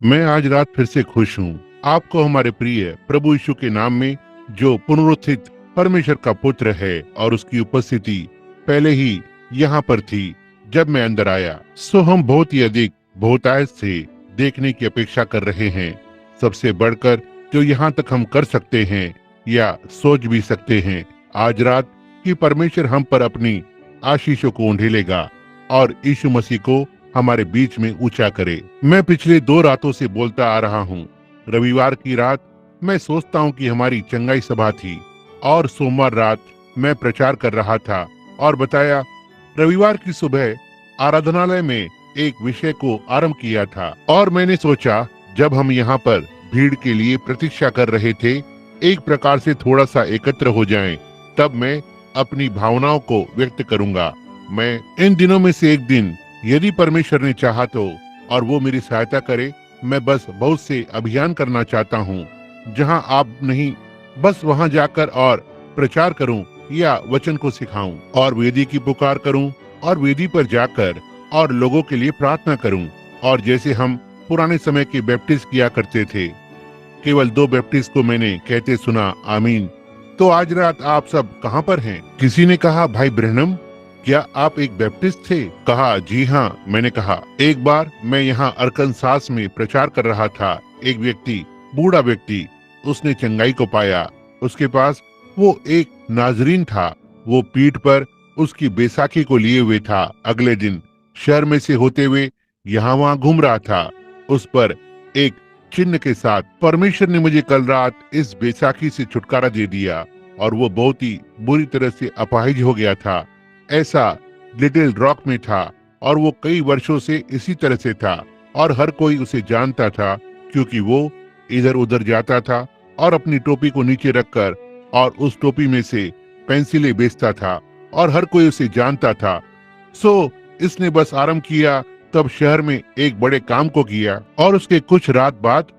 मैं आज रात फिर से खुश हूँ। आपको हमारे प्रिय प्रभु यीशु के नाम में, जो पुनरुत्थित परमेश्वर का पुत्र है और उसकी उपस्थिति पहले ही यहाँ पर थी जब मैं अंदर आया, सो हम बहुत ही अधिक बहुतायत से देखने की अपेक्षा कर रहे हैं। सबसे बढ़कर जो यहाँ तक हम कर सकते हैं या सोच भी सकते हैं, आज रात कि परमेश्वर हम पर अपनी आशीषों को उंडेलेगा और यीशु मसीह को हमारे बीच में ऊंचा करे। मैं पिछले 2 रातों से बोलता आ रहा हूँ। रविवार की रात मैं सोचता हूँ कि हमारी चंगाई सभा थी और सोमवार रात मैं प्रचार कर रहा था और बताया। रविवार की सुबह आराधनालय में एक विषय को आरंभ किया था और मैंने सोचा जब हम यहाँ पर भीड़ के लिए प्रतीक्षा कर रहे थे, एक प्रकार से थोड़ा सा एकत्र हो जाएं, तब मैं अपनी भावनाओं को व्यक्त करूंगा। मैं इन दिनों में से एक दिन, यदि परमेश्वर ने चाहा तो, और वो मेरी सहायता करे, मैं बस बहुत से अभियान करना चाहता हूँ जहाँ आप नहीं, बस वहाँ जाकर और प्रचार करूँ या वचन को सिखाऊं और वेदी की पुकार करूँ और वेदी पर जाकर और लोगों के लिए प्रार्थना करूँ। और जैसे हम पुराने समय के बैप्टिस्ट किया करते थे, केवल 2 बैप्टिस्ट को मैंने कहते सुना, आमीन। तो आज रात आप सब कहाँ पर हैं? किसी ने कहा, भाई ब्रैनम, क्या आप एक बैप्टिस्ट थे? कहा, जी हाँ। मैंने कहा, एक बार मैं यहाँ अरकनसास में प्रचार कर रहा था। एक व्यक्ति, बूढ़ा व्यक्ति, उसने चंगाई को पाया। उसके पास वो एक नाजरीन था। वो पीठ पर उसकी बैसाखी को लिए हुए था। अगले दिन शहर में से होते हुए यहाँ वहाँ घूम रहा था। उस पर एक चिन्ह के साथ। परमेश्वर ने मुझे कल रात इस बैसाखी से छुटकारा दे दिया और वो बहुत ही बुरी तरह से अपाहिज हो गया था। ऐसा लिटिल रॉक में था और वो कई वर्षों से इसी तरह से था और हर कोई उसे जानता था, क्योंकि वो इधर उधर जाता था और अपनी टोपी को नीचे रखकर और उस टोपी में से पेंसिलें बेचता था और हर कोई उसे जानता था। सो इसने बस आरंभ किया, तब शहर में एक बड़े काम को किया और उसके कुछ रात बाद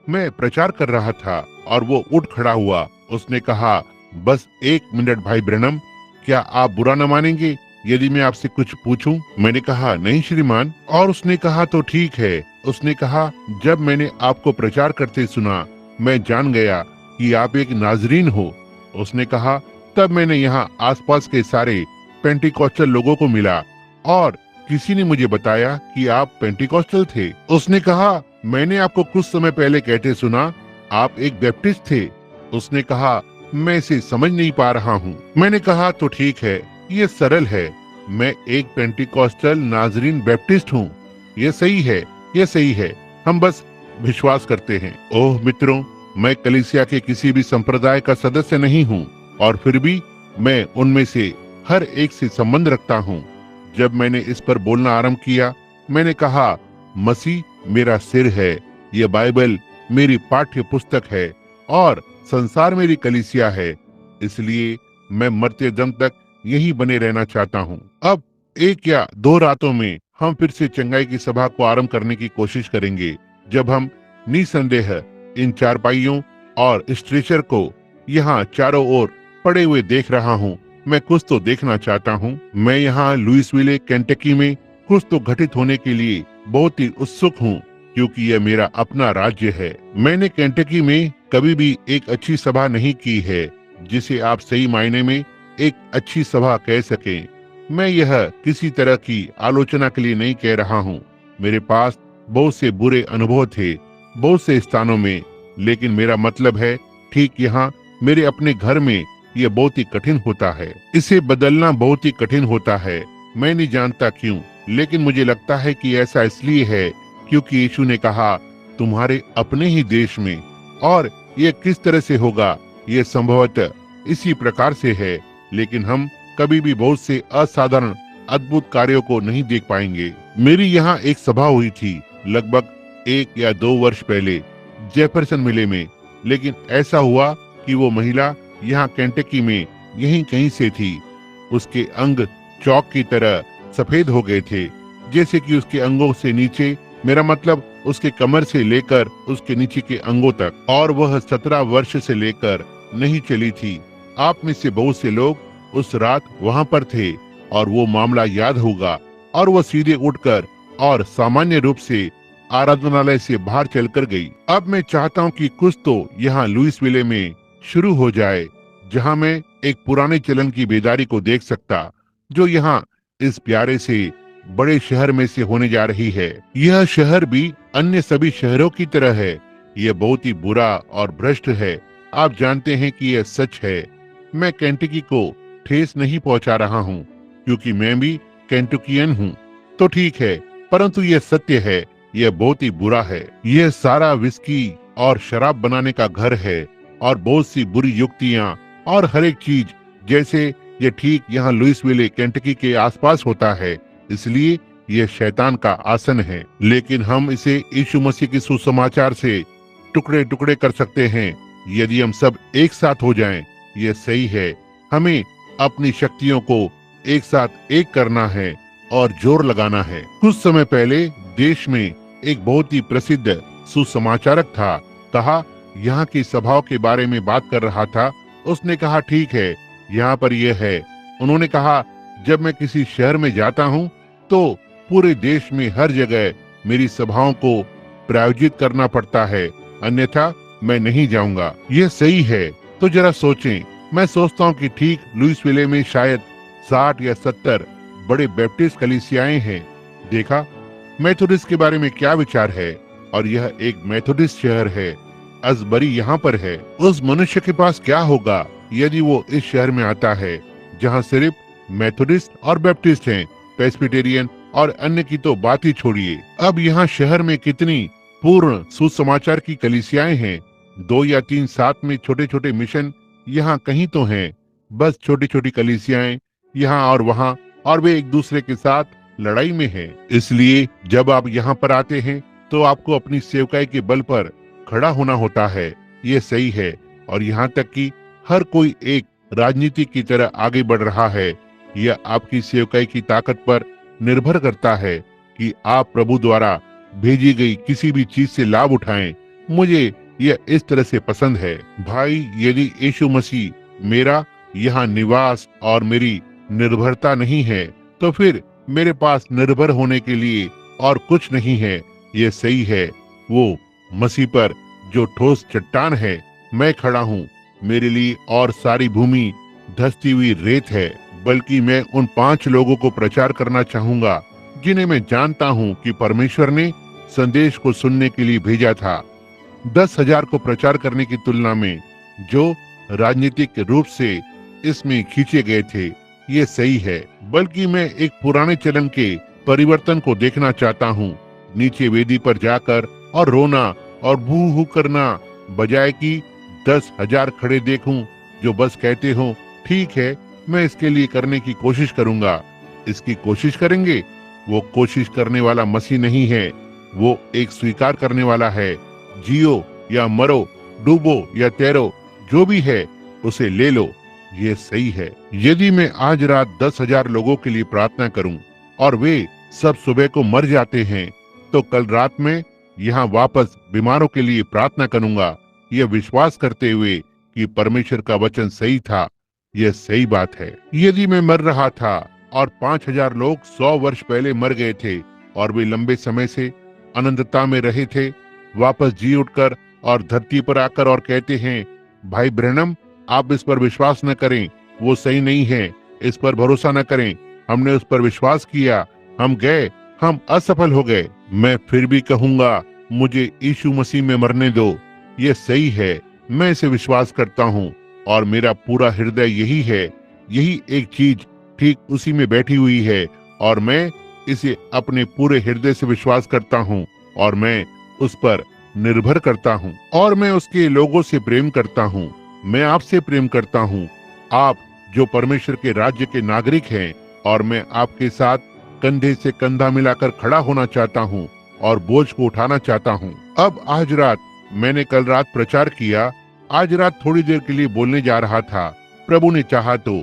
मैं प्रचार कर रहा था और वो उठ खड़ा हुआ। उसने कहा, बस 1 मिनट भाई ब्रैनम, क्या आप बुरा न मानेंगे यदि मैं आपसे कुछ पूछूं? मैंने कहा, नहीं श्रीमान। और उसने कहा, तो ठीक है। उसने कहा, जब मैंने आपको प्रचार करते सुना, मैं जान गया कि आप एक नाजरीन हो। उसने कहा, तब मैंने यहाँ आसपास के सारे पेंटिकॉस्टल लोगों को मिला और किसी ने मुझे बताया कि आप पेंटिकॉस्टल थे। उसने कहा, मैंने आपको कुछ समय पहले कहते सुना, आप एक बैप्टिस्ट थे। उसने कहा, मैं इसे समझ नहीं पा रहा हूँ। मैंने कहा, तो ठीक है, ये सरल है। मैं एक पेंटिकॉस्टल नाजरीन बैप्टिस्ट हूँ। ये सही है, ये सही है। हम बस विश्वास करते हैं। ओह मित्रों, मैं कलीसिया के किसी भी संप्रदाय का सदस्य नहीं हूँ और फिर भी मैं उनमें से हर एक से संबंध रखता हूँ। जब मैंने इस पर बोलना आरंभ किया, मैंने कहा, मसीह मेरा सिर है, ये बाइबल मेरी पाठ्य पुस्तक है और संसार मेरी कलीसिया है। इसलिए मैं मरते दम तक यही बने रहना चाहता हूँ। अब 1 या 2 रातों में हम फिर से चंगाई की सभा को आरंभ करने की कोशिश करेंगे, जब हम निसंदेह इन चारपाइयों और स्ट्रेचर को यहाँ चारों ओर पड़े हुए देख रहा हूँ। मैं कुछ तो देखना चाहता हूँ। मैं यहाँ लुइसविले, केंटकी में कुछ तो घटित होने के लिए बहुत ही उत्सुक हूँ, क्योंकि यह मेरा अपना राज्य है। मैंने केंटकी में कभी भी एक अच्छी सभा नहीं की है, जिसे आप सही मायने में एक अच्छी सभा कह सकें। मैं यह किसी तरह की आलोचना के लिए नहीं कह रहा हूँ। मेरे पास बहुत से बुरे अनुभव थे बहुत से स्थानों में, लेकिन मेरा मतलब है, ठीक यहाँ मेरे अपने घर में यह बहुत ही कठिन होता है। इसे बदलना बहुत ही कठिन होता है। मैं नहीं जानता क्यों, लेकिन मुझे लगता है कि ऐसा इसलिए है क्योंकि यीशु ने कहा, तुम्हारे अपने ही देश में। और ये किस तरह से होगा? ये संभवतः इसी प्रकार से है, लेकिन हम कभी भी बहुत से असाधारण अद्भुत कार्यों को नहीं देख पाएंगे। मेरी यहाँ एक सभा हुई थी लगभग 1 या 2 वर्ष पहले जेफरसन मिले में, लेकिन ऐसा हुआ कि वो महिला यहाँ केंटकी में यहीं कहीं से थी। उसके अंग चौक की तरह सफेद हो गए थे, जैसे कि उसके अंगों से नीचे, मेरा मतलब उसके कमर से लेकर उसके नीचे के अंगों तक, और वह 17 वर्ष से लेकर नहीं चली थी। आप में से बहुत से लोग उस रात वहाँ पर थे और वो मामला याद होगा, और वह सीधे उठकर और सामान्य रूप से आराधनालय से बाहर चलकर गई। अब मैं चाहता हूँ कि कुछ तो यहाँ लुइसविले में शुरू हो जाए, जहाँ मैं एक पुराने चलन की बेदारी को देख सकता, जो यहाँ इस प्यारे से बड़े शहर में से होने जा रही है। यह शहर भी अन्य सभी शहरों की तरह है। यह बहुत ही बुरा और भ्रष्ट है। आप जानते हैं कि यह सच है। मैं केंटकी को ठेस नहीं पहुंचा रहा हूं, क्योंकि मैं भी केंटुकियन हूं। तो ठीक है, परंतु यह सत्य है। यह बहुत ही बुरा है। यह सारा विस्की और शराब बनाने का घर है, और बहुत सी बुरी युक्तियां और हर एक चीज, जैसे ये ठीक यहाँ लुइसविले केंटकी के आसपास होता है। इसलिए यह शैतान का आसन है। लेकिन हम इसे यीशु मसीह के सुसमाचार से टुकड़े टुकड़े कर सकते हैं, यदि हम सब एक साथ हो जाएं। यह सही है। हमें अपनी शक्तियों को एक साथ एक करना है और जोर लगाना है। कुछ समय पहले देश में एक बहुत ही प्रसिद्ध सुसमाचारक था। कहा, यहाँ की सभाओं के बारे में बात कर रहा था। उसने कहा, ठीक है, यहाँ पर यह है। उन्होंने कहा, जब मैं किसी शहर में जाता हूँ तो पूरे देश में हर जगह मेरी सभाओं को प्रायोजित करना पड़ता है, अन्यथा मैं नहीं जाऊंगा। यह सही है। तो जरा सोचें। मैं सोचता हूँ कि ठीक लुइसविले में शायद 60 या 70 बड़े बैप्टिस्ट कलीसियाएं हैं। देखा, मेथोडिस्ट के बारे में क्या विचार है, और यह एक मेथोडिस्ट शहर है। असबरी यहाँ पर है। उस मनुष्य के पास क्या होगा यदि वो इस शहर में आता है, जहाँ सिर्फ मेथोडिस्ट और बैप्टिस्ट हैं। प्रेस्बिटेरियन और अन्य की तो बात ही छोड़िए। अब यहाँ शहर में कितनी पूर्ण सुसमाचार की कलीसियाएं हैं। 2 या 3 साथ में छोटे छोटे मिशन यहाँ कहीं तो हैं। बस छोटी छोटी कलीसियाएं यहाँ और वहाँ, और वे एक दूसरे के साथ लड़ाई में हैं। इसलिए जब आप यहाँ पर आते हैं तो आपको अपनी सेवकाई के बल पर खड़ा होना होता है। ये सही है। और यहाँ तक कि हर कोई एक राजनीति की तरह आगे बढ़ रहा है। यह आपकी सेवकाई की ताकत पर निर्भर करता है कि आप प्रभु द्वारा भेजी गई किसी भी चीज से लाभ उठाएं। मुझे यह इस तरह से पसंद है। भाई, यदि यीशु मसीह मेरा यहाँ निवास और मेरी निर्भरता नहीं है, तो फिर मेरे पास निर्भर होने के लिए और कुछ नहीं है। यह सही है। वो मसीह पर जो ठोस चट्टान है, मैं खड़ा हूँ। मेरे लिए और सारी भूमि धंसती हुई रेत है। बल्कि मैं उन 5 लोगों को प्रचार करना चाहूंगा जिन्हें मैं जानता हूँ कि परमेश्वर ने संदेश को सुनने के लिए भेजा था। 10,000 को प्रचार करने की तुलना में जो राजनीतिक रूप से इसमें खींचे गए थे। ये सही है। बल्कि मैं एक पुराने चलन के परिवर्तन को देखना चाहता हूँ। नीचे वेदी पर जाकर और रोना और बू हू करना, बजाय कि 10,000 खड़े देखूं जो बस कहते हो, ठीक है, मैं इसके लिए करने की कोशिश करूंगा। इसकी कोशिश करेंगे। वो कोशिश करने वाला मसीह नहीं है। वो एक स्वीकार करने वाला है। जियो या मरो, डूबो या तैरो, जो भी है उसे ले लो। ये सही है। यदि मैं आज रात 10,000 लोगों के लिए प्रार्थना करूं और वे सब सुबह को मर जाते हैं, तो कल रात में यहाँ वापस बीमारों के लिए प्रार्थना करूंगा, यह विश्वास करते हुए कि परमेश्वर का वचन सही था। यह सही बात है। यदि मैं मर रहा था और 5,000 लोग 100 वर्ष पहले मर गए थे और वे लंबे समय से अनंतता में रहे थे, वापस जी उठकर और धरती पर आकर और कहते हैं, भाई ब्रैनम, आप इस पर विश्वास न करें, वो सही नहीं है, इस पर भरोसा न करें, हमने उस पर विश्वास किया, हम गए, हम असफल हो गए, मैं फिर भी कहूंगा, मुझे यीशु मसीह में मरने दो। ये सही है। मैं इसे विश्वास करता हूँ और मेरा पूरा हृदय यही है। यही एक चीज ठीक उसी में बैठी हुई है और मैं इसे अपने पूरे हृदय से विश्वास करता हूँ और मैं उस पर निर्भर करता हूँ और मैं उसके लोगों से प्रेम करता हूँ। मैं आपसे प्रेम करता हूँ, आप जो परमेश्वर के राज्य के नागरिक हैं, और मैं आपके साथ कंधे से कंधा मिलाकर खड़ा होना चाहता हूँ और बोझ को उठाना चाहता हूँ। अब आज रात मैंने कल रात प्रचार किया, आज रात थोड़ी देर के लिए बोलने जा रहा था। प्रभु ने चाहा तो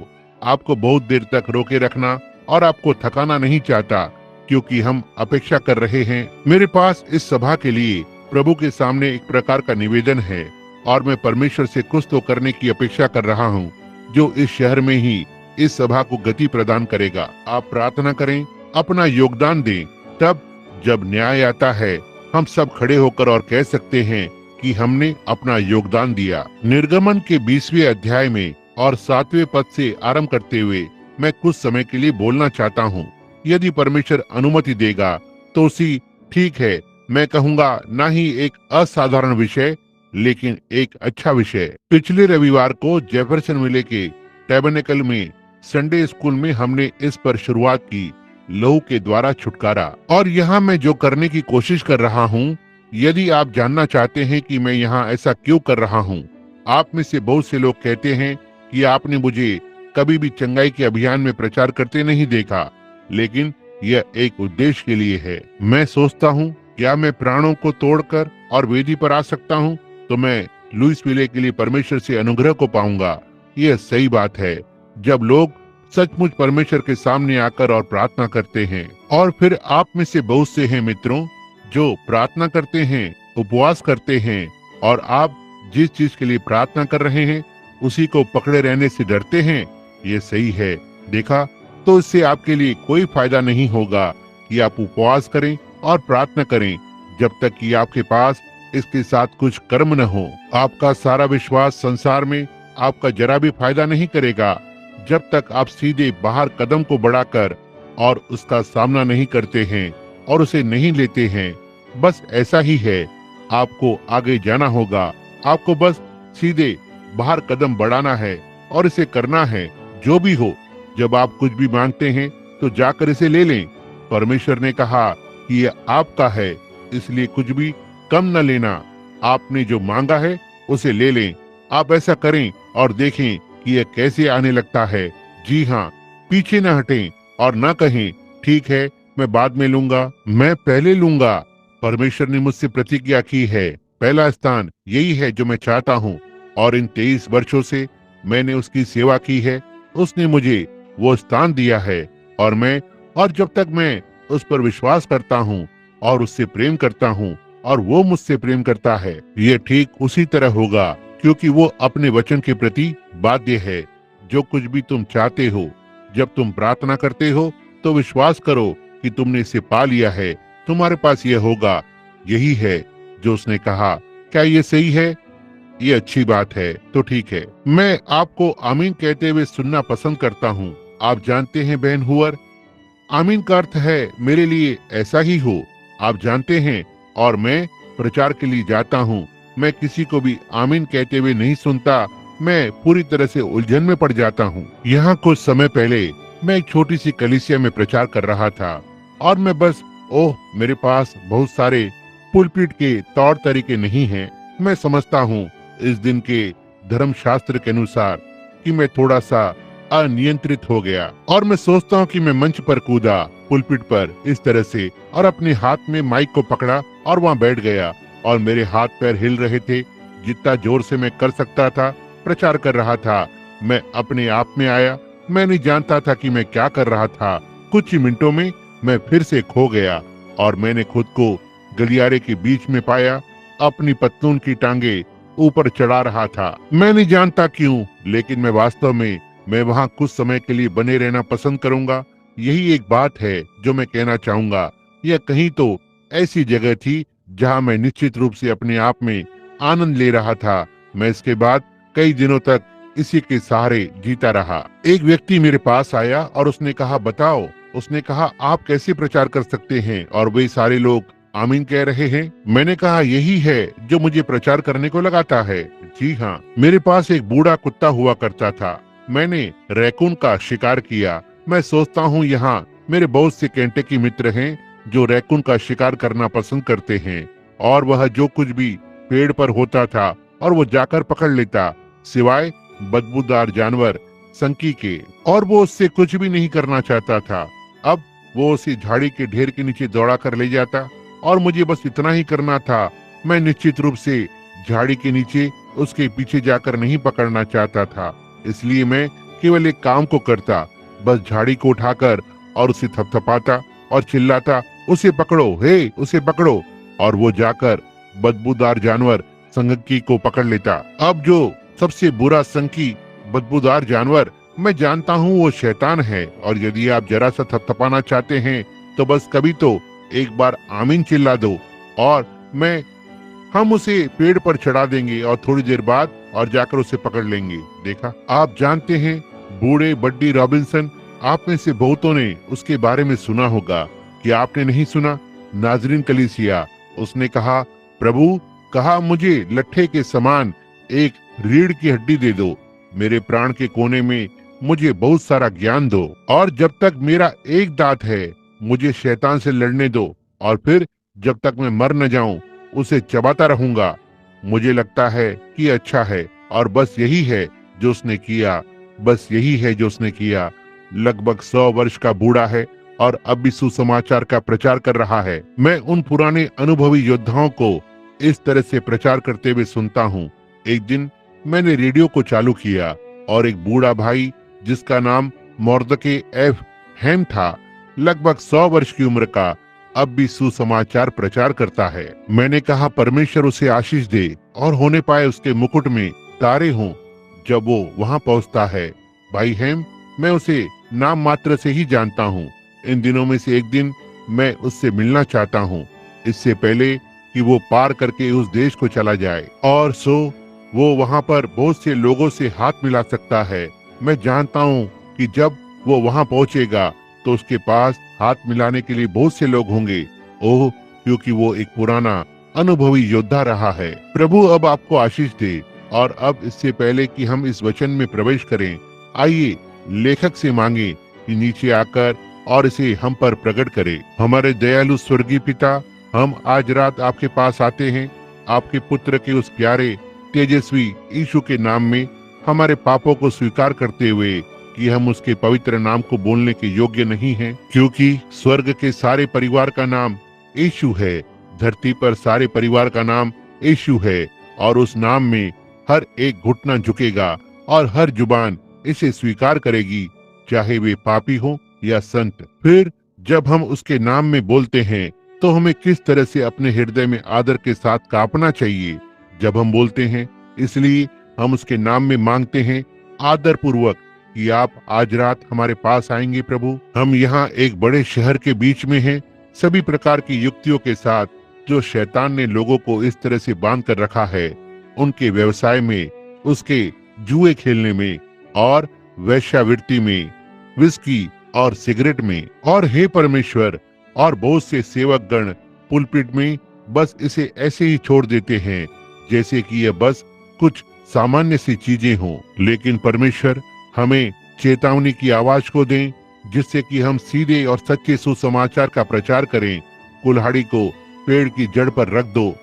आपको बहुत देर तक रोके रखना और आपको थकाना नहीं चाहता, क्योंकि हम अपेक्षा कर रहे हैं। मेरे पास इस सभा के लिए प्रभु के सामने एक प्रकार का निवेदन है और मैं परमेश्वर से कुछ तो करने की अपेक्षा कर रहा हूँ, जो इस शहर में ही इस सभा को गति प्रदान करेगा। आप प्रार्थना करें, अपना योगदान दें। तब जब न्याय आता है हम सब खड़े होकर और कह सकते हैं कि हमने अपना योगदान दिया। निर्गमन के 20वें अध्याय में और 7वें पद से आरंभ करते हुए मैं कुछ समय के लिए बोलना चाहता हूँ। यदि परमेश्वर अनुमति देगा तो उसी ठीक है, मैं कहूँगा ना ही एक असाधारण विषय लेकिन एक अच्छा विषय। पिछले रविवार को जेफरसन विले के टैबरनेकल में संडे स्कूल में हमने इस पर शुरुआत की, लहू के द्वारा छुटकारा। और यहाँ मैं जो करने की कोशिश कर रहा हूँ, यदि आप जानना चाहते हैं कि मैं यहाँ ऐसा क्यों कर रहा हूँ, आप में से बहुत से लोग कहते हैं कि आपने मुझे कभी भी चंगाई के अभियान में प्रचार करते नहीं देखा, लेकिन यह एक उद्देश्य के लिए है। मैं सोचता हूँ क्या मैं प्राणों को तोड़कर और वेदी पर आ सकता हूँ तो मैं लुइस विले के लिए परमेश्वर से अनुग्रह को पाऊंगा। यह सही बात है। जब लोग सचमुच परमेश्वर के सामने आकर और प्रार्थना करते हैं, और फिर आप में से बहुत से हैं मित्रों जो प्रार्थना करते हैं, उपवास करते हैं, और आप जिस चीज के लिए प्रार्थना कर रहे हैं उसी को पकड़े रहने से डरते हैं, ये सही है। देखा, तो इससे आपके लिए कोई फायदा नहीं होगा कि आप उपवास करें और प्रार्थना करें जब तक कि आपके पास इसके साथ कुछ कर्म न हो। आपका सारा विश्वास संसार में आपका जरा भी फायदा नहीं करेगा जब तक आप सीधे बाहर कदम को बढ़ाकर और उसका सामना नहीं करते हैं और उसे नहीं लेते हैं। बस ऐसा ही है, आपको आगे जाना होगा। आपको बस सीधे बाहर कदम बढ़ाना है और इसे करना है। जो भी हो, जब आप कुछ भी मांगते हैं तो जाकर इसे ले लें। परमेश्वर ने कहा कि यह आपका है, इसलिए कुछ भी कम न लेना। आपने जो मांगा है उसे ले लें। आप ऐसा करें और देखें कि यह कैसे आने लगता है। जी हाँ, पीछे न हटें और न कहें ठीक है मैं बाद में लूंगा, मैं पहले लूंगा। परमेश्वर ने मुझसे प्रतिज्ञा की है, पहला स्थान यही है जो मैं चाहता हूँ, और इन 23 वर्षों से मैंने उसकी सेवा की है। उसने मुझे वो स्थान दिया है और जब तक मैं उस पर विश्वास करता हूँ और उससे प्रेम करता हूँ और वो मुझसे प्रेम करता है, ये ठीक उसी तरह होगा, क्योंकि वो अपने वचन के प्रति बाध्य है। जो कुछ भी तुम चाहते हो, जब तुम प्रार्थना करते हो तो विश्वास करो कि तुमने इसे पा लिया है, तुम्हारे पास ये होगा। यही है जो उसने कहा। क्या ये सही है? ये अच्छी बात है, तो ठीक है। मैं आपको आमीन कहते हुए सुनना पसंद करता हूँ। आप जानते हैं बहन हुअर, आमीन का अर्थ है मेरे लिए ऐसा ही हो। आप जानते हैं, और मैं प्रचार के लिए जाता हूँ। मैं किसी को भी आमीन कहते हुए नहीं सुनता। मैं पूरी तरह से उलझन में पड़ जाता हूँ। यहाँ कुछ समय पहले मैं एक छोटी सी कलीसिया में प्रचार कर रहा था और मैं बस मेरे पास बहुत सारे पुलपिट के तौर तरीके नहीं हैं। मैं समझता हूँ इस दिन के धर्म शास्त्र के अनुसार कि मैं थोड़ा सा अनियंत्रित हो गया, और मैं सोचता हूँ कि मैं मंच पर कूदा पुलपिट पर इस तरह से, और अपने हाथ में माइक को पकड़ा और वहाँ बैठ गया, और मेरे हाथ पैर हिल रहे थे। जितना जोर से मैं कर सकता था प्रचार कर रहा था। मैं अपने आप में आया। मैं नहीं जानता था कि मैं क्या कर रहा था। कुछ ही मिनटों में मैं फिर से खो गया और मैंने खुद को गलियारे के बीच में पाया। अपनी पतलून की टांगे ऊपर चढ़ा रहा था। मैं नहीं जानता क्यों, लेकिन मैं वास्तव में वहाँ कुछ समय के लिए बने रहना पसंद करूंगा। यही एक बात है जो मैं कहना चाहूंगा। यह कहीं तो ऐसी जगह थी जहाँ मैं निश्चित रूप से अपने आप में आनंद ले रहा था। मैं इसके बाद कई दिनों तक इसी के सहारे जीता रहा। एक व्यक्ति मेरे पास आया और उसने कहा, बताओ। उसने कहा, आप कैसे प्रचार कर सकते हैं और वे सारे लोग आमीन कह रहे हैं? मैंने कहा, यही है जो मुझे प्रचार करने को लगाता है। जी हाँ, मेरे पास एक बूढ़ा कुत्ता हुआ करता था। मैंने रैकून का शिकार किया। मैं सोचता हूँ यहाँ मेरे बहुत से केंटकी मित्र हैं जो रैकून का शिकार करना पसंद करते हैं, और वह जो कुछ भी पेड़ पर होता था और वो जाकर पकड़ लेता, सिवाय बदबूदार जानवर संकी के, और वो उससे कुछ भी नहीं करना चाहता था। अब वो उसे झाड़ी के ढेर के नीचे दौड़ा कर ले जाता और मुझे बस इतना ही करना था। मैं निश्चित रूप से झाड़ी के नीचे उसके पीछे जाकर नहीं पकड़ना चाहता था, इसलिए मैं केवल एक काम को करता, बस झाड़ी को उठाकर और उसे थपथपाता और चिल्लाता, उसे पकड़ो, हे उसे पकड़ो, और वो जाकर बदबूदार जानवर संकी को पकड़ लेता। अब जो सबसे बुरा संकी बदबूदार जानवर, मैं जानता हूँ वो शैतान है, और यदि आप जरा सा थपथपाना चाहते हैं तो बस कभी तो एक बार आमीन चिल्ला दो। और हम उसे पेड़ पर चढ़ा देंगे और थोड़ी देर बाद और जाकर उसे पकड़ लेंगे। देखा, आप जानते हैं बूढ़े बड्डी रॉबिन्सन, आप में से बहुतों ने उसके बारे में सुना होगा। कि आपने नहीं सुना? नाज़रीन कलीसिया, उसने कहा, प्रभु कहा, मुझे लट्ठे के समान एक रीढ़ की हड्डी दे दो, मेरे प्राण के कोने में मुझे बहुत सारा ज्ञान दो, और जब तक मेरा एक दांत है मुझे शैतान से लड़ने दो, और फिर जब तक मैं मर न जाऊं उसे चबाता रहूंगा। मुझे लगता है कि अच्छा है, और बस यही है जो उसने किया, बस यही है जो उसने किया। लगभग 100 वर्ष का बूढ़ा है और अब भी सुसमाचार का प्रचार कर रहा है। मैं उन पुराने अनुभवी योद्धाओं को इस तरह से प्रचार करते हुए सुनता हूँ। एक दिन मैंने रेडियो को चालू किया और एक बूढ़ा भाई जिसका नाम मोर्दके एफ हैम था, लगभग 100 वर्ष की उम्र का, अब भी सुसमाचार प्रचार करता है। मैंने कहा, परमेश्वर उसे आशीष दे और होने पाए उसके मुकुट में तारे हों जब वो वहां पहुंचता है। भाई हैम, मैं उसे नाम मात्र से ही जानता हूँ। इन दिनों में से एक दिन मैं उससे मिलना चाहता हूँ, इससे पहले कि वो पार करके उस देश को चला जाए, और वो वहाँ पर बहुत से लोगों से हाथ मिला सकता है। मैं जानता हूँ कि जब वो वहाँ पहुँचेगा तो उसके पास हाथ मिलाने के लिए बहुत से लोग होंगे। ओह, क्योंकि वो एक पुराना अनुभवी योद्धा रहा है। प्रभु अब आपको आशीष दे। और अब इससे पहले कि हम इस वचन में प्रवेश करें, आइए लेखक से मांगे कि नीचे आकर और इसे हम पर प्रकट करे। हमारे दयालु स्वर्गीय पिता, हम आज रात आपके पास आते हैं, आपके पुत्र के उस प्यारे तेजस्वी यीशु के नाम में, हमारे पापों को स्वीकार करते हुए कि हम उसके पवित्र नाम को बोलने के योग्य नहीं हैं, क्योंकि स्वर्ग के सारे परिवार का नाम यीशु है, धरती पर सारे परिवार का नाम यीशु है, और उस नाम में हर एक घुटना झुकेगा और हर जुबान इसे स्वीकार करेगी, चाहे वे पापी हो या संत। फिर जब हम उसके नाम में बोलते हैं तो हमें किस तरह से अपने हृदय में आदर के साथ कांपना चाहिए जब हम बोलते हैं। इसलिए हम उसके नाम में मांगते हैं आदर पूर्वक कि आप आज रात हमारे पास आएंगे। प्रभु, हम यहाँ एक बड़े शहर के बीच में हैं, सभी प्रकार की युक्तियों के साथ जो शैतान ने लोगों को इस तरह से बांध कर रखा है, उनके व्यवसाय में, उसके जुए खेलने में और वेश्यावृत्ति में, विस्की और सिगरेट में। और हे परमेश्वर, और बहुत से सेवक गण पुलपिट में बस इसे ऐसे ही छोड़ देते हैं जैसे कि यह बस कुछ सामान्य सी चीजें हों। लेकिन परमेश्वर, हमें चेतावनी की आवाज को दें जिससे कि हम सीधे और सच्चे सुसमाचार का प्रचार करें। कुल्हाड़ी को पेड़ की जड़ पर रख दो,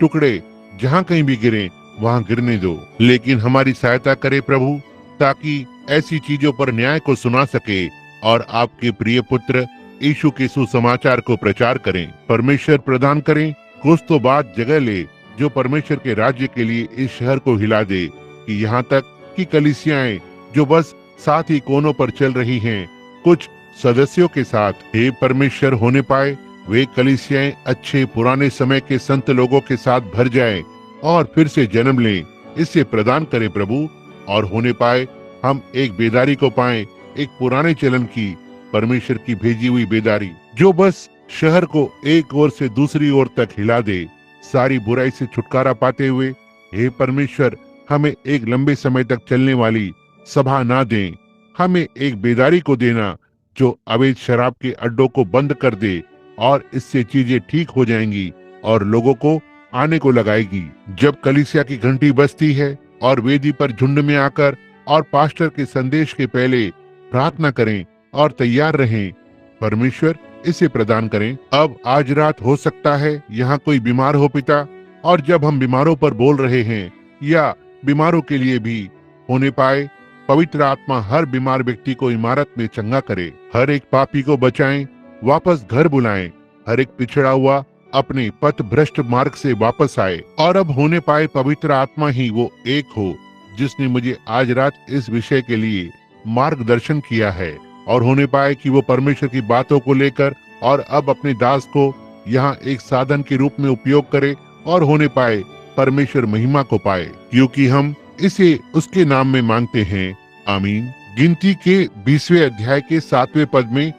टुकड़े जहाँ कहीं भी गिरे वहाँ गिरने दो, लेकिन हमारी सहायता करे प्रभु, ताकि ऐसी चीजों पर न्याय को सुना सके और आपके प्रिय पुत्र यीशु के सुसमाचार को प्रचार करें। परमेश्वर प्रदान करें कुछ तो बात जगह ले जो परमेश्वर के राज्य के लिए इस शहर को हिला दे, कि यहाँ तक कि कलीसियाएं जो बस साथ ही कोनों पर चल रही हैं, कुछ सदस्यों के साथ, हे परमेश्वर, होने पाए वे कलीसियाएं अच्छे पुराने समय के संत लोगों के साथ भर जाएं और फिर से जन्म लें। इससे प्रदान करें प्रभु, और होने पाए हम एक बेदारी को पाएं, एक पुराने चलन की, परमेश्वर की भेजी हुई बेदारी जो बस शहर को एक ओर से दूसरी ओर तक हिला दे, सारी बुराई से छुटकारा पाते हुए। हे परमेश्वर, हमें एक लंबे समय तक चलने वाली सभा ना दें, हमें एक बेदारी को देना जो अवैध शराब के अड्डों को बंद कर दे, और इससे चीजें ठीक हो जाएंगी और लोगों को आने को लगाएगी। जब कलीसिया की घंटी बजती है और वेदी पर झुंड में आकर और पास्टर के संदेश के पहले प्रार्थना करें और तैयार रहें। परमेश्वर, इसे प्रदान करें। अब आज रात हो सकता है यहाँ कोई बीमार हो पिता, और जब हम बीमारों पर बोल रहे हैं या बीमारों के लिए भी, होने पाए पवित्र आत्मा हर बीमार व्यक्ति को इमारत में चंगा करे, हर एक पापी को बचाएं, वापस घर बुलाएं, हर एक पिछड़ा हुआ अपने पथ भ्रष्ट मार्ग से वापस आए। और अब होने पाए पवित्र आत्मा ही वो एक हो जिसने मुझे आज रात इस विषय के लिए मार्गदर्शन किया है, और होने पाए कि वो परमेश्वर की बातों को लेकर और अब अपने दास को यहाँ एक साधन के रूप में उपयोग करे, और होने पाए परमेश्वर महिमा को पाए, क्योंकि हम इसे उसके नाम में मांगते हैं। आमीन। गिनती के 20वें अध्याय के 7वें पद में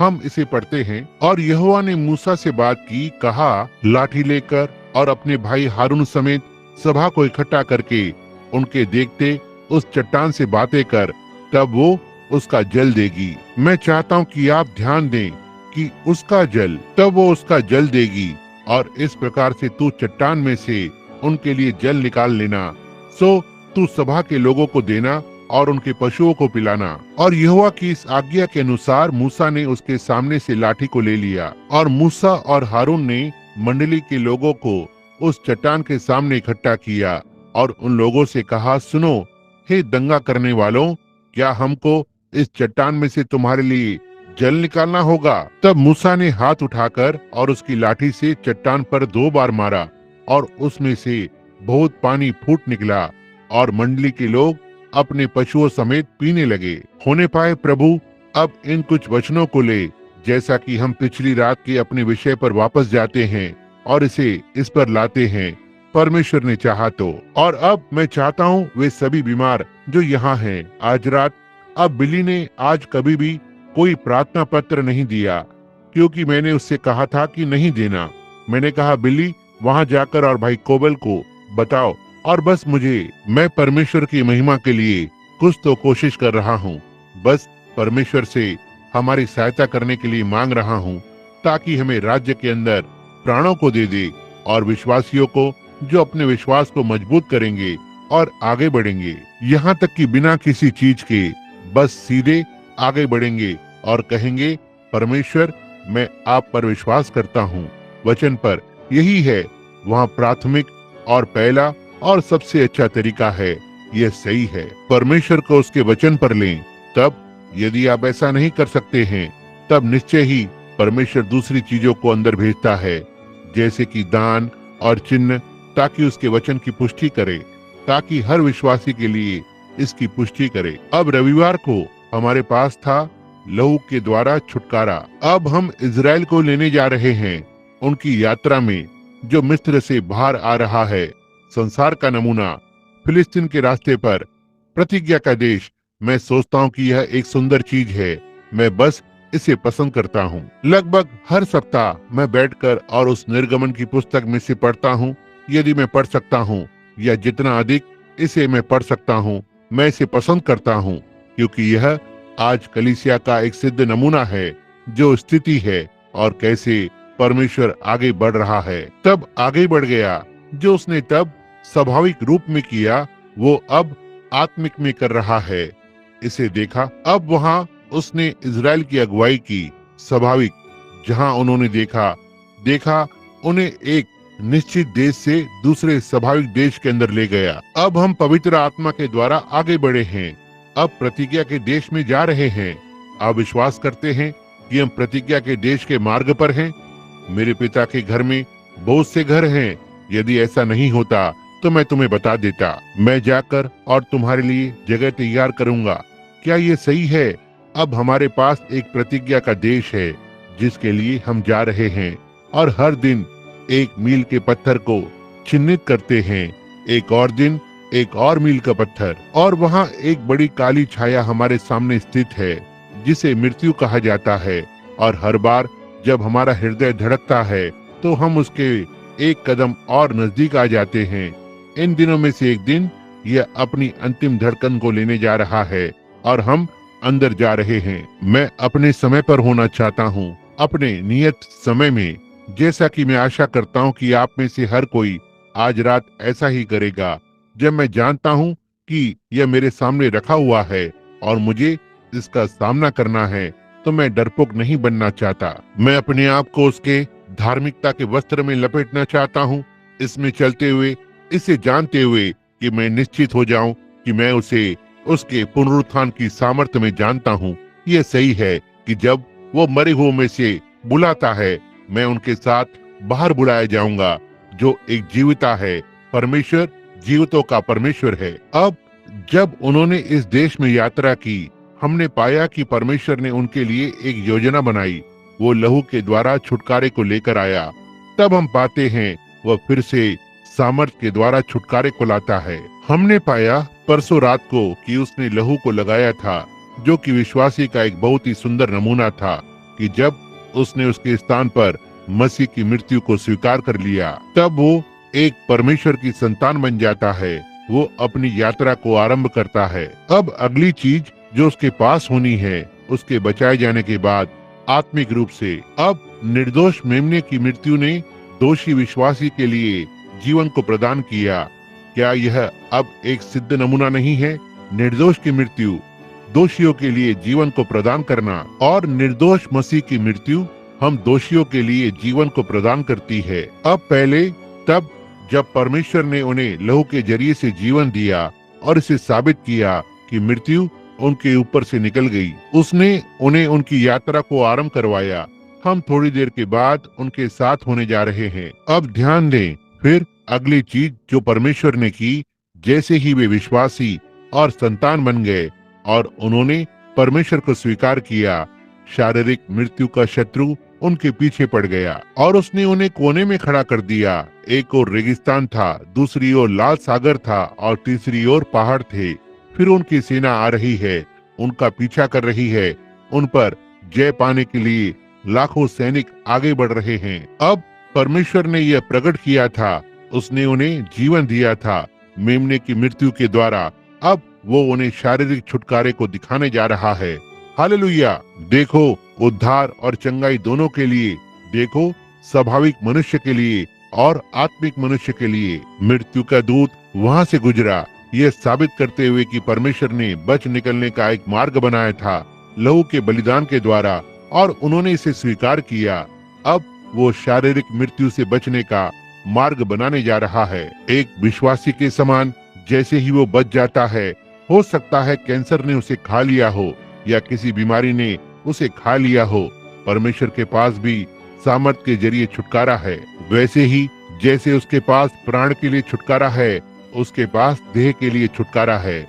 हम इसे पढ़ते हैं। और यहोवा ने मूसा से बात की, कहा, लाठी लेकर और अपने भाई हारून समेत सभा को इकट्ठा करके उनके देखते उस चट्टान से बातें कर, तब वो उसका जल देगी। मैं चाहता हूँ कि आप ध्यान दें कि उसका जल, तब वो उसका जल देगी। और इस प्रकार से तू चट्टान में से उनके लिए जल निकाल लेना। सो तू सभा के लोगों को देना और उनके पशुओं को पिलाना। और यहोवा की इस आज्ञा के अनुसार मूसा ने उसके सामने से लाठी को ले लिया, और मूसा और हारून ने मंडली के लोगों को उस चट्टान के सामने इकट्ठा किया और उन लोगों से कहा, सुनो, हे दंगा करने वालों, क्या हमको इस चट्टान में से तुम्हारे लिए जल निकालना होगा? तब मूसा ने हाथ उठाकर और उसकी लाठी से चट्टान पर 2 बार मारा, और उसमें से बहुत पानी फूट निकला, और मंडली के लोग अपने पशुओं समेत पीने लगे। होने पाए प्रभु अब इन कुछ वचनों को ले, जैसा कि हम पिछली रात के अपने विषय पर वापस जाते हैं और इसे इस पर लाते हैं, परमेश्वर ने चाहा तो। और अब मैं चाहता हूँ वे सभी बीमार जो यहाँ हैं आज रात, अब बिली ने आज कभी भी कोई प्रार्थना पत्र नहीं दिया, क्योंकि मैंने उससे कहा था कि नहीं देना। मैंने कहा, बिली वहाँ जाकर और भाई कोबल को बताओ, और बस मैं परमेश्वर की महिमा के लिए कुछ तो कोशिश कर रहा हूँ। बस परमेश्वर से हमारी सहायता करने के लिए मांग रहा हूँ, ताकि हमें राज्य के अंदर प्राणों को दे दे, और विश्वासियों को जो अपने विश्वास को मजबूत करेंगे और आगे बढ़ेंगे, यहाँ तक कि बिना किसी चीज के बस सीधे आगे बढ़ेंगे और कहेंगे, परमेश्वर मैं आप पर विश्वास करता हूँ, वचन पर। यही है वहाँ प्राथमिक और पहला और सबसे अच्छा तरीका है। यह सही है, परमेश्वर को उसके वचन पर लें। तब यदि आप ऐसा नहीं कर सकते हैं, तब निश्चय ही परमेश्वर दूसरी चीजों को अंदर भेजता है, जैसे कि दान और चिन्ह, ताकि उसके वचन की पुष्टि करे, ताकि हर विश्वासी के लिए इसकी पुष्टि करे। अब रविवार को हमारे पास था लहू के द्वारा छुटकारा। अब हम इजराइल को लेने जा रहे हैं उनकी यात्रा में, जो मिस्र से बाहर आ रहा है। संसार का नमूना, फिलिस्तीन के रास्ते पर प्रतिज्ञा का देश। मैं सोचता हूँ कि यह एक सुंदर चीज है। मैं बस इसे पसंद करता हूँ। लगभग हर सप्ताह मैं बैठकर और उस निर्गमन की पुस्तक में से पढ़ता हूँ, यदि मैं पढ़ सकता हूँ, या जितना अधिक इसे मैं पढ़ सकता हूँ। मैं इसे पसंद करता हूँ, क्योंकि यह आज कलीसिया का एक सिद्ध नमूना है, जो स्थिति है और कैसे परमेश्वर आगे बढ़ रहा है। तब आगे बढ़ गया, जो उसने तब स्वाभाविक रूप में किया, वो अब आत्मिक में कर रहा है। इसे देखा, अब वहाँ उसने इजराइल की अगुवाई की। स्वाभाविक, जहाँ उन्होंने देखा उन्हें एक निश्चित देश से दूसरे स्वाभाविक देश के अंदर ले गया। अब हम पवित्र आत्मा के द्वारा आगे बढ़े हैं, अब प्रतिज्ञा के देश में जा रहे हैं। आप विश्वास करते हैं कि हम प्रतिज्ञा के देश के मार्ग पर हैं? मेरे पिता के घर में बहुत से घर हैं। यदि ऐसा नहीं होता तो मैं तुम्हें बता देता। मैं जाकर और तुम्हारे लिए जगह तैयार करूंगा। क्या ये सही है? अब हमारे पास एक प्रतिज्ञा का देश है, जिसके लिए हम जा रहे हैं, और हर दिन 1 मील के पत्थर को चिन्हित करते हैं। एक और दिन 1 और मील का पत्थर, और वहाँ एक बड़ी काली छाया हमारे सामने स्थित है, जिसे मृत्यु कहा जाता है। और हर बार जब हमारा हृदय धड़कता है, तो हम उसके 1 कदम और नजदीक आ जाते हैं। इन दिनों में से एक दिन यह अपनी अंतिम धड़कन को लेने जा रहा है, और हम अंदर जा रहे हैं। मैं अपने समय पर होना चाहता हूँ, अपने नियत समय में, जैसा कि मैं आशा करता हूँ कि आप में से हर कोई आज रात ऐसा ही करेगा। जब मैं जानता हूँ कि यह मेरे सामने रखा हुआ है और मुझे इसका सामना करना है, तो मैं डरपोक नहीं बनना चाहता। मैं अपने आप को उसके धार्मिकता के वस्त्र में लपेटना चाहता हूँ, इसमें चलते हुए, इसे जानते हुए कि मैं निश्चित हो जाऊं कि मैं उसे उसके पुनरुत्थान की सामर्थ्य में जानता हूँ। यह सही है कि जब वो मरे हुओं में से बुलाता है, मैं उनके साथ बाहर बुलाया जाऊंगा। जो एक जीविता है, परमेश्वर जीवितों का परमेश्वर है। अब जब उन्होंने इस देश में यात्रा की, हमने पाया कि परमेश्वर ने उनके लिए एक योजना बनाई। वो लहू के द्वारा छुटकारे को लेकर आया। तब हम पाते हैं वह फिर से सामर्थ के द्वारा छुटकारे को लाता है। हमने पाया परसों रात को कि उसने लहू को लगाया था, जो कि विश्वासी का एक बहुत ही सुंदर नमूना था, कि जब उसने उसके स्थान पर मसीह की मृत्यु को स्वीकार कर लिया, तब वो एक परमेश्वर की संतान बन जाता है। वो अपनी यात्रा को आरंभ करता है। अब अगली चीज जो उसके पास होनी है, उसके बचाए जाने के बाद आत्मिक रूप से। अब निर्दोष मेमने की मृत्यु ने दोषी विश्वासी के लिए जीवन को प्रदान किया। क्या यह अब एक सिद्ध नमूना नहीं है? निर्दोष की मृत्यु दोषियों के लिए जीवन को प्रदान करना, और निर्दोष मसीह की मृत्यु हम दोषियों के लिए जीवन को प्रदान करती है। अब पहले तब जब परमेश्वर ने उन्हें लहू के जरिए से जीवन दिया और इसे साबित किया कि मृत्यु उनके ऊपर से निकल गई, उसने उन्हें उनकी यात्रा को आरंभ करवाया। हम थोड़ी देर के बाद उनके साथ होने जा रहे हैं। अब ध्यान दें, फिर अगली चीज जो परमेश्वर ने की, जैसे ही वे विश्वासी और संतान बन गए और उन्होंने परमेश्वर को स्वीकार किया, शारीरिक मृत्यु का शत्रु उनके पीछे पड़ गया और उसने उन्हें कोने में खड़ा कर दिया। एक ओर रेगिस्तान था, दूसरी ओर लाल सागर था और तीसरी ओर पहाड़ थे। फिर उनकी सेना आ रही है, उनका पीछा कर रही है। उन पर जय पाने के लिए लाखों सैनिक आगे बढ़ रहे हैं। अब परमेश्वर ने यह प्रकट किया था, उसने उन्हें जीवन दिया था मेमने की मृत्यु के द्वारा। अब वो उन्हें शारीरिक छुटकारे को दिखाने जा रहा है। हालेलुया! देखो, उद्धार और चंगाई दोनों के लिए। देखो, स्वाभाविक मनुष्य के लिए और आत्मिक मनुष्य के लिए। मृत्यु का दूत वहां से गुजरा, यह साबित करते हुए कि परमेश्वर ने बच निकलने का एक मार्ग बनाया था लहू के बलिदान के द्वारा, और उन्होंने इसे स्वीकार किया। अब वो शारीरिक मृत्यु से बचने का मार्ग बनाने जा रहा है। एक विश्वासी के समान जैसे ही वो बच जाता है, हो सकता है कैंसर ने उसे खा लिया हो या किसी बीमारी ने उसे खा लिया हो, परमेश्वर के पास भी सामर्थ के जरिए छुटकारा है। वैसे ही जैसे उसके पास प्राण के लिए छुटकारा है, उसके पास देह के लिए छुटकारा है।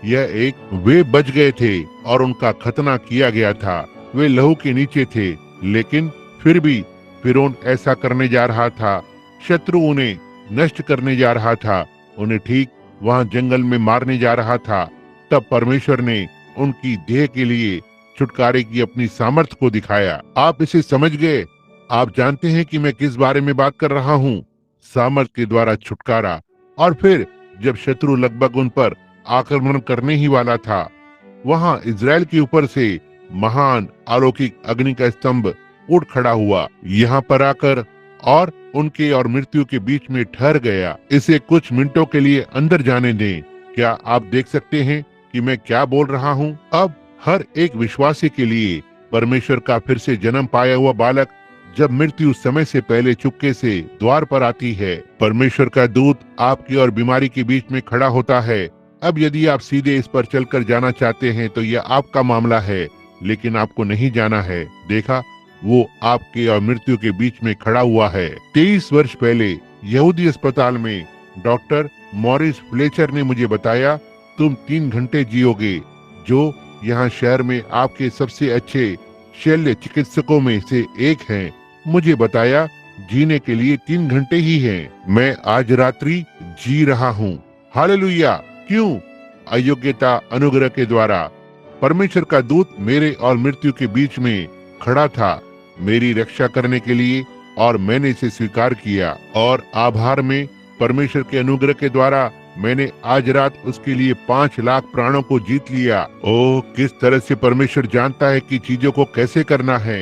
वे बच गए थे और उनका खतना किया गया था। वे लहू के नीचे थे, लेकिन फिर भी फिरौन ऐसा करने जा रहा था। शत्रु उन्हें नष्ट करने जा रहा था, उन्हें ठीक वहां जंगल में मारने जा रहा था। तब परमेश्वर ने उनकी देह के लिए छुटकारे की अपनी सामर्थ को दिखाया। आप इसे समझ गए? आप जानते हैं कि मैं किस बारे में बात कर रहा हूँ। सामर्थ के द्वारा छुटकारा। और फिर जब शत्रु लगभग उन पर आक्रमण करने ही वाला था, वहां इजराइल के ऊपर से महान अलौकिक अग्नि का स्तंभ उठ खड़ा हुआ, यहाँ पर आकर और उनके और मृत्यु के बीच में ठहर गया। इसे कुछ मिनटों के लिए अंदर जाने दें। क्या आप देख सकते हैं कि मैं क्या बोल रहा हूँ? अब हर एक विश्वासी के लिए परमेश्वर का फिर से जन्म पाया हुआ बालक जब मृत्यु समय से पहले चुपके से द्वार पर आती है, परमेश्वर का दूत आपकी और बीमारी के बीच में खड़ा होता है। अब यदि आप सीधे इस पर चलकर जाना चाहते हैं तो यह आपका मामला है, लेकिन आपको नहीं जाना है। देखा, वो आपके और मृत्यु के बीच में खड़ा हुआ है। 23 वर्ष पहले यहूदी अस्पताल में डॉक्टर मॉरिस फ्लेचर ने मुझे बताया, तुम 3 घंटे जियोगे, जो यहाँ शहर में आपके सबसे अच्छे शल्य चिकित्सकों में से एक हैं। मुझे बताया, जीने के लिए 3 घंटे ही हैं। मैं आज रात्रि जी रहा हूँ। हालेलुया! क्यों? अयोग्यता अनुग्रह के द्वारा। परमेश्वर का दूत मेरे और मृत्यु के बीच में खड़ा था मेरी रक्षा करने के लिए, और मैंने इसे स्वीकार किया। और आभार में परमेश्वर के अनुग्रह के द्वारा मैंने आज रात उसके लिए 5 लाख प्राणों को जीत लिया। ओह, किस तरह से परमेश्वर जानता है कि चीजों को कैसे करना है,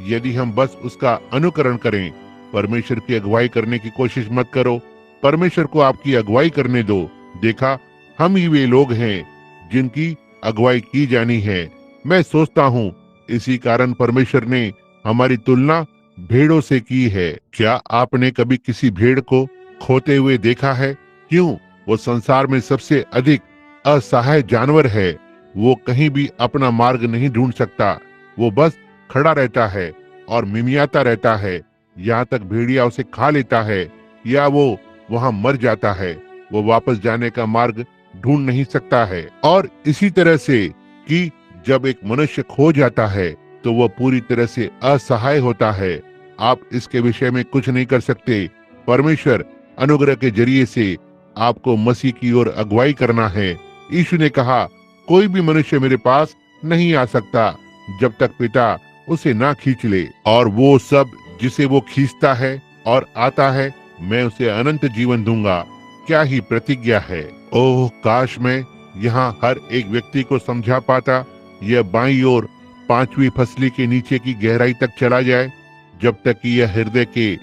यदि हम बस उसका अनुकरण करें। परमेश्वर की अगुवाई करने की कोशिश मत करो, परमेश्वर को आपकी अगुवाई करने दो। देखा, हम ही वे लोग हैं जिनकी अगुवाई की जानी है। मैं सोचता हूँ इसी कारण परमेश्वर ने हमारी तुलना भेड़ों से की है। क्या आपने कभी किसी भेड़ को खोते हुए देखा है? क्यों? वो संसार में सबसे अधिक असहाय जानवर है। वो कहीं भी अपना मार्ग नहीं ढूंढ सकता। वो बस खड़ा रहता है और मिमियाता रहता है, यहाँ तक भेड़िया उसे खा लेता है या वो वहाँ मर जाता है। वो वापस जाने का मार्ग ढूंढ नहीं सकता है। और इसी तरह से कि जब एक मनुष्य खो जाता है तो वह पूरी तरह से असहाय होता है। आप इसके विषय में कुछ नहीं कर सकते। परमेश्वर अनुग्रह के जरिए से आपको मसीह की ओर अगुवाई करना है। यीशु ने कहा, कोई भी मनुष्य मेरे पास नहीं आ सकता जब तक पिता उसे ना खींच ले, और वो सब जिसे वो खींचता है और आता है, मैं उसे अनंत जीवन दूंगा। क्या ही प्रतिज्ञा है। ओह, काश मैं यहाँ हर एक व्यक्ति को समझा पाता। यह बाईं ओर 5वीं फसली के नीचे की गहराई तक चला जाए, जब तक कि यह हृदय के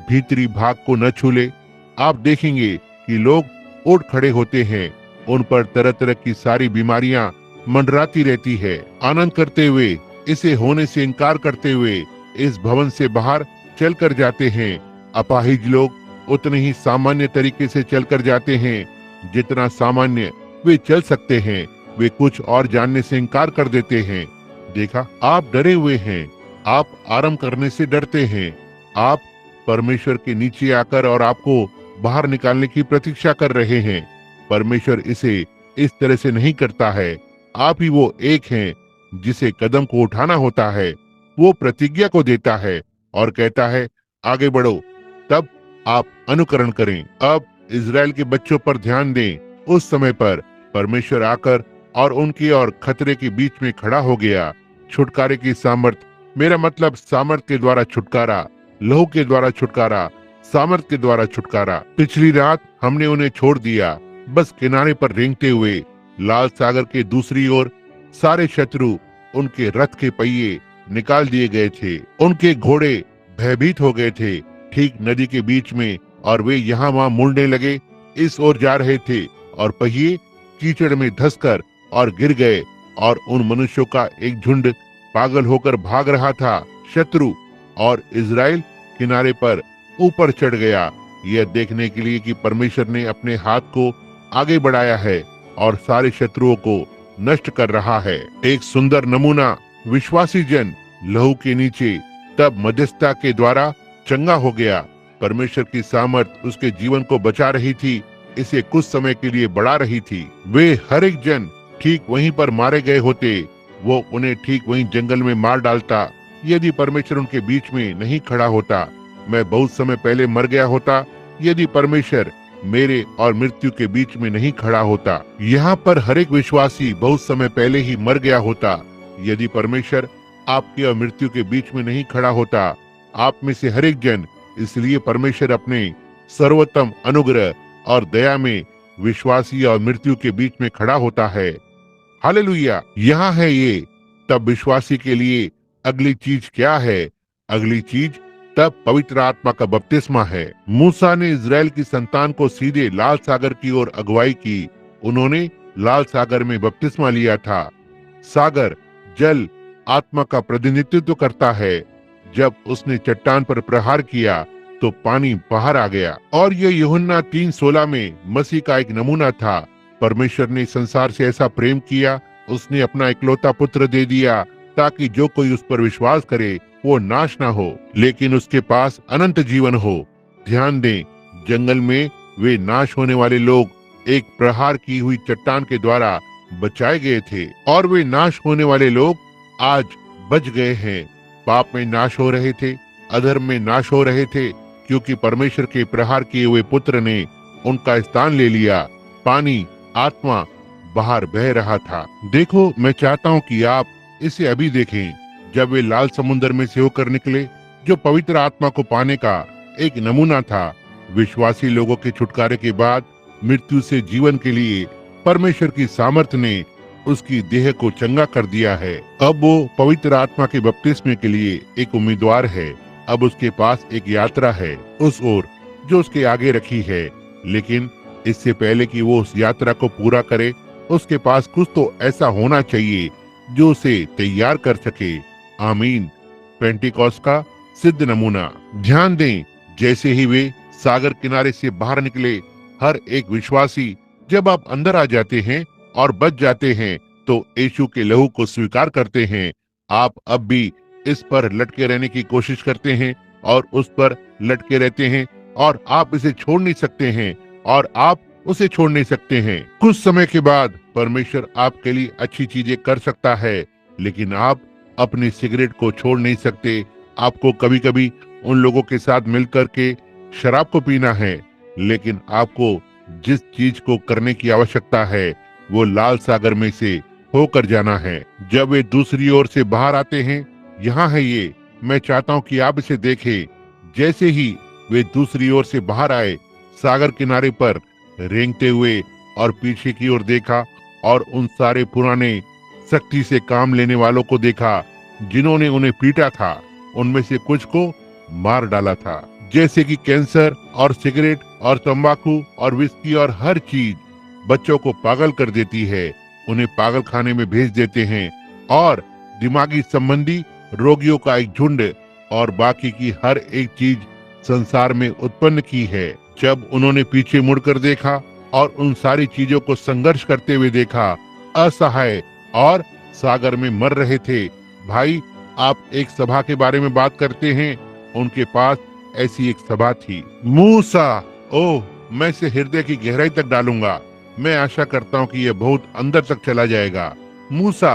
भीतरी भाग को न छू ले। आप देखेंगे कि लोग उठ खड़े होते हैं, उन पर तरह तरह की सारी बीमारियां मंडराती रहती है। आनंद करते हुए, इसे होने से इनकार करते हुए इस भवन से बाहर चल कर जाते हैं। अपाहिज लोग उतने ही सामान्य तरीके से चल कर जाते हैं जितना सामान्य वे चल सकते हैं। वे कुछ और जानने से इनकार कर देते हैं। देखा, आप डरे हुए हैं, आप आराम करने से डरते हैं, आप परमेश्वर के नीचे आकर और आपको बाहर निकालने की प्रतीक्षा कर रहे हैं। परमेश्वर इसे इस तरह से नहीं करता है। आप ही वो एक हैं जिसे कदम को उठाना होता है। वो प्रतिज्ञा को देता है और कहता है, आगे बढ़ो, तब आप अनुकरण करें। अब इजराइल के बच्चों पर ध्यान दें। उस समय पर परमेश्वर आकर और उनके और खतरे के बीच में खड़ा हो गया। छुटकारे की सामर्थ, मेरा मतलब सामर्थ के द्वारा छुटकारा, लहू के द्वारा छुटकारा, सामर्थ के द्वारा छुटकारा। पिछली रात हमने उन्हें छोड़ दिया, बस किनारे पर रेंगते हुए। लाल सागर के दूसरी ओर सारे शत्रु, उनके रथ के पहिए निकाल दिए गए थे। उनके घोड़े भयभीत हो गए थे ठीक नदी के बीच में, और वे यहाँ वहाँ मुड़ने लगे। इस ओर जा रहे थे और पहिए कीचड़ में धंसकर और गिर गए, और उन मनुष्यों का एक झुंड पागल होकर भाग रहा था। शत्रु और इजराइल किनारे पर ऊपर चढ़ गया, यह देखने के लिए कि परमेश्वर ने अपने हाथ को आगे बढ़ाया है और सारे शत्रुओं को नष्ट कर रहा है। एक सुंदर नमूना, विश्वासी जन लहू के नीचे तब मध्यस्थता के द्वारा चंगा हो गया। परमेश्वर की सामर्थ उसके जीवन को बचा रही थी, इसे कुछ समय के लिए बढ़ा रही थी। वे हर एक जन ठीक वहीं पर मारे गए होते, वो उन्हें ठीक वहीं जंगल में मार डालता। यदि परमेश्वर उनके बीच में नहीं खड़ा होता, मैं बहुत समय पहले मर गया होता। यदि परमेश्वर मेरे और मृत्यु के बीच में नहीं खड़ा होता, यहाँ पर हर एक विश्वासी बहुत समय पहले ही मर गया होता। यदि परमेश्वर आपके और मृत्यु के बीच में नहीं खड़ा होता, आप में से हर एक जन, इसलिए परमेश्वर अपने सर्वोत्तम अनुग्रह और दया में विश्वासी और मृत्यु के बीच में खड़ा होता है। हालेलुया। यहाँ है ये। तब विश्वासी के लिए अगली चीज क्या है? अगली चीज तब पवित्र आत्मा का बपतिस्मा है। मूसा ने इजराइल की संतान को सीधे लाल सागर की ओर अगुवाई की। उन्होंने लाल सागर में बपतिस्मा लिया था। सागर जल आत्मा का प्रतिनिधित्व करता है। जब उसने चट्टान पर प्रहार किया तो पानी बाहर आ गया, और यह यूहन्ना 3:16 में मसीह का एक नमूना था। परमेश्वर ने संसार से ऐसा प्रेम किया, उसने अपना इकलौता पुत्र दे दिया, ताकि जो कोई उस पर विश्वास करे वो नाश ना हो, लेकिन उसके पास अनंत जीवन हो। ध्यान दें, जंगल में वे नाश होने वाले लोग एक प्रहार की हुई चट्टान के द्वारा बचाए गए थे, और वे नाश होने वाले लोग आज बच गए हैं। पाप में नाश हो रहे थे, अधर्म में नाश हो रहे थे, क्योंकि परमेश्वर के प्रहार किए हुए पुत्र ने उनका स्थान ले लिया। पानी, आत्मा बाहर बह रहा था। देखो, मैं चाहता हूँ कि आप इसे अभी देखें। जब वे लाल समुद्र में से होकर निकले, जो पवित्र आत्मा को पाने का एक नमूना था। विश्वासी लोगों के छुटकारे के बाद मृत्यु से जीवन के लिए परमेश्वर की सामर्थ ने उसकी देह को चंगा कर दिया है। अब वो पवित्र आत्मा के बपतिस्मे के लिए एक उम्मीदवार है। अब उसके पास एक यात्रा है उस ओर जो उसके आगे रखी है, लेकिन इससे पहले कि वो उस यात्रा को पूरा करे, उसके पास कुछ तो ऐसा होना चाहिए जो उसे तैयार कर सके। आमीन। पेंटिकॉस्ट का सिद्ध नमूना। ध्यान दें, जैसे ही वे सागर किनारे से बाहर निकले, हर एक विश्वासी, जब आप अंदर आ जाते हैं और बच जाते हैं तो यीशु के लहू को स्वीकार करते हैं। आप अब भी इस पर लटके रहने की कोशिश करते हैं और उस पर लटके रहते हैं, और आप इसे छोड़ नहीं सकते हैं और आप उसे छोड़ नहीं सकते हैं। कुछ समय के बाद परमेश्वर आपके लिए अच्छी चीजें कर सकता है, लेकिन आप अपनी सिगरेट को छोड़ नहीं सकते। आपको कभी कभी उन लोगों के साथ मिलकर के शराब को पीना है, लेकिन आपको जिस चीज को करने की आवश्यकता है वो लाल सागर में से होकर जाना है। जब वे दूसरी ओर से बाहर आते हैं यहाँ है ये, मैं चाहता हूँ कि आप इसे देखें। जैसे ही वे दूसरी ओर से बाहर आए, सागर किनारे पर रेंगते हुए और पीछे की ओर देखा और उन सारे पुराने सख्ती से काम लेने वालों को देखा जिन्होंने उन्हें पीटा था। उनमें से कुछ को मार डाला था। जैसे कि कैंसर और सिगरेट और तंबाकू और विस्की और हर चीज बच्चों को पागल कर देती है, उन्हें पागल खाने में भेज देते हैं और दिमागी संबंधी रोगियों का एक झुंड और बाकी की हर एक चीज संसार में उत्पन्न की है। जब उन्होंने पीछे मुड़कर देखा और उन सारी चीजों को संघर्ष करते हुए देखा, असहाय और सागर में मर रहे थे। भाई, आप एक सभा के बारे में बात करते हैं, उनके पास ऐसी एक सभा थी। मूसा, ओह, मैं इसे हृदय की गहराई तक डालूंगा। मैं आशा करता हूँ कि यह बहुत अंदर तक चला जाएगा। मूसा,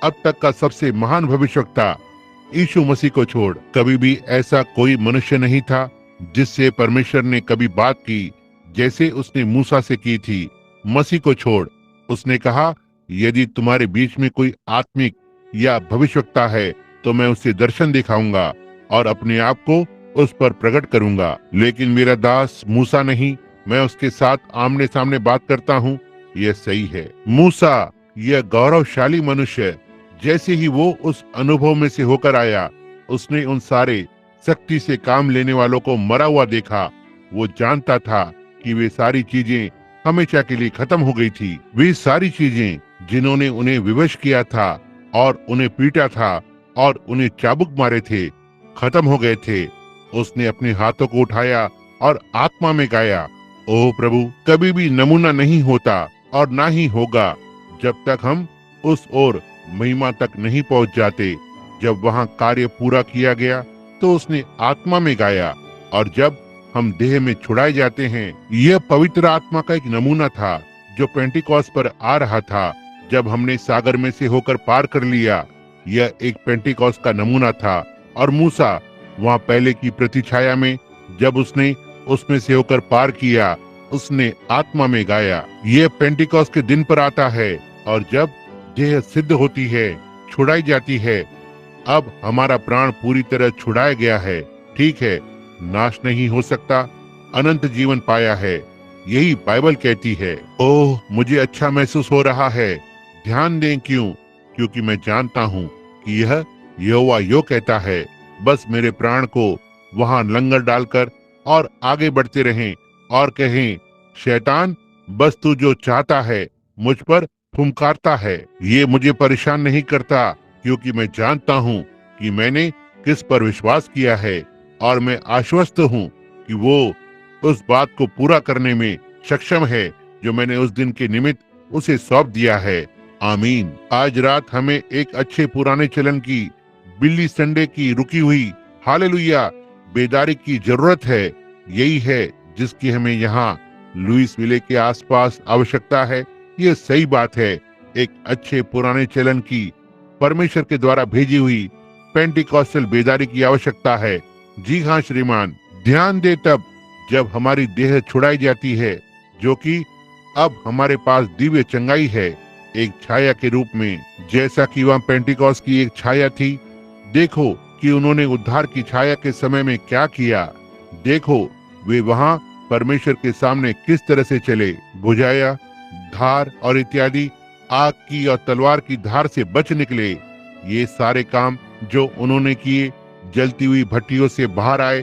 अब तक का सबसे महान भविष्यवक्ता, यीशु मसीह को छोड़ कभी भी ऐसा कोई मनुष्य नहीं था जिससे परमेश्वर ने कभी बात की जैसे उसने मूसा से की थी। मसीह को छोड़, उसने कहा, यदि तुम्हारे बीच में कोई आत्मिक या भविष्यवक्ता है तो मैं उसे दर्शन दिखाऊंगा और अपने आप को उस पर प्रकट करूंगा। लेकिन मेरा दास मूसा नहीं, मैं उसके साथ आमने सामने बात करता हूँ। यह सही है। मूसा, यह गौरवशाली मनुष्य, जैसे ही वो उस अनुभव में से होकर आया, उसने उन सारे सख्ती से काम लेने वालों को मरा हुआ देखा। वो जानता था कि वे सारी चीजें हमेशा के लिए खत्म हो गई थी। वे सारी चीजें जिन्होंने उन्हें विवश किया था और उन्हें पीटा था और उन्हें चाबुक मारे थे, खत्म हो गए थे। उसने अपने हाथों को उठाया और आत्मा में गाया, ओह प्रभु, कभी भी नमूना नहीं होता और ना ही होगा जब तक हम उस ओर महिमा तक नहीं पहुंच जाते। जब वहां कार्य पूरा किया गया तो उसने आत्मा में गाया, और जब हम देह में छुड़ाए जाते हैं, यह पवित्र आत्मा का एक नमूना था जो पेंटिकॉस्ट पर आ रहा था जब हमने सागर में से होकर पार कर लिया। यह एक पेंटिकॉस्ट का नमूना था और मूसा वहां पहले की प्रतिछाया में जब उसने उसमें से होकर पार किया, उसने आत्मा में गाया। यह पेंटिकॉस्ट के दिन पर आता है और जब देह सिद्ध होती है, छुड़ाई जाती है। अब हमारा प्राण पूरी तरह छुड़ाया गया है, ठीक है, नाश नहीं हो सकता, अनंत जीवन पाया है, यही बाइबल कहती है। ओह, मुझे अच्छा महसूस हो रहा है। ध्यान दें क्यों? क्योंकि मैं जानता हूँ कि यह यहोवा यो कहता है, बस मेरे प्राण को वहां लंगर डालकर और आगे बढ़ते रहें और कहें, शैतान, बस तू जो चाहता है मुझ पर फुंकारता है। ये मुझे परेशान नहीं करता क्योंकि मैं जानता हूँ कि मैंने किस पर विश्वास किया है और मैं आश्वस्त हूँ कि वो उस बात को पूरा करने में सक्षम है जो मैंने उस दिन के निमित्त उसे सौंप दिया है। आमीन। आज रात हमें एक अच्छे पुराने चलन की बिल्ली संडे की रुकी हुई हालेलुया बेदारी की जरूरत है। यही है जिसकी हमें यहाँ लुइस विले के आसपास आवश्यकता है। ये सही बात है, एक अच्छे पुराने चलन की परमेश्वर के द्वारा भेजी हुई पेंटिकॉस्टल बेदारी की आवश्यकता है। जी हाँ श्रीमान, ध्यान दे तब जब हमारी देह छुड़ाई जाती है, जो कि अब हमारे पास दिव्य चंगाई है, एक छाया के रूप में, जैसा कि वहाँ पेंटिकॉस्ट की एक छाया थी। देखो कि उन्होंने उद्धार की छाया के समय में क्या किया। देखो वे वहाँ परमेश्वर के सामने किस तरह से चले, बुझाया, धार और इत्यादि, आग की और तलवार की धार से बच निकले। ये सारे काम जो उन्होंने किए, जलती हुई भट्टियों से बाहर आए,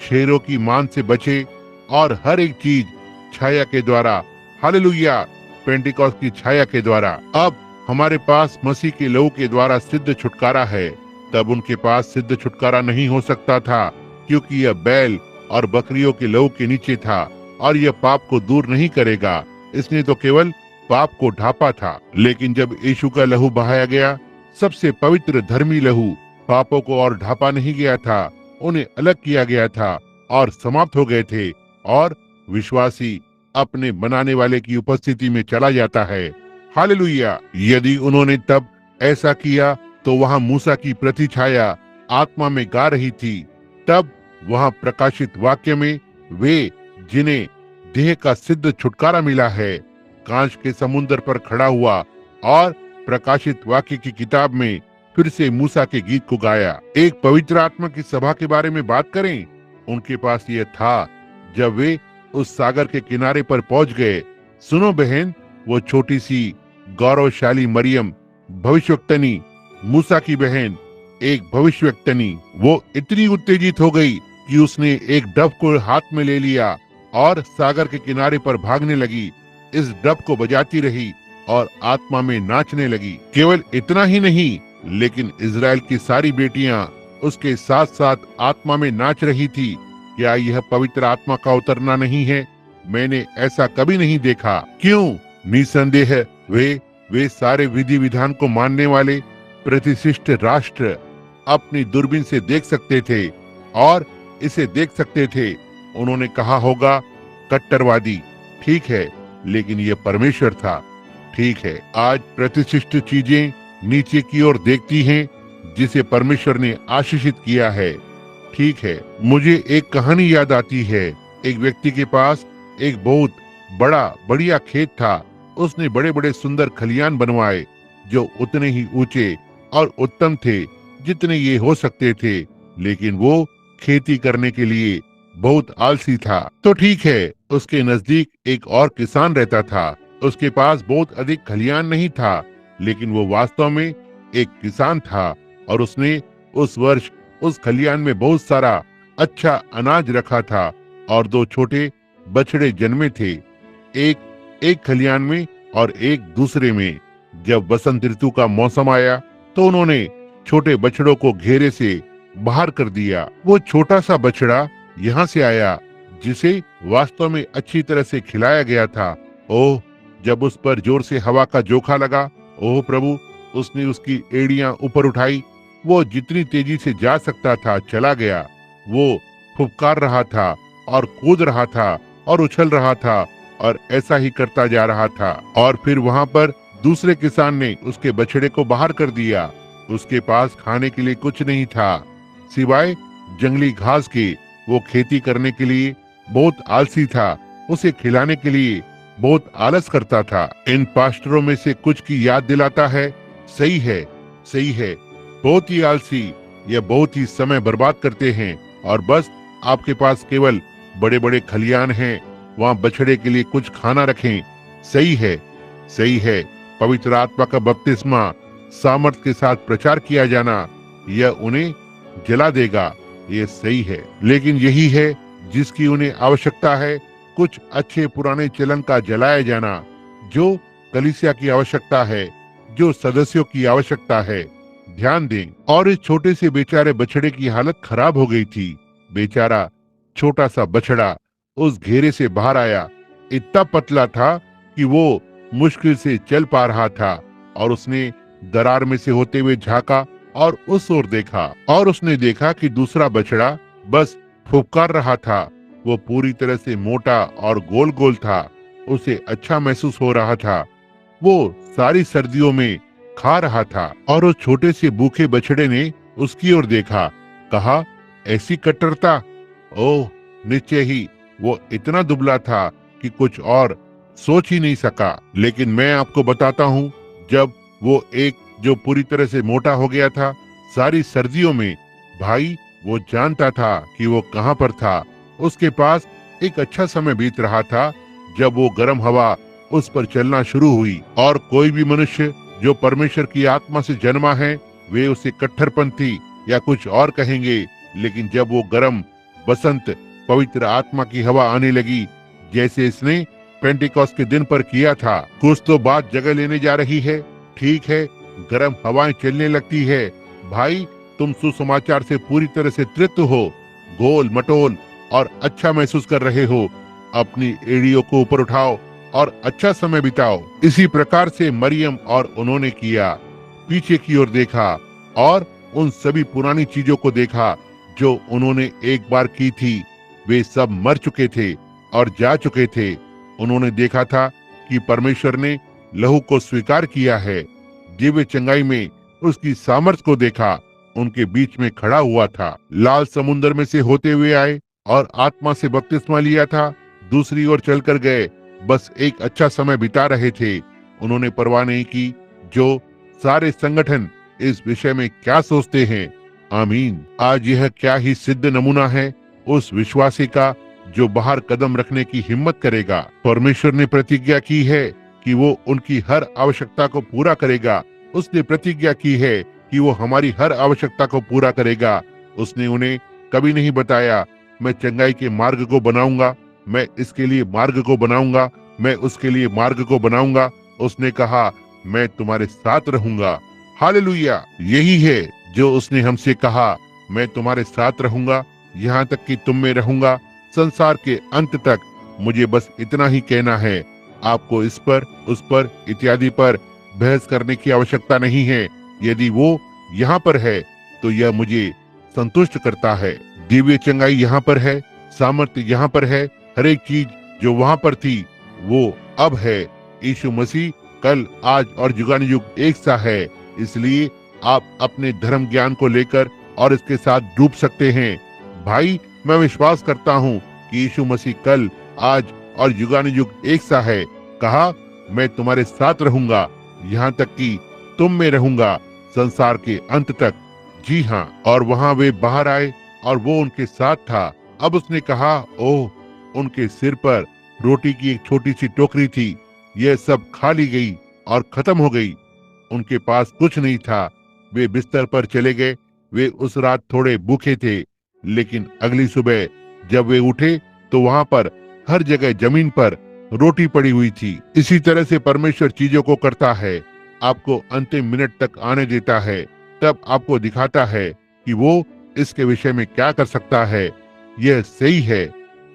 शेरों की मान से बचे और हर एक चीज छाया के द्वारा, हालेलुया, पेंटिकॉस्ट की छाया के द्वारा। अब हमारे पास मसीह के लहू के द्वारा सिद्ध छुटकारा है। तब उनके पास सिद्ध छुटकारा नहीं हो सकता था क्योंकि यह बैल और बकरियों के लहू के नीचे था और यह पाप को दूर नहीं करेगा। इसने तो केवल पाप को ढापा था। लेकिन जब यीशु का लहू बहाया गया, सबसे पवित्र धर्मी लहू, पापों को और ढापा नहीं गया था, उन्हें अलग किया गया था और समाप्त हो गए थे, और विश्वासी अपने बनाने वाले की उपस्थिति में चला जाता है। हालेलुया। यदि उन्होंने तब ऐसा किया तो वहां मूसा की प्रतिछाया आत्मा में गा रही थी। तब वहां प्रकाशित वाक्य में वे जिन्हें देह का सिद्ध छुटकारा मिला है, कांच के समुद्र पर खड़ा हुआ और प्रकाशित वाक्य की किताब में फिर से मूसा के गीत को गाया। एक पवित्र आत्मा की सभा के बारे में बात करें, उनके पास यह था जब वे उस सागर के किनारे पर पहुंच गए। सुनो बहन, वो छोटी सी गौरवशाली मरियम भविष्यवक्तनी, मूसा की बहन, एक भविष्यवक्तनी, वो इतनी उत्तेजित हो गई कि उसने एक डफ को हाथ में ले लिया और सागर के किनारे पर भागने लगी। इस डफ को बजाती रही और आत्मा में नाचने लगी। केवल इतना ही नहीं, लेकिन इजराइल की सारी बेटियां उसके साथ साथ आत्मा में नाच रही थी। क्या यह पवित्र आत्मा का उतरना नहीं है? मैंने ऐसा कभी नहीं देखा। क्यों? निसंदेह वे सारे विधि विधान को मानने वाले प्रतिष्ठित राष्ट्र अपनी दूरबीन से देख सकते थे और इसे देख सकते थे। उन्होंने कहा होगा कट्टरवादी, ठीक है, लेकिन यह परमेश्वर था। ठीक है, आज प्रतिष्ठित चीजें नीचे की ओर देखती हैं जिसे परमेश्वर ने आशीषित किया है। ठीक है, मुझे एक कहानी याद आती है। एक व्यक्ति के पास एक बहुत बड़ा बढ़िया खेत था। उसने बड़े बड़े सुंदर खलियान बनवाए जो उतने ही ऊंचे और उत्तम थे जितने ये हो सकते थे, लेकिन वो खेती करने के लिए बहुत आलसी था। तो ठीक है, उसके नजदीक एक और किसान रहता था। उसके पास बहुत अधिक खलियान नहीं था, लेकिन वो वास्तव में एक किसान था और उसने उस वर्ष उस खलियान में बहुत सारा अच्छा अनाज रखा था और 2 छोटे बछड़े जन्मे थे, एक खलियान में और एक दूसरे में। जब बसंत ऋतु का मौसम आया तो उन्होंने छोटे बछड़ों को घेरे से बाहर कर दिया। वो छोटा सा बछड़ा यहाँ से आया जिसे वास्तव में अच्छी तरह से खिलाया गया था। ओह, जब उस पर जोर से हवा का झोंका लगा, ओह प्रभु, उसने उसकी एड़ियां ऊपर उठाई। वो जितनी तेजी से जा सकता था चला गया। वो फुफकार रहा था और कूद रहा था और उछल रहा था और ऐसा ही करता जा रहा था। और फिर वहां पर दूसरे किसान ने उसके बछड़े को बाहर कर दिया। उसके पास खाने के लिए कुछ नहीं था सिवाय जंगली घास के। वो खेती करने के लिए बहुत आलसी था, उसे खिलाने के लिए बहुत आलस करता था। इन पास्टरों में से कुछ की याद दिलाता है। सही है, सही है, बहुत ही आलसी, यह बहुत ही समय बर्बाद करते हैं और बस आपके पास केवल बड़े बड़े खलियान हैं, वहाँ बछड़े के लिए कुछ खाना रखें। सही है, सही है, पवित्र आत्मा का बपतिस्मा सामर्थ के साथ प्रचार किया जाना, यह उन्हें जला देगा, ये सही है। लेकिन यही है जिसकी उन्हें आवश्यकता है, कुछ अच्छे पुराने चलन का जलाया जाना, जो कलीसिया की आवश्यकता है, जो सदस्यों की आवश्यकता है। ध्यान दें। और इस छोटे से बेचारे बछड़े की हालत खराब हो गई थी। बेचारा छोटा सा बछड़ा उस घेरे से बाहर आया। इतना पतला था कि वो मुश्किल से चल पा रहा था और उसने दरार में से होते हुए झांका और उस ओर देखा और उसने देखा कि दूसरा बछड़ा बस फुफकार रहा था। वो पूरी तरह से मोटा और गोल गोल था। उसे अच्छा महसूस हो रहा था। वो सारी सर्दियों में खा रहा था और उस छोटे से भूखे बछड़े ने उसकी ओर देखा, कहा, ऐसी कट्टरता? ओह, निश्चय ही वो इतना दुबला था कि कुछ और सोच ही नहीं सका। लेकिन मैं आपको बताता हूँ, जब वो एक जो पूरी तरह से मोटा हो गया था, सारी सर्दियों में भाई वो जानता था कि वो कहाँ पर था। उसके पास एक अच्छा समय बीत रहा था जब वो गर्म हवा उस पर चलना शुरू हुई। और कोई भी मनुष्य जो परमेश्वर की आत्मा से जन्मा है, वे उसे कट्टरपंथी या कुछ और कहेंगे। लेकिन जब वो गर्म बसंत पवित्र आत्मा की हवा आने लगी, जैसे इसने पेंटिकॉस्ट के दिन पर किया था, कुछ तो बात जगह लेने जा रही है। ठीक है, गर्म हवाएं चलने लगती है। भाई, तुम सुसमाचार से पूरी तरह से तृप्त हो, गोल मटोल और अच्छा महसूस कर रहे हो। अपनी एड़ियों को ऊपर उठाओ और अच्छा समय बिताओ। इसी प्रकार से मरियम और उन्होंने किया। पीछे की ओर देखा और उन सभी पुरानी चीजों को देखा जो उन्होंने एक बार की थी। वे सब मर चुके थे और जा चुके थे। उन्होंने देखा था कि परमेश्वर ने लहू को स्वीकार किया है। दिव्य चंगाई में उसकी सामर्थ को देखा। उनके बीच में खड़ा हुआ था। लाल समुद्र में से होते हुए आए और आत्मा से बपतिस्मा लिया था। दूसरी ओर चलकर गए, बस एक अच्छा समय बिता रहे थे। उन्होंने परवाह नहीं की जो सारे संगठन इस विषय में क्या सोचते हैं। आमीन। आज यह क्या ही सिद्ध नमूना है उस विश्वासी का जो बाहर कदम रखने की हिम्मत करेगा। परमेश्वर ने प्रतिज्ञा की है कि वो उनकी हर आवश्यकता को पूरा करेगा। उसने प्रतिज्ञा की है कि वो हमारी हर आवश्यकता को पूरा करेगा। उसने उन्हें कभी नहीं बताया मैं चंगाई के मार्ग को बनाऊंगा, मैं इसके लिए मार्ग को बनाऊंगा, मैं उसके लिए मार्ग को बनाऊंगा। उसने कहा मैं तुम्हारे साथ रहूंगा। हालेलुया। यही है जो उसने हमसे कहा, मैं तुम्हारे साथ रहूंगा, यहाँ तक कि तुम में रहूंगा संसार के अंत तक। मुझे बस इतना ही कहना है। आपको इस पर, उस पर इत्यादि पर बहस करने की आवश्यकता नहीं है। यदि वो यहाँ पर है तो यह मुझे संतुष्ट करता है। दिव्य चंगाई यहाँ पर है, सामर्थ्य यहाँ पर है। हर एक चीज जो वहाँ पर थी वो अब है। यीशु मसीह कल, आज और जुगानुयुग एक सा है। इसलिए आप अपने धर्म ज्ञान को लेकर और इसके साथ डूब सकते हैं। भाई, मैं विश्वास करता हूँ कि यीशु मसीह कल, आज और जुगानुयुग एक सा है। कहा मैं तुम्हारे साथ रहूंगा, यहाँ तक कि तुम में रहूंगा संसार के अंत तक। जी हाँ, और वहाँ वे बाहर आए और वो उनके साथ था। अब उसने कहा, ओह, उनके सिर पर रोटी की एक छोटी सी टोकरी थी। यह सब खा ली गई और खत्म हो गई। उनके पास कुछ नहीं था। वे बिस्तर पर चले गए। वे उस रात थोड़े भूखे थे, लेकिन अगली सुबह जब वे उठे तो वहां पर हर जगह जमीन पर रोटी पड़ी हुई थी। इसी तरह से परमेश्वर चीजों को करता है। आपको अंतिम मिनट तक आने देता है, तब आपको दिखाता है कि वो इसके विषय में क्या कर सकता है। यह सही है।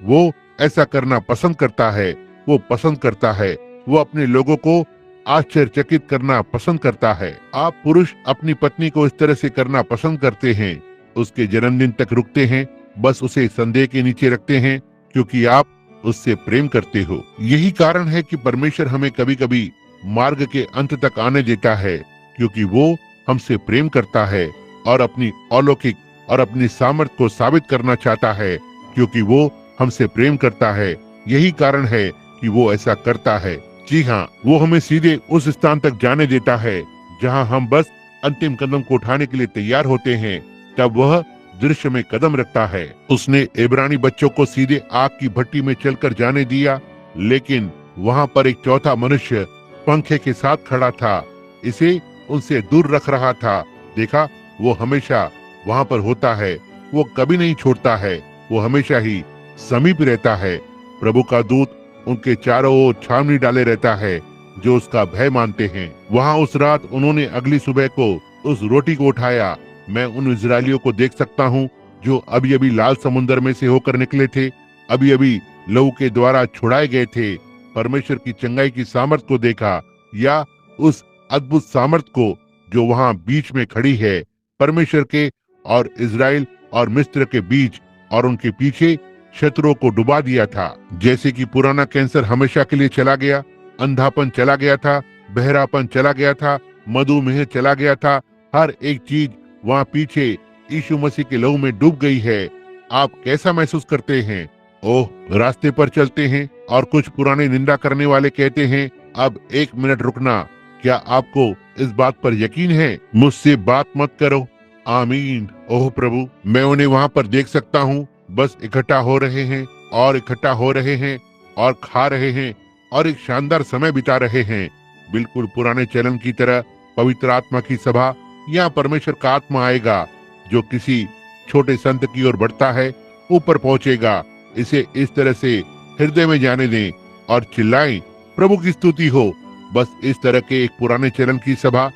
वो ऐसा करना पसंद करता है। वो पसंद करता है। वो अपने लोगों को आश्चर्यचकित करना पसंद करता है। आप पुरुष अपनी पत्नी को इस तरह से करना पसंद करते हैं। उसके जन्मदिन तक रुकते हैं, बस उसे संदेह के नीचे रखते हैं, क्योंकि आप उससे प्रेम करते हो। यही कारण है कि परमेश्वर हमें कभी कभी मार्ग के अंत तक आने देता है, क्योंकि वो हमसे प्रेम करता है और अपनी अलौकिक और अपनी सामर्थ्य को साबित करना चाहता है, क्योंकि वो हमसे प्रेम करता है। यही कारण है कि वो ऐसा करता है। जी हाँ, वो हमें सीधे उस स्थान तक जाने देता है जहाँ हम बस अंतिम कदम को उठाने के लिए तैयार होते हैं। तब वह दृश्य में कदम रखता है। उसने इब्रानी बच्चों को सीधे आग की भट्टी में चलकर जाने दिया, लेकिन वहाँ पर एक चौथा मनुष्य पंखे के साथ खड़ा था, इसे उनसे दूर रख रहा था। देखा, वो हमेशा वहाँ पर होता है। वो कभी नहीं छोड़ता है। वो हमेशा ही समीप रहता है। प्रभु का दूत उनके चारों ओर छावनी डाले रहता है जो उसका भय मानते हैं। वहाँ उस रात उन्होंने अगली सुबह को उस रोटी को उठाया। मैं उन इजरायलियों को देख सकता हूँ जो अभी अभी लाल समुद्र में से होकर निकले थे, अभी अभी लहू के द्वारा छुड़ाए गए थे। परमेश्वर की चंगाई की सामर्थ को देखा, या उस अद्भुत सामर्थ को जो वहाँ बीच में खड़ी है, परमेश्वर के और इजराइल और मिस्र के बीच, और उनके पीछे शत्रुओं को डुबा दिया था। जैसे कि पुराना कैंसर हमेशा के लिए चला गया, अंधापन चला गया था, बहरापन चला गया था, मधुमेह चला गया था, हर एक चीज वहाँ पीछे यीशु मसीह के लहू में डूब गई है। आप कैसा महसूस करते हैं? ओह, रास्ते पर चलते हैं और कुछ पुराने निंदा करने वाले कहते हैं, अब 1 मिनट रुकना। क्या आपको इस बात पर यकीन है? मुझसे बात मत करो। आमीन। ओह प्रभु, मैं उन्हें वहाँ पर देख सकता हूँ, बस इकट्ठा हो रहे हैं और इकट्ठा हो रहे हैं और खा रहे हैं और एक शानदार समय बिता रहे हैं। बिल्कुल पुराने चलन की तरह पवित्र आत्मा की सभा। यहाँ परमेश्वर का आत्मा आएगा जो किसी छोटे संत की ओर बढ़ता है, ऊपर पहुंचेगा। इसे इस तरह से हृदय में जाने दें और चिल्लाएं, प्रभु की स्तुति हो। बस इस तरह के एक पुराने चलन की सभा।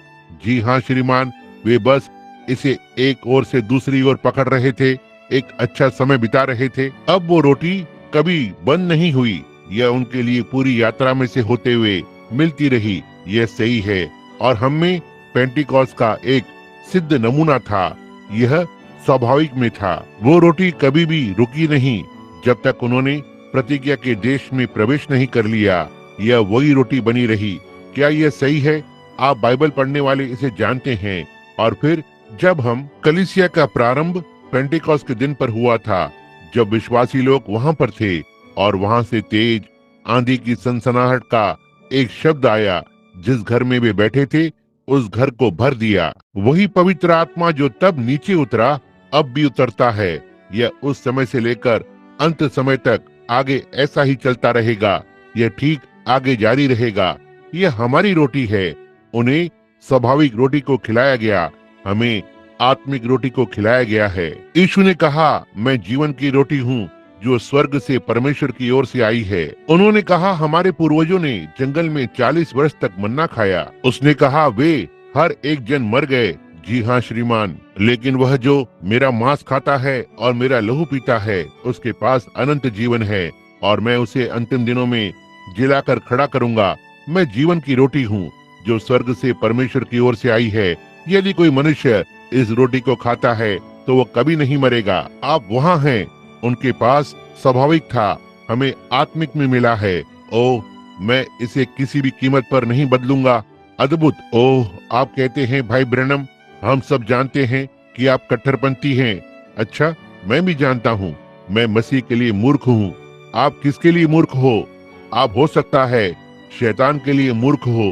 जी हाँ श्रीमान, वे बस इसे एक ओर से दूसरी ओर पकड़ रहे थे, एक अच्छा समय बिता रहे थे। अब वो रोटी कभी बंद नहीं हुई। यह उनके लिए पूरी यात्रा में से होते हुए मिलती रही। यह सही है और हम में पेंटिकॉस्ट का एक सिद्ध नमूना था। यह स्वाभाविक में था। वो रोटी कभी भी रुकी नहीं जब तक उन्होंने प्रतिज्ञा के देश में प्रवेश नहीं कर लिया। यह वही रोटी बनी रही। क्या यह सही है? आप बाइबल पढ़ने वाले इसे जानते हैं। और फिर जब हम कलीसिया का प्रारंभ पेंटिकॉस्ट के दिन पर हुआ था, जब विश्वासी लोग वहां पर थे और वहां से तेज आंधी की सनसनाहट का एक शब्द आया। जिस घर में वे बैठे थे उस घर को भर दिया। वही पवित्र आत्मा जो तब नीचे उतरा अब भी उतरता है। यह उस समय से लेकर अंत समय तक आगे ऐसा ही चलता रहेगा। यह ठीक आगे जारी रहेगा। यह हमारी रोटी है। उन्हें स्वाभाविक रोटी को खिलाया गया, हमें आत्मिक रोटी को खिलाया गया है। यीशु ने कहा, मैं जीवन की रोटी हूँ जो स्वर्ग से परमेश्वर की ओर से आई है। उन्होंने कहा, हमारे पूर्वजों ने जंगल में 40 वर्ष तक मन्ना खाया। उसने कहा, वे हर एक जन मर गए। जी हाँ श्रीमान, लेकिन वह जो मेरा मांस खाता है और मेरा लहू पीता है उसके पास अनंत जीवन है और मैं उसे अंतिम दिनों में जिलाकर खड़ा करूंगा। मैं जीवन की रोटी हूँ जो स्वर्ग से परमेश्वर की ओर से आई है। यदि कोई मनुष्य इस रोटी को खाता है तो वो कभी नहीं मरेगा। आप वहाँ हैं, उनके पास स्वाभाविक था, हमें आत्मिक में मिला है। ओह, मैं इसे किसी भी कीमत पर नहीं बदलूंगा। अद्भुत। ओह, आप कहते हैं भाई ब्रैनम, हम सब जानते हैं कि आप कट्टरपंथी हैं। अच्छा, मैं भी जानता हूँ, मैं मसीह के लिए मूर्ख हूँ। आप किसके लिए मूर्ख हो? आप हो सकता है शैतान के लिए मूर्ख हो।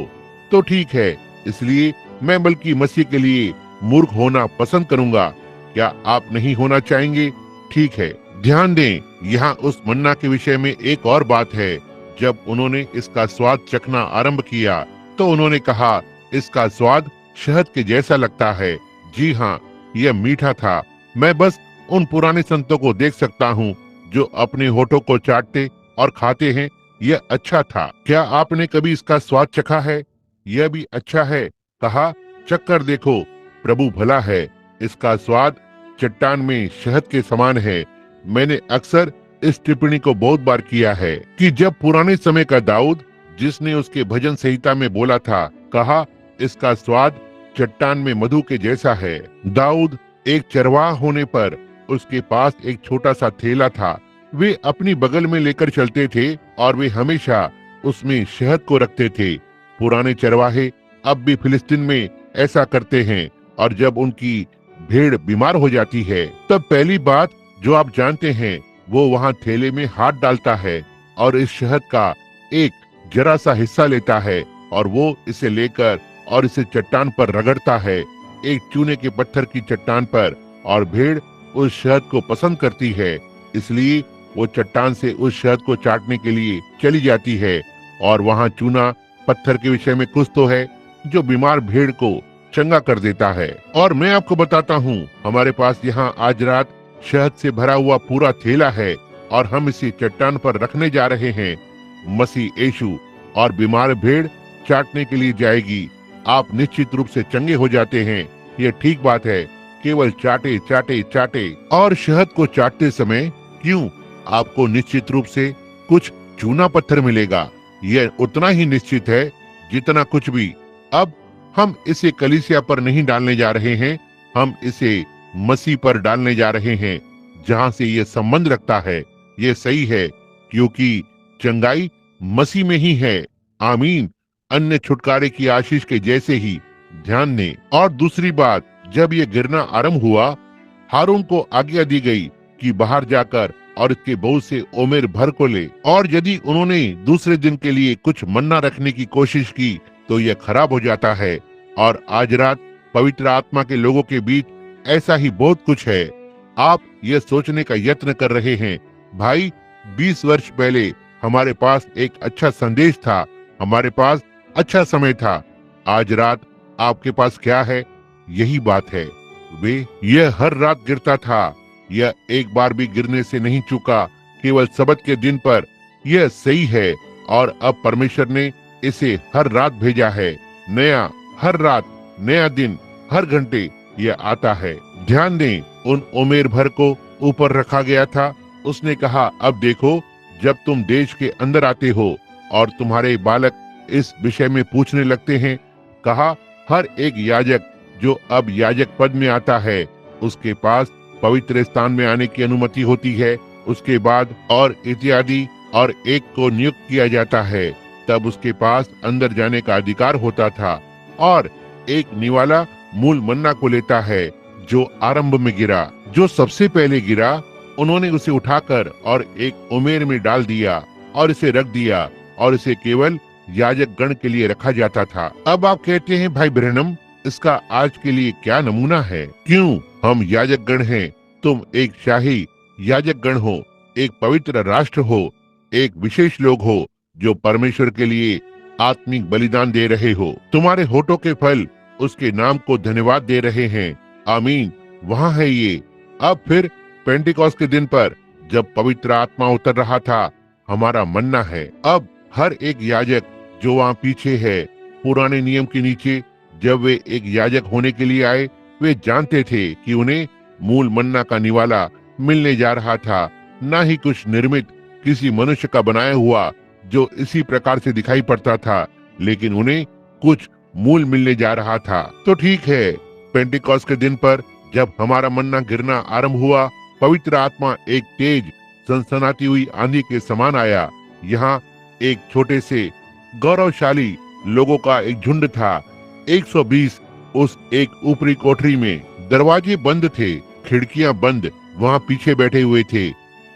तो ठीक है, इसलिए मैं बल्कि मसीह के लिए मूर्ख होना पसंद करूंगा। क्या आप नहीं होना चाहेंगे? ठीक है। ध्यान दें, यहाँ उस मन्ना के विषय में एक और बात है। जब उन्होंने इसका स्वाद चखना आरंभ किया तो उन्होंने कहा, इसका स्वाद शहद के जैसा लगता है। जी हाँ, यह मीठा था। मैं बस उन पुराने संतों को देख सकता हूँ जो अपने होठों को चाटते और खाते हैं। यह अच्छा था। क्या आपने कभी इसका स्वाद चखा है? यह भी अच्छा है। कहा, चक्कर देखो, प्रभु भला है। इसका स्वाद चट्टान में शहद के समान है। मैंने अक्सर इस टिप्पणी को बहुत बार किया है कि जब पुराने समय का दाऊद, जिसने उसके भजन संहिता में बोला था, कहा, इसका स्वाद चट्टान में मधु के जैसा है। दाऊद एक चरवाहा होने पर उसके पास एक छोटा सा थैला था। वे अपनी बगल में लेकर चलते थे और वे हमेशा उसमें शहद को रखते थे। पुराने चरवाहे अब भी फिलिस्तीन में ऐसा करते हैं और जब उनकी भेड़ बीमार हो जाती है तब पहली बात जो आप जानते हैं, वो वहाँ थैले में हाथ डालता है और इस शहद का एक जरा सा हिस्सा लेता है और वो इसे लेकर और इसे चट्टान पर रगड़ता है, एक चूने के पत्थर की चट्टान पर। और भेड़ उस शहद को पसंद करती है, इसलिए वो चट्टान से उस शहद को चाटने के लिए चली जाती है। और वहाँ चूना पत्थर के विषय में कुछ तो है जो बीमार भेड़ को चंगा कर देता है। और मैं आपको बताता हूँ, हमारे पास यहाँ आज रात शहद से भरा हुआ पूरा थैला है और हम इसे चट्टान पर रखने जा रहे हैं। मसीह यीशु और बीमार भेड़ चाटने के लिए जाएगी। आप निश्चित रूप से चंगे हो जाते हैं। यह ठीक बात है। केवल चाटे चाटे चाटे। और शहद को चाटते समय क्यों, आपको निश्चित रूप से कुछ चूना पत्थर मिलेगा। यह उतना ही निश्चित है जितना कुछ भी। अब हम इसे कलीसिया पर नहीं डालने जा रहे हैं, हम इसे मसीह पर डालने जा रहे हैं जहां से यह संबंध रखता है। यह सही है क्योंकि चंगाई मसीह में ही है। आमीन। अन्य छुटकारे की आशीष के जैसे ही। ध्यान दें। और दूसरी बात, जब यह गिरना आरंभ हुआ, हारून को आज्ञा दी गई कि बाहर जाकर और इसके बहुत से ओमेर भर को ले। और यदि उन्होंने दूसरे दिन के लिए कुछ मन्ना रखने की कोशिश की तो यह खराब हो जाता है। और आज रात पवित्र आत्मा के लोगों के बीच ऐसा ही बहुत कुछ है। आप यह सोचने का यत्न कर रहे हैं, भाई 20 वर्ष पहले हमारे पास एक अच्छा संदेश था, हमारे पास अच्छा समय था। आज रात आपके पास क्या है? यही बात है। यह हर रात गिरता था। यह एक बार भी गिरने से नहीं चूका, केवल सबत के दिन पर। यह सही है और अब परमेश्वर ने इसे हर रात भेजा है। नया, हर रात, नया दिन, हर घंटे यह आता है। ध्यान दें, उन ओमेर भर को ऊपर रखा गया था। उसने कहा, अब देखो, जब तुम देश के अंदर आते हो और तुम्हारे बालक इस विषय में पूछने लगते हैं, कहा, हर एक याजक जो अब याजक पद में आता है उसके पास पवित्र स्थान में आने की अनुमति होती है। उसके बाद और इत्यादि, और एक को नियुक्त किया जाता है, तब उसके पास अंदर जाने का अधिकार होता था। और एक निवाला मूल मन्ना को लेता है जो आरंभ में गिरा, जो सबसे पहले गिरा। उन्होंने उसे उठाकर और एक ओमेर में डाल दिया और इसे रख दिया और इसे केवल याजक गण के लिए रखा जाता था। अब आप कहते हैं भाई ब्रैनम, इसका आज के लिए क्या नमूना है? क्यों? हम याजक गण हैं, तुम एक शाही याजक गण हो, एक पवित्र राष्ट्र हो, एक विशेष लोग हो जो परमेश्वर के लिए आत्मिक बलिदान दे रहे हो। तुम्हारे होठों के फल उसके नाम को धन्यवाद दे रहे हैं। आमीन। वहाँ है ये। अब फिर पेंटिकॉस्ट के दिन पर जब पवित्र आत्मा उतर रहा था, हमारा मन्ना है। अब हर एक याजक जो वहाँ पीछे है, पुराने नियम के नीचे जब वे एक याजक होने के लिए आए, वे जानते थे कि उन्हें मूल मन्ना का निवाला मिलने जा रहा था, ना ही कुछ निर्मित किसी मनुष्य का बनाया हुआ जो इसी प्रकार से दिखाई पड़ता था, लेकिन उन्हें कुछ मूल मिलने जा रहा था। तो ठीक है, पेंटिकॉस्ट के दिन पर जब हमारा मन्ना गिरना आरंभ हुआ, पवित्र आत्मा एक तेज सनसनाती हुई आंधी के समान आया। यहाँ एक छोटे से गौरवशाली लोगों का एक झुंड था। 120 उस एक ऊपरी कोठरी में, दरवाजे बंद थे, खिड़कियां बंद, वहाँ पीछे बैठे हुए थे,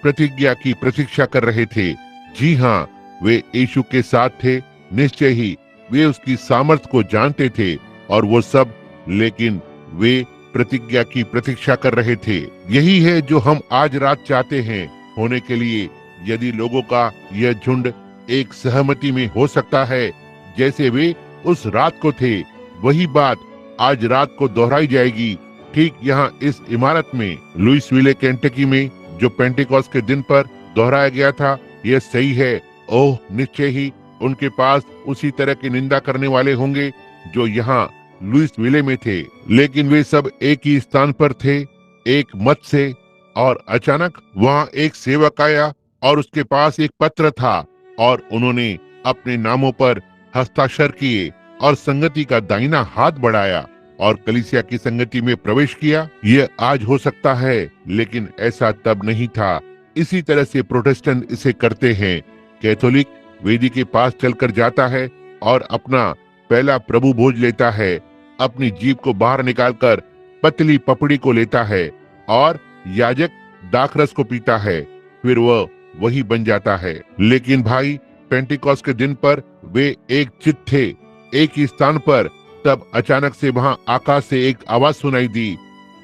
प्रतिज्ञा की प्रतीक्षा कर रहे थे। जी हाँ, वे यीशु के साथ थे। निश्चय ही वे उसकी सामर्थ्य को जानते थे और वो सब, लेकिन वे प्रतिज्ञा की प्रतीक्षा कर रहे थे। यही है जो हम आज रात चाहते हैं होने के लिए। यदि लोगों का यह झुंड एक सहमति में हो सकता है जैसे वे उस रात को थे, वही बात आज रात को दोहराई जाएगी ठीक यहाँ इस इमारत में, लुइसविले केंटकी में, जो पेंटिकॉस्ट के दिन पर दोहराया गया था। यह सही है। ओह, निश्चय ही उनके पास उसी तरह की निंदा करने वाले होंगे जो यहाँ लुइसविले में थे, लेकिन वे सब एक ही स्थान पर थे, एक मत से। और अचानक वहाँ एक सेवक आया और उसके पास एक पत्र था और उन्होंने अपने नामों पर हस्ताक्षर किए और संगति का दाहिना हाथ बढ़ाया और कलीसिया की संगति में प्रवेश किया। यह आज हो सकता है, लेकिन ऐसा तब नहीं था। इसी तरह से प्रोटेस्टेंट इसे करते हैं। कैथोलिक वेदी के पास चलकर जाता है और अपना पहला प्रभु भोज लेता है, अपनी जीभ को बाहर निकालकर पतली पपड़ी को लेता है और याजक दाखरस को पीता है, फिर वह वही बन जाता है। लेकिन भाई, पेंटिकॉस्ट के दिन पर वे एक चित्त थे, एक ही स्थान पर। तब अचानक से वहां आकाश से एक आवाज सुनाई दी।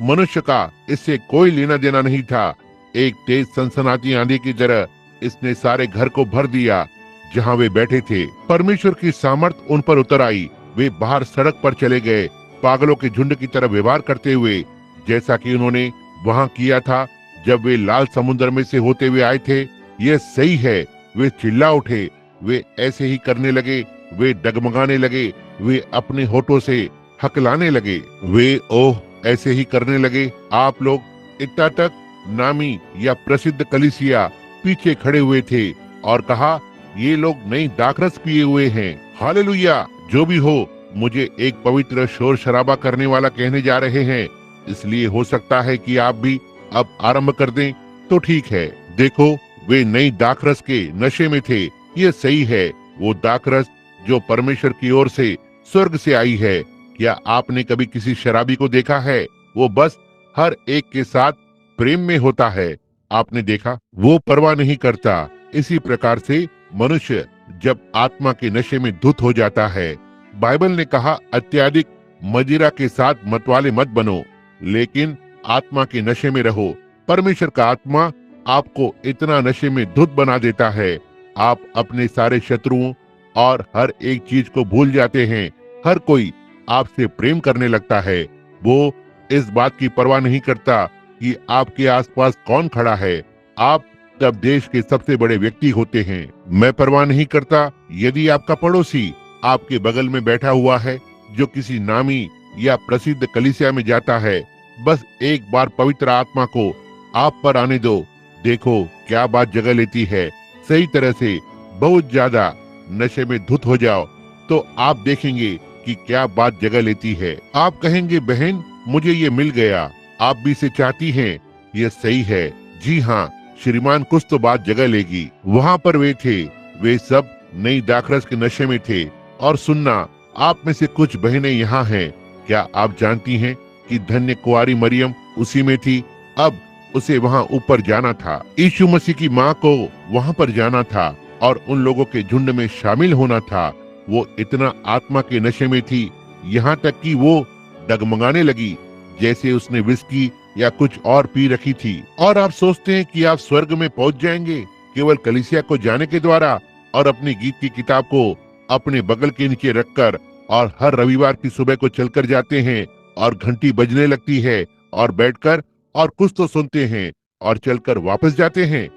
मनुष्य का इससे कोई लेना देना नहीं था। एक तेज सनसनाती आंधी की तरह इसने सारे घर को भर दिया जहां वे बैठे थे। परमेश्वर की सामर्थ उन पर उतर आई। वे बाहर सड़क पर चले गए, पागलों के झुंड की तरह व्यवहार करते हुए, जैसा कि उन्होंने वहां किया था जब वे लाल समुद्र में से होते हुए आए थे। यह सही है। वे चिल्ला उठे, वे ऐसे ही करने लगे, वे डगमगाने लगे, वे अपने होठों से हकलाने लगे, वे ओह ऐसे ही करने लगे। आप लोग इतना तक नामी या प्रसिद्ध कलीसिया पीछे खड़े हुए थे और कहा, ये लोग नई दाखरस पिए हुए हैं। हालेलुया। जो भी हो, मुझे एक पवित्र शोर शराबा करने वाला कहने जा रहे हैं, इसलिए हो सकता है कि आप भी अब आरंभ कर दें। तो ठीक है, देखो, वे नई दाखरस के नशे में थे। ये सही है, वो दाखरस जो परमेश्वर की ओर से स्वर्ग से आई है। क्या आपने कभी किसी शराबी को देखा है? वो बस हर एक के साथ प्रेम में होता है। आपने देखा, वो परवाह नहीं करता। इसी प्रकार से मनुष्य जब आत्मा के नशे में धुत हो जाता है, बाइबल ने कहा, अत्यधिक मदिरा के साथ मतवाले मत बनो, लेकिन आत्मा के नशे में रहो। परमेश्वर का आत्मा आपको इतना नशे में धुत बना देता है, आप अपने सारे शत्रुओं और हर एक चीज को भूल जाते हैं। हर कोई आपसे प्रेम करने लगता है। वो इस बात की परवाह नहीं करता कि आपके आसपास कौन खड़ा है। आप तब देश के सबसे बड़े व्यक्ति होते हैं। मैं परवाह नहीं करता यदि आपका पड़ोसी आपके बगल में बैठा हुआ है जो किसी नामी या प्रसिद्ध कलीसिया में जाता है। बस एक बार पवित्र आत्मा को आप पर आने दो, देखो क्या बात जगह लेती है। सही तरह से बहुत ज्यादा नशे में धुत हो जाओ तो आप देखेंगे कि क्या बात जगह लेती है। आप कहेंगे, बहन मुझे ये मिल गया, आप भी इसे चाहती हैं। ये सही है। जी हाँ श्रीमान, कुछ तो बात जगह लेगी। वहाँ पर वे थे, वे सब नई दाखरस के नशे में थे। और सुनना, आप में से कुछ बहनें यहाँ हैं। क्या आप जानती हैं कि धन्य कुंवारी मरियम उसी में थी? अब उसे वहाँ ऊपर जाना था। यीशु मसीह की माँ को वहाँ पर जाना था। और उन लोगों के झुंड में शामिल होना था। वो इतना आत्मा के नशे में थी, यहाँ तक कि वो डगमगाने लगी जैसे उसने विस्की या कुछ और पी रखी थी। और आप सोचते हैं कि आप स्वर्ग में पहुंच जाएंगे केवल कलीसिया को जाने के द्वारा और अपनी गीत की किताब को अपने बगल के नीचे रखकर, और हर रविवार की सुबह को चलकर जाते हैं और घंटी बजने लगती है और बैठकर और कुछ तो सुनते हैं और चलकर वापस जाते हैं।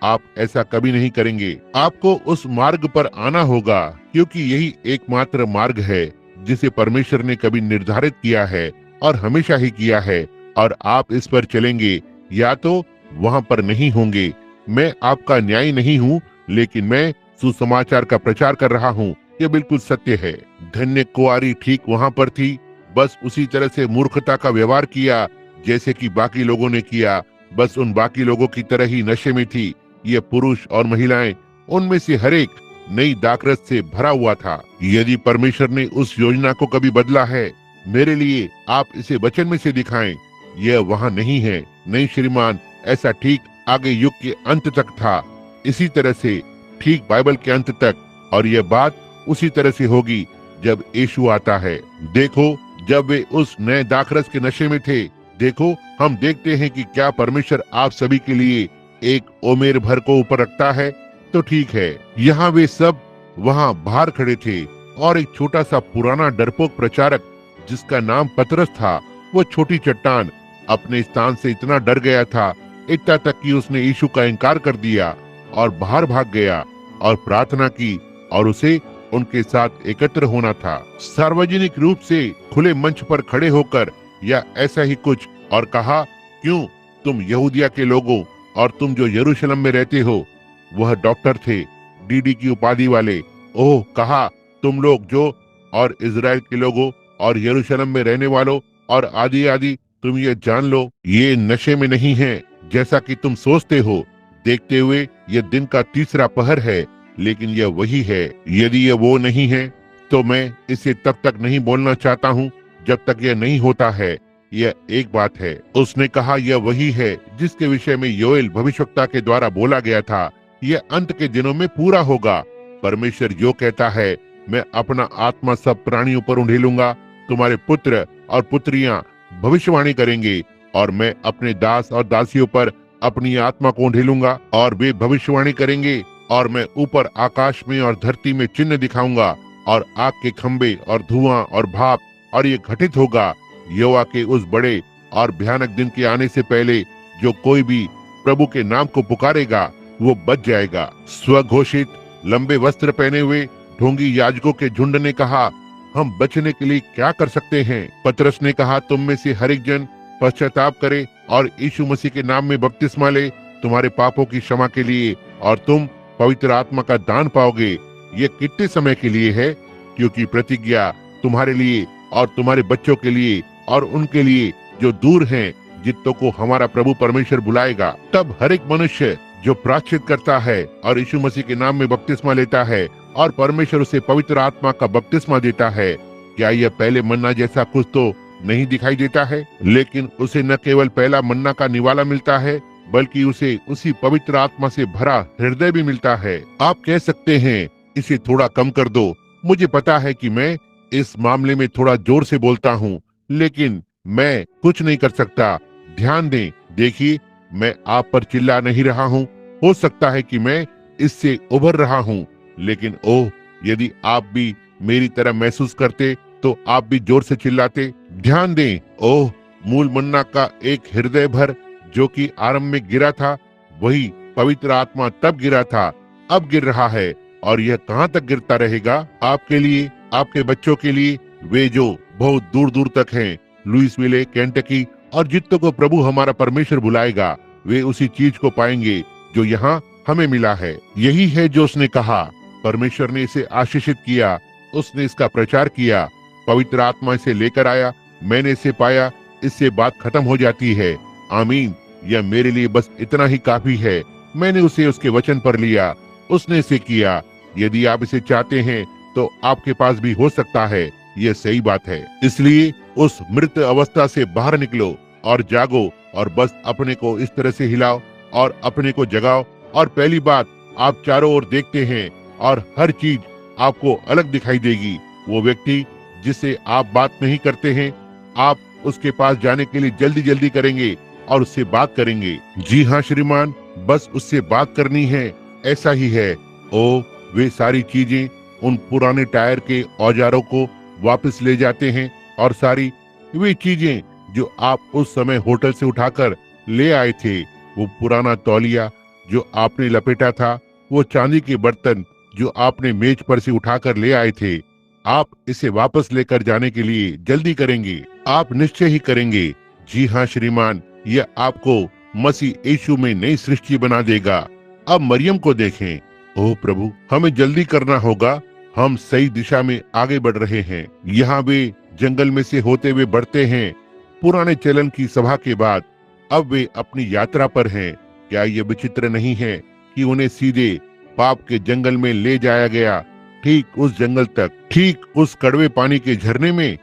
आप ऐसा कभी नहीं करेंगे। आपको उस मार्ग पर आना होगा, क्योंकि यही एकमात्र मार्ग है जिसे परमेश्वर ने कभी निर्धारित किया है और हमेशा ही किया है, और आप इस पर चलेंगे या तो वहाँ पर नहीं होंगे। मैं आपका न्यायी नहीं हूँ, लेकिन मैं सुसमाचार का प्रचार कर रहा हूँ। ये बिल्कुल सत्य है। धन्य कुंवारी ठीक वहाँ पर थी, बस उसी तरह से मूर्खता का व्यवहार किया जैसे कि बाकी लोगों ने किया। बस उन बाकी लोगों की तरह ही नशे में थी। ये पुरुष और महिलाएं, उनमें से हर एक नई दाखरस से भरा हुआ था। यदि परमेश्वर ने उस योजना को कभी बदला है मेरे लिए, आप इसे वचन में से दिखाएं। यह वहाँ नहीं है। नहीं श्रीमान, ऐसा ठीक आगे युग के अंत तक था, इसी तरह से ठीक बाइबल के अंत तक, और यह बात उसी तरह से होगी जब यीशु आता है। देखो, जब वे उस नए दाखरस के नशे में थे, देखो, हम देखते हैं कि क्या परमेश्वर आप सभी के लिए एक ओमेर भर को ऊपर रखता है, तो ठीक है। यहाँ वे सब वहाँ बाहर खड़े थे, और एक छोटा सा पुराना डरपोक प्रचारक जिसका नाम पतरस था, वो छोटी चट्टान अपने स्थान से इतना डर गया था, इतना तक कि उसने यीशु का इनकार कर दिया और बाहर भाग गया और प्रार्थना की, और उसे उनके साथ एकत्र होना था। सार्वजनिक रूप से खुले मंच पर खड़े होकर या ऐसा ही कुछ, और कहा, क्यों तुम यहूदिया के लोगों और तुम जो यरूशलेम में रहते हो। वह डॉक्टर थे, डीडी की उपाधि वाले। ओह, कहा, तुम लोग जो और इजराइल के लोगों और यरूशलेम में रहने वालों और आदि आदि, तुम ये जान लो, ये नशे में नहीं है जैसा कि तुम सोचते हो। देखते हुए यह दिन का तीसरा पहर है, लेकिन यह वही है। यदि यह वो नहीं है तो मैं इसे तब तक नहीं बोलना चाहता हूँ जब तक यह नहीं होता है। यह एक बात है। उसने कहा, यह वही है जिसके विषय में योएल भविष्यवक्ता के द्वारा बोला गया था। यह अंत के दिनों में पूरा होगा। परमेश्वर जो कहता है, मैं अपना आत्मा सब प्राणियों पर उंडेलूंगा। तुम्हारे पुत्र और पुत्रियां भविष्यवाणी करेंगे, और मैं अपने दास और दासियों पर अपनी आत्मा को उंडेलूंगा और वे भविष्यवाणी करेंगे। और मैं ऊपर आकाश में और धरती में चिन्ह दिखाऊंगा, और आग के खंबे और धुआं और भाप, और ये घटित होगा यहोवा के उस बड़े और भयानक दिन के आने से पहले। जो कोई भी प्रभु के नाम को पुकारेगा वो बच जाएगा। स्वघोषित लंबे वस्त्र पहने हुए ढोंगी याजकों के झुंड ने कहा, हम बचने के लिए क्या कर सकते हैं? पतरस ने कहा, तुम में से हर एक जन पश्चाताप करे और यीशु मसीह के नाम में बपतिस्मा ले तुम्हारे पापों की क्षमा के लिए, और तुम पवित्र आत्मा का दान पाओगे। ये कितने समय के लिए है? क्योंकि प्रतिज्ञा तुम्हारे लिए और तुम्हारे बच्चों के लिए और उनके लिए जो दूर हैं, जितों को हमारा प्रभु परमेश्वर बुलाएगा। तब हर एक मनुष्य जो प्रायश्चित करता है और यीशु मसीह के नाम में बपतिस्मा लेता है और परमेश्वर उसे पवित्र आत्मा का बपतिस्मा देता है, क्या यह पहले मन्ना जैसा कुछ तो नहीं दिखाई देता है? लेकिन उसे न केवल पहला मन्ना का निवाला मिलता है, बल्कि उसे उसी पवित्र आत्मा से भरा हृदय भी मिलता है। आप कह सकते हैं, इसे थोड़ा कम कर दो। मुझे पता है कि मैं इस मामले में थोड़ा जोर से बोलता हूँ, लेकिन मैं कुछ नहीं कर सकता। ध्यान दें, देखिए, मैं आप पर चिल्ला नहीं रहा हूँ। हो सकता है कि मैं इससे उभर रहा हूँ, लेकिन ओह, यदि आप भी मेरी तरह महसूस करते तो आप भी जोर से चिल्लाते। ध्यान दें, ओह, मूल मन्ना का एक हृदय भर जो कि आरंभ में गिरा था, वही पवित्र आत्मा तब गिरा था, अब गिर रहा है, और यह कहाँ तक गिरता रहेगा? आपके लिए, आपके बच्चों के लिए, वे जो बहुत दूर दूर तक हैं, लुइसविले, केंटकी, और जितनों को प्रभु हमारा परमेश्वर बुलाएगा, वे उसी चीज को पाएंगे जो यहाँ हमें मिला है। यही है जो उसने कहा। परमेश्वर ने इसे आशीषित किया, उसने इसका प्रचार किया, पवित्र आत्मा इसे लेकर आया, मैंने इसे पाया, इससे बात खत्म हो जाती है। आमीन। यह मेरे लिए बस इतना ही काफी है। मैंने उसे उसके वचन पर लिया, उसने इसे किया। यदि आप इसे चाहते हैं तो आपके पास भी हो सकता है। यह सही बात है। इसलिए उस मृत अवस्था से बाहर निकलो और जागो, और बस अपने को इस तरह से हिलाओ और अपने को जगाओ। और पहली बात, आप चारों ओर देखते हैं और हर चीज आपको अलग दिखाई देगी। वो व्यक्ति जिससे आप बात नहीं करते हैं, आप उसके पास जाने के लिए जल्दी जल्दी करेंगे और उससे बात करेंगे। जी हाँ श्रीमान, बस उससे बात करनी है, ऐसा ही है। ओ, वे सारी चीजें उन पुराने टायर के औजारों को वापस ले जाते हैं और सारी वे चीजें जो आप उस समय होटल से उठाकर ले आए थे, वो पुराना तौलिया जो आपने लपेटा था, वो चांदी के बर्तन जो आपने मेज पर से उठाकर ले आए थे, आप इसे वापस लेकर जाने के लिए जल्दी करेंगे। आप निश्चय ही करेंगे। जी हाँ श्रीमान, यह आपको मसीह यीशु में नई सृष्टि बना देगा। अब मरियम को देखें। ओह प्रभु, हमें जल्दी करना होगा, हम सही दिशा में आगे बढ़ रहे हैं। यहाँ वे जंगल में से होते हुए बढ़ते हैं। पुराने चलन की सभा के बाद अब वे अपनी यात्रा पर हैं। क्या ये विचित्र नहीं है कि उन्हें सीधे पाप के जंगल में ले जाया गया, ठीक उस जंगल तक, ठीक उस कड़वे पानी के झरने में।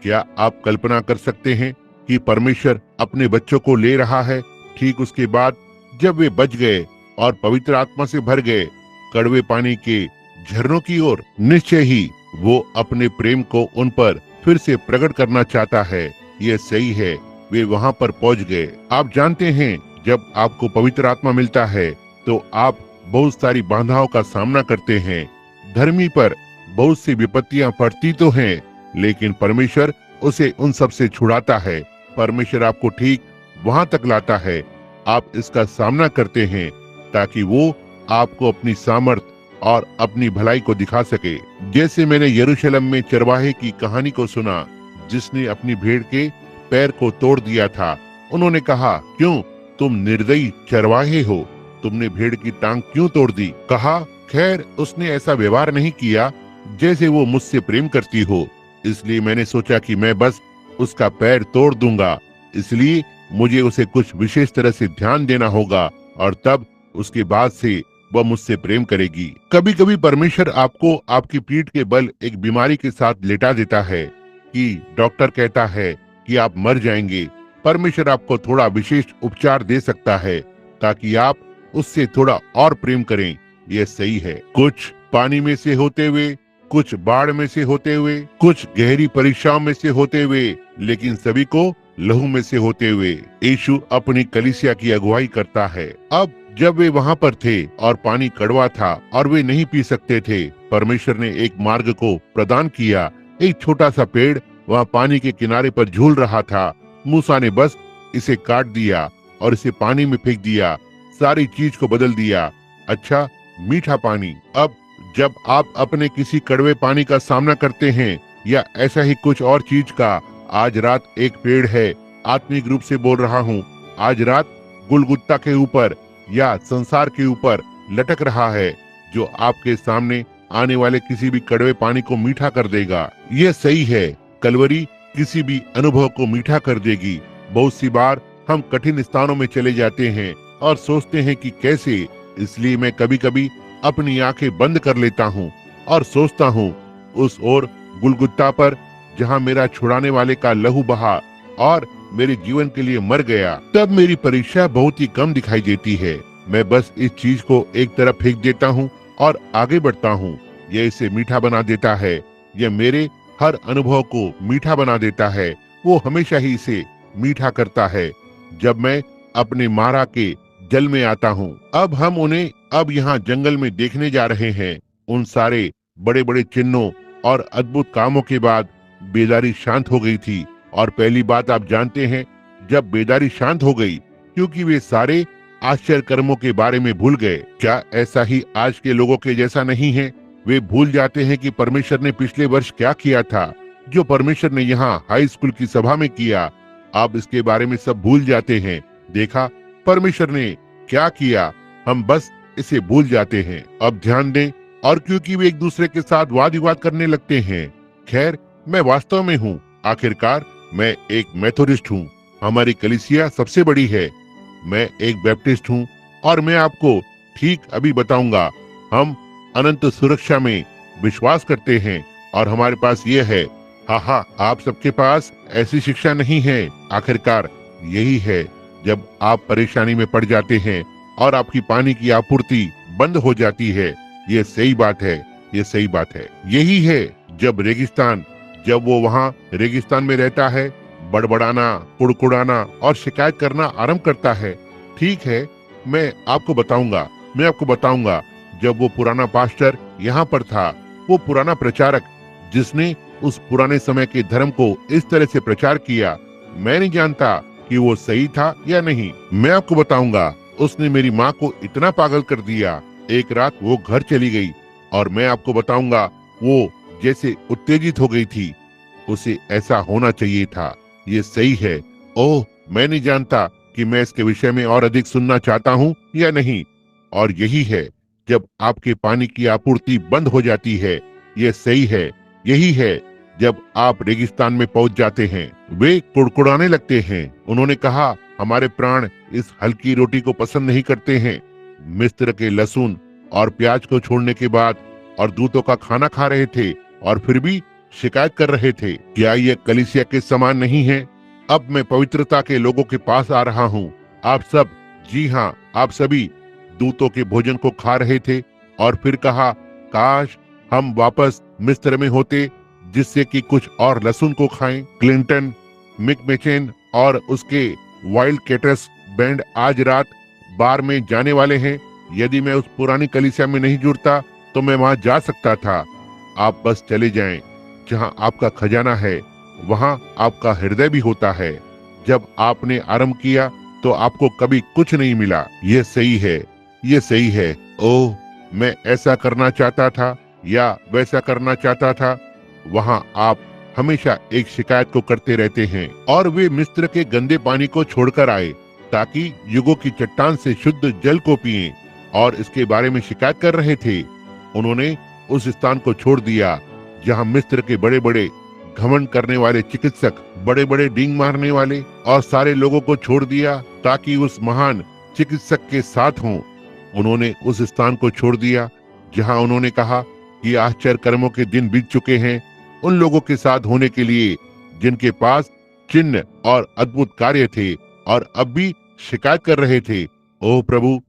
क्या आप कल्पना कर सकते हैं कि परमेश्वर अपने बच्चों को ले रहा है ठीक उसके बाद जब वे बच गए और पवित्र आत्मा से भर गए कड़वे पानी के झरनों की ओर? निश्चय ही वो अपने प्रेम को उन पर फिर से प्रकट करना चाहता है। ये सही है, वे वहाँ पर पहुँच गए। आप जानते हैं, जब आपको पवित्र आत्मा मिलता है तो आप बहुत सारी बाधाओं का सामना करते हैं। धर्मी पर बहुत सी विपत्तियां पड़ती तो हैं, लेकिन परमेश्वर उसे उन सब से छुड़ाता है। परमेश्वर आपको ठीक वहां तक लाता है। आप इसका सामना करते हैं ताकि वो आपको अपनी सामर्थ और अपनी भलाई को दिखा सके। जैसे मैंने यरूशलेम में चरवाहे की कहानी को सुना जिसने अपनी भेड़ के पैर को तोड़ दिया था। उन्होंने कहा, क्यों तुम निर्दयी चरवाहे हो, तुमने भेड़ की टांग क्यों तोड़ दी? कहा, खैर उसने ऐसा व्यवहार नहीं किया जैसे वो मुझसे प्रेम करती हो, इसलिए मैंने सोचा कि मैं बस उसका पैर तोड़ दूंगा। इसलिए मुझे उसे कुछ विशेष तरह से ध्यान देना होगा और तब उसके बाद से वह मुझसे प्रेम करेगी। कभी कभी परमेश्वर आपको आपकी पीठ के बल एक बीमारी के साथ लेटा देता है कि डॉक्टर कहता है कि आप मर जाएंगे। परमेश्वर आपको थोड़ा विशेष उपचार दे सकता है ताकि आप उससे थोड़ा और प्रेम करें। यह सही है। कुछ पानी में से होते हुए, कुछ बाढ़ में से होते हुए, कुछ गहरी परीक्षाओं में से होते हुए, लेकिन सभी को लहू में से होते हुए यीशु अपनी कलीसिया की अगुवाई करता है। अब जब वे वहाँ पर थे और पानी कड़वा था और वे नहीं पी सकते थे, परमेश्वर ने एक मार्ग को प्रदान किया। एक छोटा सा पेड़ वहाँ पानी के किनारे पर झूल रहा था। मूसा ने बस इसे काट दिया और इसे पानी में फेंक दिया। सारी चीज को बदल दिया। अच्छा, मीठा पानी। अब जब आप अपने किसी कड़वे पानी का सामना करते हैं या ऐसा ही कुछ और चीज का, आज रात एक पेड़ है, आत्मिक रूप से बोल रहा हूँ, आज रात गुलगुत्ता के ऊपर या संसार के ऊपर लटक रहा है जो आपके सामने आने वाले किसी भी कड़वे पानी को मीठा कर देगा। यह सही है, कलवरी किसी भी अनुभव को मीठा कर देगी। बहुत सी बार हम कठिन स्थानों में चले जाते हैं और सोचते हैं कि कैसे, इसलिए मैं कभी कभी अपनी आंखें बंद कर लेता हूँ और सोचता हूँ उस ओर गुलगुत्ता पर जहाँ मेरा छुड़ाने वाले का लहू बहा और मेरे जीवन के लिए मर गया। तब मेरी परीक्षा बहुत ही कम दिखाई देती है। मैं बस इस चीज को एक तरफ फेंक देता हूँ और आगे बढ़ता हूँ। यह इसे मीठा बना देता है। यह मेरे हर अनुभव को मीठा बना देता है। वो हमेशा ही इसे मीठा करता है जब मैं अपने मारा के जल में आता हूँ। अब हम उन्हें अब यहाँ जंगल में देखने जा रहे हैं। उन सारे बड़े बड़े चिन्हों और अद्भुत कामों के बाद बेदारी शांत हो गई थी। और पहली बात आप जानते हैं, जब बेदारी शांत हो गई, क्योंकि वे सारे आश्चर्य कर्मों के बारे में भूल गए। क्या ऐसा ही आज के लोगों के जैसा नहीं है? वे भूल जाते हैं कि परमेश्वर ने पिछले वर्ष क्या किया था, जो परमेश्वर ने यहाँ हाई स्कूल की सभा में किया। आप इसके बारे में सब भूल जाते हैं। देखा परमेश्वर ने क्या किया, हम बस इसे भूल जाते हैं। अब ध्यान दें, और क्योंकि वे एक दूसरे के साथ वाद विवाद करने लगते हैं। खैर, मैं वास्तव में हूँ, आखिरकार मैं एक मेथोडिस्ट हूँ। हमारी कलीसिया सबसे बड़ी है। मैं एक बैप्टिस्ट हूँ और मैं आपको ठीक अभी बताऊंगा। हम अनंत सुरक्षा में विश्वास करते हैं और हमारे पास ये है। हाँ, आप सबके पास ऐसी शिक्षा नहीं है। आखिरकार यही है, जब आप परेशानी में पड़ जाते हैं और आपकी पानी की आपूर्ति बंद हो जाती है। ये सही बात है, ये सही बात है। यही है जब वो वहाँ रेगिस्तान में रहता है, बड़बड़ाना, कुड़कुड़ाना और शिकायत करना आरंभ करता है। ठीक है, मैं आपको बताऊंगा जब वो पुराना पास्टर यहाँ पर था, वो पुराना प्रचारक जिसने उस पुराने समय के धर्म को इस तरह से प्रचार किया, मैं नहीं जानता कि वो सही था या नहीं। मैं आपको बताऊंगा, उसने मेरी माँ को इतना पागल कर दिया। एक रात वो घर चली गई और मैं आपको बताऊंगा, वो जैसे उत्तेजित हो गई थी। उसे ऐसा होना चाहिए था, ये सही है। ओह, मैं नहीं जानता कि मैं इसके विषय में और अधिक सुनना चाहता हूँ या नहीं। और यही है, जब आपके पानी की आपूर्ति बंद हो जाती है, ये सही है। यही है, जब आप रेगिस्तान में पहुंच जाते हैं। वे कुड़कुड़ाने लगते हैं। उन्होंने कहा, हमारे प्राण इस हल्की रोटी को पसंद नहीं करते हैं। मिस्र के लहसुन और प्याज को छोड़ने के बाद और दूतों का खाना खा रहे थे और फिर भी शिकायत कर रहे थे। क्या ये कलीसिया के समान नहीं है? अब मैं पवित्रता के लोगों के पास आ रहा हूँ। आप सब, जी हाँ, आप सभी दूतों के भोजन को खा रहे थे और फिर कहा, काश हम वापस मिस्र में होते, जिससे कि कुछ और लहसुन को खाएं। क्लिंटन, मिकमेचेन और उसके वाइल्ड कैटर्स बैंड आज रात बार में जाने वाले हैं। यदि मैं उस पुरानी कलीसिया में नहीं जुड़ता तो मैं वहां जा सकता था। आप बस चले जाएं। जहां आपका खजाना है वहां आपका हृदय भी होता है। जब आपने आरंभ किया तो आपको कभी कुछ नहीं मिला। ये सही है, ये सही है। ओह, मैं ऐसा करना चाहता था या वैसा करना चाहता था। वहां आप हमेशा एक शिकायत को करते रहते हैं और वे मिस्र के गंदे पानी को छोड़कर आए ताकि युगों की चट्टान से शुद्ध जल को पिएं और इसके बारे में शिकायत कर रहे थे। उन्होंने उस स्थान को छोड़ दिया जहां मिस्र के बड़े बड़े घमंड करने वाले चिकित्सक, बड़े बड़े डींग मारने वाले और सारे लोगों को छोड़ दिया ताकि उस महान चिकित्सक के साथ हों। उन्होंने उस स्थान को छोड़ दिया जहां उन्होंने कहा कि आश्चर्य कर्मों के दिन बीत चुके हैं, उन लोगों के साथ होने के लिए जिनके पास चिन्ह और अद्भुत कार्य थे और अब भी शिकायत कर रहे थे। ओह प्रभु,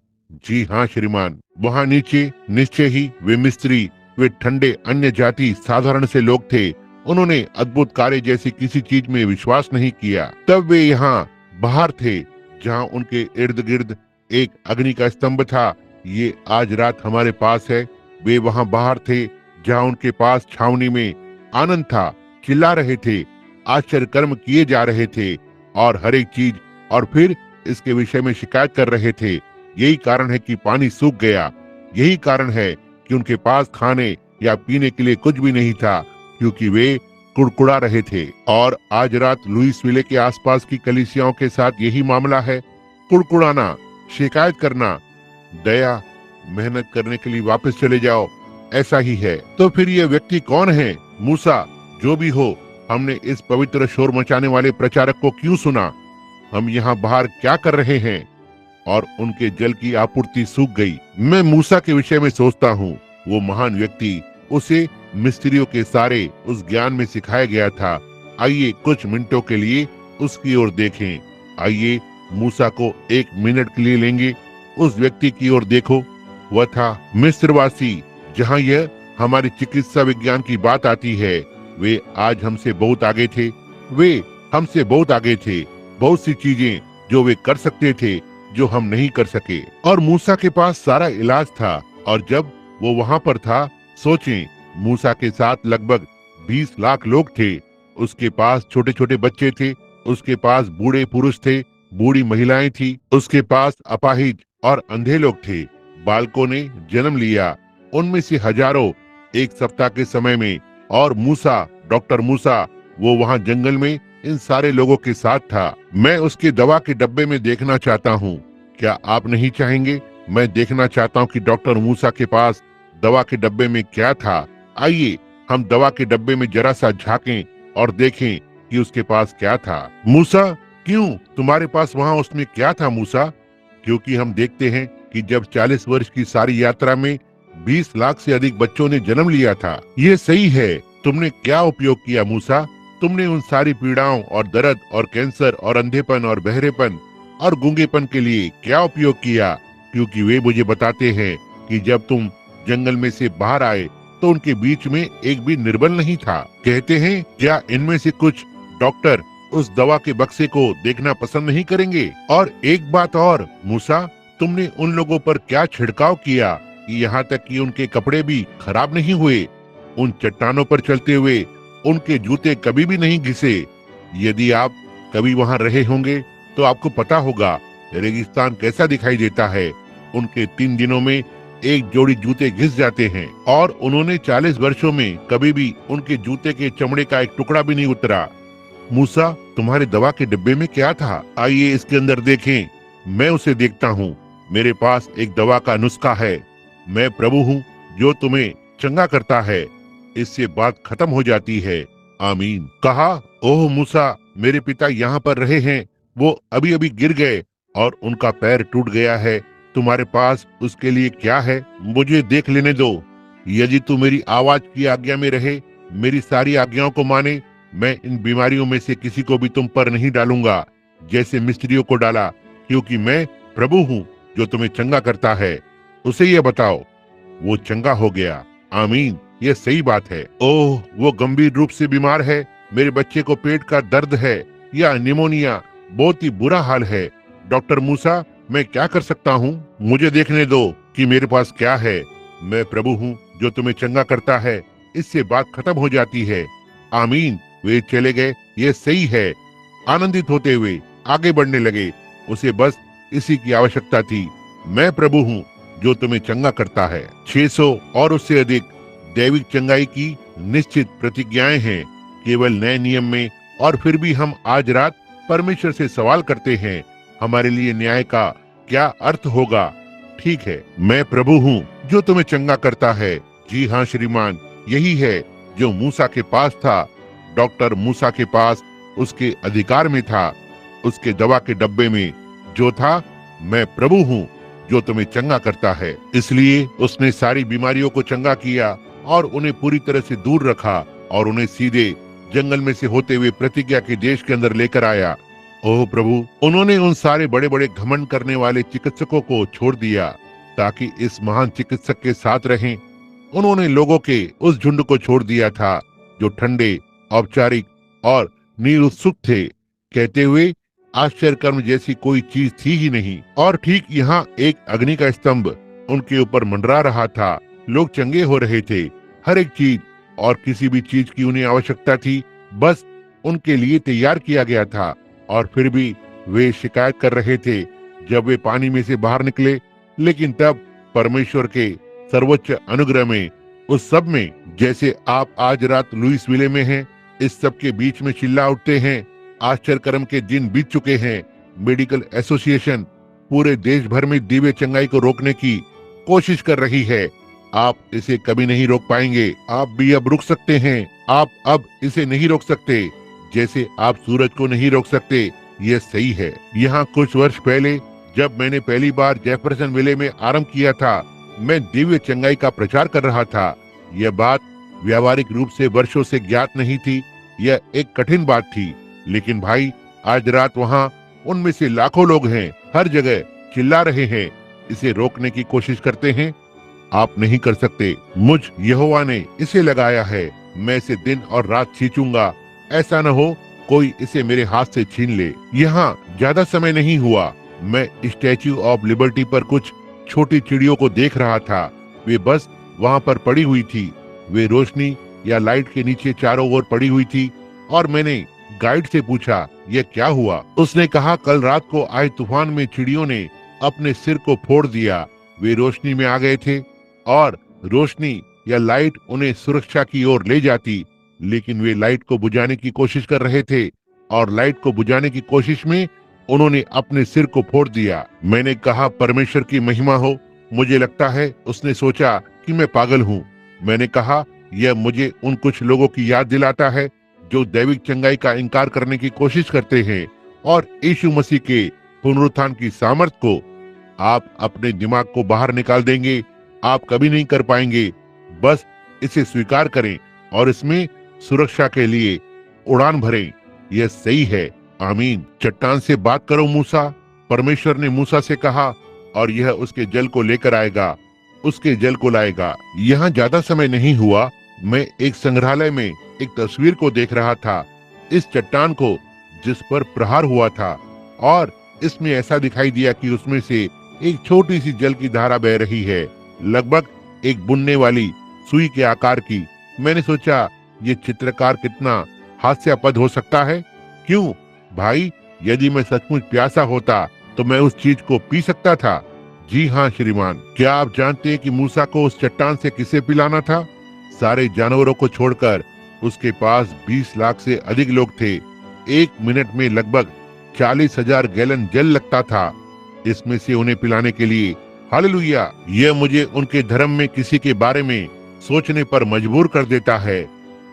जी हाँ श्रीमान, वहां नीचे निश्चय ही वे मिस्त्री, वे ठंडे अन्य जाति साधारण से लोग थे। उन्होंने अद्भुत कार्य जैसी किसी चीज में विश्वास नहीं किया। तब वे यहाँ बाहर थे जहाँ उनके इर्द गिर्द एक अग्नि का स्तंभ था। ये आज रात हमारे पास है। वे वहाँ बाहर थे जहाँ उनके पास छावनी में आनंद था, चिल्ला रहे थे, आश्चर्य कर्म किए जा रहे थे और हर एक चीज, और फिर इसके विषय में शिकायत कर रहे थे। यही कारण है कि पानी सूख गया। यही कारण है कि उनके पास खाने या पीने के लिए कुछ भी नहीं था, क्योंकि वे कुड़कुड़ा रहे थे। और आज रात लुइसविले के आसपास की कलीसियाओं के साथ यही मामला है। कुड़कुड़ाना, शिकायत करना। दया, मेहनत करने के लिए वापस चले जाओ, ऐसा ही है। तो फिर ये व्यक्ति कौन है? मूसा, जो भी हो, हमने इस पवित्र शोर मचाने वाले प्रचारक को क्यों सुना? हम यहाँ बाहर क्या कर रहे हैं? और उनके जल की आपूर्ति सूख गई। मैं मूसा के विषय में सोचता हूँ। वो महान व्यक्ति, उसे मिस्त्रियों के सारे उस ज्ञान में सिखाया गया था। आइए कुछ मिनटों के लिए उसकी ओर देखें। आइए मूसा को एक मिनट के लिए लेंगे। उस व्यक्ति की ओर देखो, वह था मिस्रवासी। जहाँ यह हमारी चिकित्सा विज्ञान की बात आती है, वे आज हमसे बहुत आगे थे। वे हमसे बहुत आगे थे। बहुत सी चीजें जो वे कर सकते थे, जो हम नहीं कर सके। और मूसा के पास सारा इलाज था। और जब वो वहाँ पर था, सोचें, मूसा के साथ लगभग 20 लाख लोग थे। उसके पास छोटे छोटे बच्चे थे, उसके पास बूढ़े पुरुष थे, बूढ़ी महिलाएं थी, उसके पास अपाहिज और अंधे लोग थे। बालकों ने जन्म लिया, उनमें से हजारों एक सप्ताह के समय में। और मूसा, डॉक्टर मूसा, वो वहाँ जंगल में इन सारे लोगों के साथ था। मैं उसके दवा के डब्बे में देखना चाहता हूँ। क्या आप नहीं चाहेंगे? मैं देखना चाहता हूँ कि डॉक्टर मूसा के पास दवा के डब्बे में क्या था। आइए हम दवा के डब्बे में जरा सा झांकें और देखें कि उसके पास क्या था। मूसा, क्यों? तुम्हारे पास वहाँ उसमें क्या था मूसा? क्योंकि हम देखते हैं कि जब 40 वर्ष की सारी यात्रा में 20 लाख से अधिक बच्चों ने जन्म लिया था। ये सही है। तुमने क्या उपयोग किया मूसा? तुमने उन सारी पीड़ाओं और दर्द और कैंसर और अंधेपन और बहरेपन और गूंगेपन के लिए क्या उपयोग किया? क्योंकि वे मुझे बताते हैं कि जब तुम जंगल में से बाहर आए तो उनके बीच में एक भी निर्बल नहीं था। कहते हैं क्या इनमें से कुछ डॉक्टर उस दवा के बक्से को देखना पसंद नहीं करेंगे? और एक बात और मूसा, तुमने उन लोगों पर क्या छिड़काव किया कि यहाँ तक कि उनके कपड़े भी खराब नहीं हुए। उन चट्टानों पर चलते हुए उनके जूते कभी भी नहीं घिसे। यदि आप कभी वहाँ रहे होंगे तो आपको पता होगा रेगिस्तान कैसा दिखाई देता है। उनके 3 दिनों में एक जोड़ी जूते घिस जाते हैं और उन्होंने 40 वर्षों में कभी भी उनके जूते के चमड़े का एक टुकड़ा भी नहीं उतरा। मूसा, तुम्हारे दवा के डिब्बे में क्या था? आइए इसके अंदर देखें। मैं उसे देखता हूँ। मेरे पास एक दवा का नुस्खा है। मैं प्रभु हूँ जो तुम्हें चंगा करता है। इससे बात खत्म हो जाती है। आमीन। कहा, ओह मूसा, मेरे पिता यहाँ पर रहे हैं। वो अभी अभी गिर गए और उनका पैर टूट गया है। तुम्हारे पास उसके लिए क्या है? मुझे देख लेने दो। यदि तू मेरी आवाज की आज्ञा में रहे, मेरी सारी आज्ञाओं को माने, मैं इन बीमारियों में से किसी को भी तुम पर नहीं डालूंगा जैसे मिस्त्रियों को डाला, क्योंकि मैं प्रभु हूँ जो तुम्हें चंगा करता है। उसे यह बताओ। वो चंगा हो गया। आमीन, ये सही बात है। ओह, वो गंभीर रूप से बीमार है। मेरे बच्चे को पेट का दर्द है या निमोनिया, बहुत ही बुरा हाल है। डॉक्टर मूसा, मैं क्या कर सकता हूँ? मुझे देखने दो कि मेरे पास क्या है। मैं प्रभु हूँ जो तुम्हें चंगा करता है। इससे बात खत्म हो जाती है। आमीन। वे चले गए। ये सही है। आनंदित होते हुए आगे बढ़ने लगे। उसे बस इसी की आवश्यकता थी। मैं प्रभु हूँ जो तुम्हें चंगा करता है। 600 और उससे अधिक दैविक चंगाई की निश्चित प्रतिज्ञाएं हैं केवल नए नियम में। और फिर भी हम आज रात परमेश्वर से सवाल करते हैं, हमारे लिए न्याय का क्या अर्थ होगा? ठीक है, मैं प्रभु हूँ जो तुम्हें चंगा करता है। जी हाँ श्रीमान, यही है जो मूसा के पास था। डॉक्टर मूसा के पास उसके अधिकार में था, उसके दवा के डब्बे में जो था, मैं प्रभु हूँ जो तुम्हें चंगा करता है। इसलिए उसने सारी बीमारियों को चंगा किया और उन्हें पूरी तरह से दूर रखा और उन्हें सीधे जंगल में से होते हुए प्रतिज्ञा के देश के अंदर लेकर आया। ओह प्रभु, उन्होंने उन सारे बड़े बड़े घमंड करने वाले चिकित्सकों को छोड़ दिया ताकि इस महान चिकित्सक के साथ रहें। उन्होंने लोगों के उस झुंड को छोड़ दिया था जो ठंडे, औपचारिक और निरुत्सुक थे, कहते हुए आश्चर्य कर्म जैसी कोई चीज थी ही नहीं। और ठीक यहाँ एक अग्नि का स्तंभ उनके ऊपर मंडरा रहा था। लोग चंगे हो रहे थे। हर एक चीज और किसी भी चीज की उन्हें आवश्यकता थी, बस उनके लिए तैयार किया गया था। और फिर भी वे शिकायत कर रहे थे जब वे पानी में से बाहर निकले। लेकिन तब परमेश्वर के सर्वोच्च अनुग्रह में, उस सब में, जैसे आप आज रात लुइसविले में हैं, इस सब के बीच में चिल्ला उठते हैं। आश्चर्य कर्म के दिन बीत चुके हैं। मेडिकल एसोसिएशन पूरे देश भर में दिव्य चंगाई को रोकने की कोशिश कर रही है। आप इसे कभी नहीं रोक पाएंगे। आप भी अब रुक सकते हैं। आप अब इसे नहीं रोक सकते, जैसे आप सूरज को नहीं रोक सकते। ये सही है। यहाँ कुछ वर्ष पहले जब मैंने पहली बार जेफरसन विले में आरंभ किया था, मैं दिव्य चंगाई का प्रचार कर रहा था। यह बात व्यावहारिक रूप से वर्षों से ज्ञात नहीं थी। यह एक कठिन बात थी। लेकिन भाई, आज रात वहाँ उनमें से लाखों लोग हैं, हर जगह चिल्ला रहे हैं, इसे रोकने की कोशिश करते हैं। आप नहीं कर सकते। मुझ यहोवा ने इसे लगाया है। मैं इसे दिन और रात खींचूंगा। ऐसा न हो कोई इसे मेरे हाथ से छीन ले। यहाँ ज्यादा समय नहीं हुआ, मैं स्टैच्यू ऑफ लिबर्टी पर कुछ छोटी चिड़ियों को देख रहा था। वे बस वहाँ पर पड़ी हुई थी। वे रोशनी या लाइट के नीचे चारों ओर पड़ी हुई थी। और मैंने गाइड से पूछा, यह क्या हुआ? उसने कहा, कल रात को आए तूफान में चिड़ियों ने अपने सिर को फोड़ दिया। वे रोशनी में आ गए थे और रोशनी या लाइट उन्हें सुरक्षा की ओर ले जाती, लेकिन वे लाइट को बुझाने की कोशिश कर रहे थे और लाइट को बुझाने की कोशिश में उन्होंने अपने सिर को फोड़ दिया। मैंने कहा, परमेश्वर की महिमा हो। मुझे लगता है उसने सोचा कि मैं पागल हूँ। मैंने कहा, यह मुझे उन कुछ लोगों की याद दिलाता है जो दैविक चंगाई का इनकार करने की कोशिश करते हैं और यीशु मसीह के पुनरुत्थान की सामर्थ को। आप अपने दिमाग को बाहर निकाल देंगे। आप कभी नहीं कर पाएंगे। बस इसे स्वीकार करें और इसमें सुरक्षा के लिए उड़ान भरें। यह सही है। आमीन। चट्टान से बात करो मूसा, परमेश्वर ने मूसा से कहा, और यह उसके जल को लेकर आएगा। उसके जल को लाएगा। यहाँ ज्यादा समय नहीं हुआ, मैं एक संग्रहालय में एक तस्वीर को देख रहा था, इस चट्टान को जिस पर प्रहार हुआ था, और इसमें ऐसा दिखाई दिया कि उसमें से एक छोटी सी जल की धारा बह रही है, लगभग एक बुनने वाली सुई के आकार की। मैंने सोचा ये चित्रकार कितना हास्यास्पद हो सकता है। क्यों भाई, यदि मैं सचमुच प्यासा होता तो मैं उस चीज को पी सकता था। जी हाँ श्रीमान, क्या आप जानते हैं कि मूसा को उस चट्टान से किसे पिलाना था? सारे जानवरों को छोड़कर उसके पास 20 लाख से अधिक लोग थे। एक मिनट में लगभग 40,000 गैलन जल लगता था इसमें से उन्हें पिलाने के लिए। हालेलुया! यह मुझे उनके धर्म में किसी के बारे में सोचने पर मजबूर कर देता है।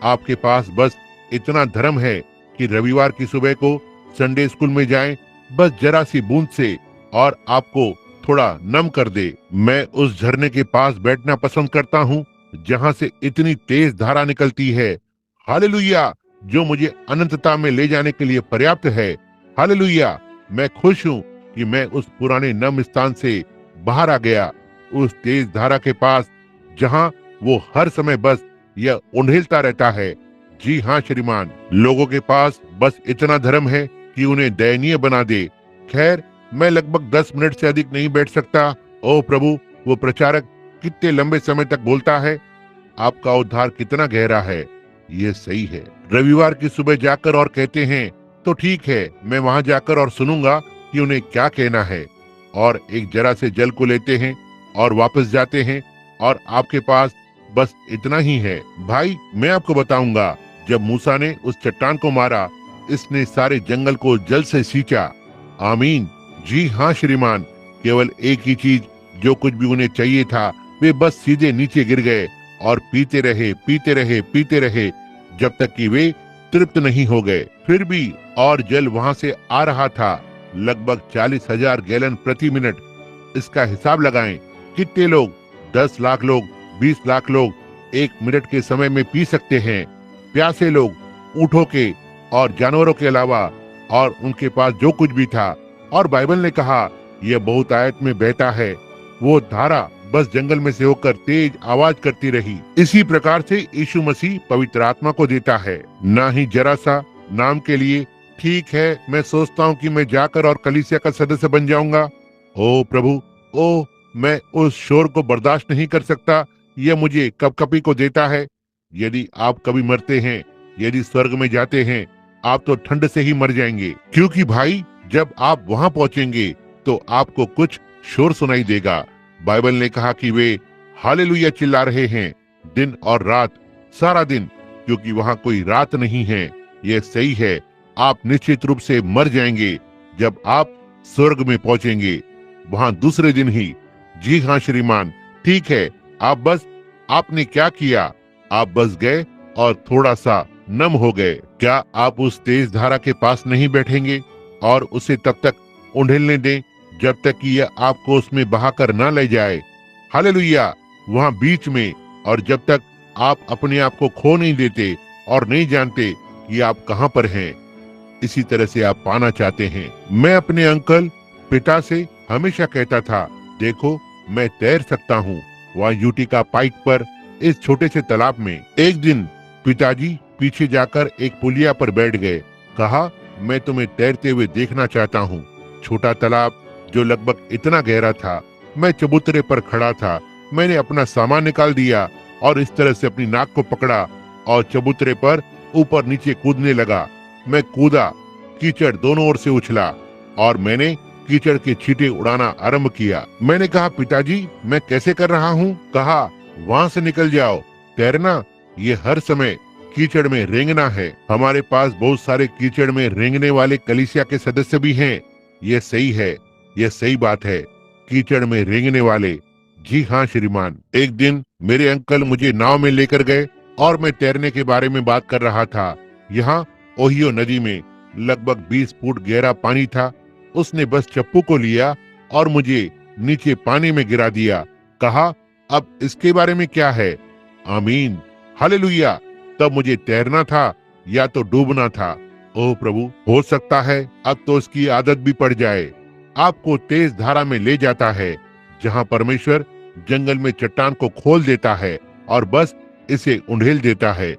आपके पास बस इतना धर्म है कि रविवार की सुबह को संडे स्कूल में जाएं, बस जरा सी बूंद से, और आपको थोड़ा नम कर दे। मैं उस झरने के पास बैठना पसंद करता हूँ जहाँ से इतनी तेज धारा निकलती है। हालेलुया! जो मुझे अनंतता में ले जाने के लिए पर्याप्त है। हालेलुया! मैं खुश हूँ कि मैं उस पुराने नम स्थान से बाहर आ गया, उस तेज धारा के पास जहाँ वो हर समय बस यह उंडेलता रहता है। जी हाँ श्रीमान, लोगों के पास बस इतना धर्म है कि उन्हें दयनीय बना दे। खैर, मैं लगभग 10 मिनट से अधिक नहीं बैठ सकता। ओह प्रभु, वो प्रचारक कितने लंबे समय तक बोलता है। आपका उद्धार कितना गहरा है। ये सही है। रविवार की सुबह जाकर और कहते हैं तो ठीक है, मैं वहां जाकर और सुनूंगा कि उन्हें क्या कहना है। और एक जरा से जल को लेते हैं और वापस जाते हैं, और आपके पास बस इतना ही है। भाई, मैं आपको बताऊंगा, जब मूसा ने उस चट्टान को मारा, इसने सारे जंगल को जल से सींचा। आमीन। जी हाँ श्रीमान, केवल एक ही चीज, जो कुछ भी उन्हें चाहिए था, वे बस सीधे नीचे गिर गए और पीते रहे, पीते रहे, पीते रहे, जब तक कि वे तृप्त नहीं हो गए। फिर भी और जल वहां से आ रहा था, लगभग 40,000 गैलन प्रति मिनट। इसका हिसाब लगाएं, कितने लोग, 10 लाख लोग, 20 लाख लोग एक मिनट के समय में पी सकते हैं। प्यासे लोग, ऊंटों के और जानवरों के अलावा, और उनके पास जो कुछ भी था। और बाइबल ने कहा यह बहुतायत में बहता है। वो धारा बस जंगल में से होकर तेज आवाज करती रही। इसी प्रकार से यीशु मसीह पवित्र आत्मा को देता है, ना ही जरा सा नाम के लिए। ठीक है, मैं सोचता हूँ कि मैं जाकर और कलीसिया का सदस्य बन जाऊंगा। ओ प्रभु, ओ मैं उस शोर को बर्दाश्त नहीं कर सकता। यह मुझे कपकपी को देता है। यदि आप कभी मरते हैं, यदि स्वर्ग में जाते हैं, आप तो ठंड से ही मर जाएंगे, क्योंकि भाई जब आप वहां पहुंचेंगे तो आपको कुछ शोर सुनाई देगा। बाइबल ने कहा कि वे हालेलुया चिल्ला रहे हैं दिन और रात, सारा दिन, क्योंकि वहां कोई रात नहीं है। यह सही है, आप निश्चित रूप से मर जाएंगे जब आप स्वर्ग में पहुंचेंगे, वहां दूसरे दिन ही। जी हाँ श्रीमान, ठीक है। आपने क्या किया? आप बस गए और थोड़ा सा नम हो गए। क्या आप उस तेज धारा के पास नहीं बैठेंगे और उसे तब तक उंडेलने दें जब तक कि यह आपको उसमें बहाकर न ले जाए? हालेलुया! वहां बीच में, और जब तक आप अपने आप को खो नहीं देते और नहीं जानते कि आप कहां पर हैं, इसी तरह से आप पाना चाहते हैं। मैं अपने अंकल पिता से हमेशा कहता था, देखो मैं तैर सकता हूँ, वहाँ यूटिका पाइक पर इस छोटे से तालाब में। एक दिन पिताजी पीछे जाकर एक पुलिया पर बैठ गए। कहा, मैं तुम्हें तैरते हुए देखना चाहता हूँ। छोटा तालाब जो लगभग इतना गहरा था। मैं चबूतरे पर खड़ा था। मैंने अपना सामान निकाल दिया और इस तरह से अपनी नाक को पकड़ा और चबूतरे पर ऊपर नीचे कूदने लगा। मैं कूदा, कीचड़ दोनों ओर से उछला और मैंने कीचड़ के छींटे उड़ाना आरंभ किया। मैंने कहा, पिताजी मैं कैसे कर रहा हूँ? कहा, वहाँ से निकल जाओ। तैरना ये हर समय कीचड़ में रेंगना है। हमारे पास बहुत सारे कीचड़ में रेंगने वाले कलीसिया के सदस्य भी हैं। ये सही है, यह सही बात है, कीचड़ में रेंगने वाले। जी हाँ श्रीमान। एक दिन मेरे अंकल मुझे नाव में लेकर गए और मैं तैरने के बारे में बात कर रहा था। यहाँ ओहियो नदी में लगभग 20 फुट गहरा पानी था। उसने बस चप्पू को लिया और मुझे नीचे पानी में गिरा दिया। कहा, अब इसके बारे में क्या है? आमीन, हालेलुया। तब मुझे तैरना था या तो डूबना था। ओह प्रभु, हो सकता है अब तो इसकी आदत भी पड़ जाए। आपको तेज धारा में ले जाता है जहाँ परमेश्वर जंगल में चट्टान को खोल देता है और बस इसे उंडेल देता है।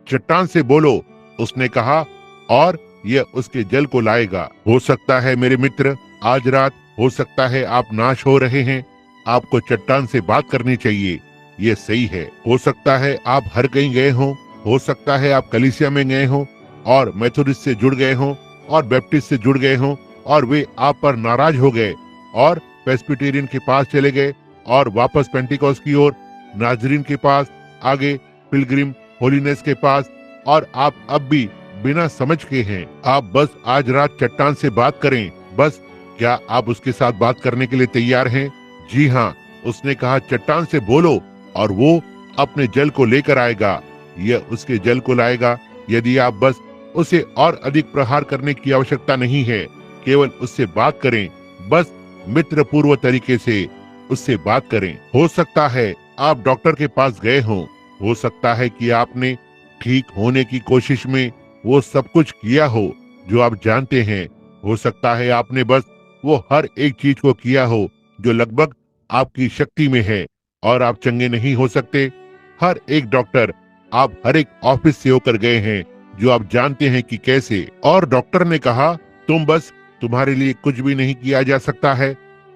चट्टान से बोलो, उसने कहा, और यह उसके जल को लाएगा। हो सकता है मेरे मित्र, आज रात हो सकता है आप नाश हो रहे हैं। आपको चट्टान से बात करनी चाहिए, ये सही है। हो सकता है आप हर कहीं गए हों, हो सकता है आप कलीसिया में गए हों और मेथोडिस्ट से जुड़ गए हों और बैप्टिस्ट से जुड़ गए हों और वे आप पर नाराज हो गए और प्रेस्बिटेरियन के पास चले गए और वापस पेंटिकॉस्ट की ओर, नाजरीन के पास, आगे पिलग्रिम होलीनेस के पास, और आप अब भी बिना समझ के हैं। आप बस आज रात चट्टान से बात करें, बस। क्या आप उसके साथ बात करने के लिए तैयार हैं? जी हाँ, उसने कहा, चट्टान से बोलो और वो अपने जल को लेकर आएगा। यह उसके जल को लाएगा। यदि आप बस उसे और अधिक प्रहार करने की आवश्यकता नहीं है, केवल उससे बात करें, बस मित्र पूर्व तरीके से उससे बात करें। हो सकता है आप डॉक्टर के पास गए हों, हो सकता है कि आपने ठीक होने की कोशिश में वो सब कुछ किया हो जो आप जानते हैं। हो सकता है आपने बस वो हर एक चीज को किया हो जो लगभग आपकी शक्ति में है और आप चंगे नहीं हो सकते। हर एक डॉक्टर, आप हर एक ऑफिस से होकर गए हैं जो आप जानते हैं कि कैसे। और डॉक्टर ने कहा, तुम बस, तुम्हारे लिए कुछ भी नहीं किया जा सकता है।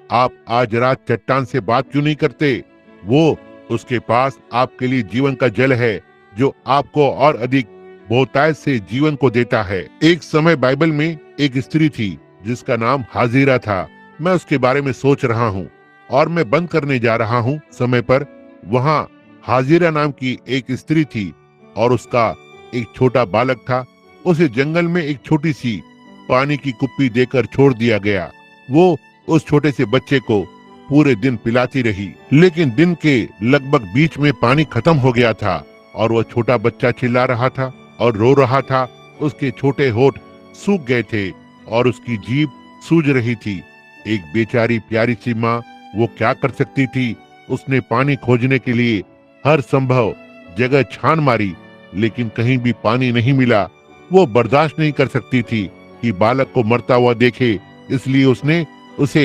आप आज रात चट्टान से बात क्यों नहीं करते? वो, उसके पास आपके लिए जीवन का जल है जो आपको और अधिक बहुतायत से जीवन को देता है। एक समय बाइबल में एक स्त्री थी जिसका नाम हाजिरा था। मैं उसके बारे में सोच रहा हूँ और मैं बंद करने जा रहा हूँ समय पर। वहाँ हाजिरा नाम की एक स्त्री थी और उसका एक छोटा बालक था। उसे जंगल में एक छोटी सी पानी की कुप्पी देकर छोड़ दिया गया। वो उस छोटे से बच्चे को पूरे दिन पिलाती रही, लेकिन दिन के लगभग बीच में पानी खत्म हो गया था और वह छोटा बच्चा चिल्ला रहा था और रो रहा था। उसके छोटे होठ सूख गए थे और उसकी जीभ सूज रही थी। एक बेचारी प्यारी सी माँ, वो क्या कर सकती थी? उसने पानी खोजने के लिए हर संभव जगह छान मारी, लेकिन कहीं भी पानी नहीं मिला। वो बर्दाश्त नहीं कर सकती थी कि बालक को मरता हुआ देखे, इसलिए उसने उसे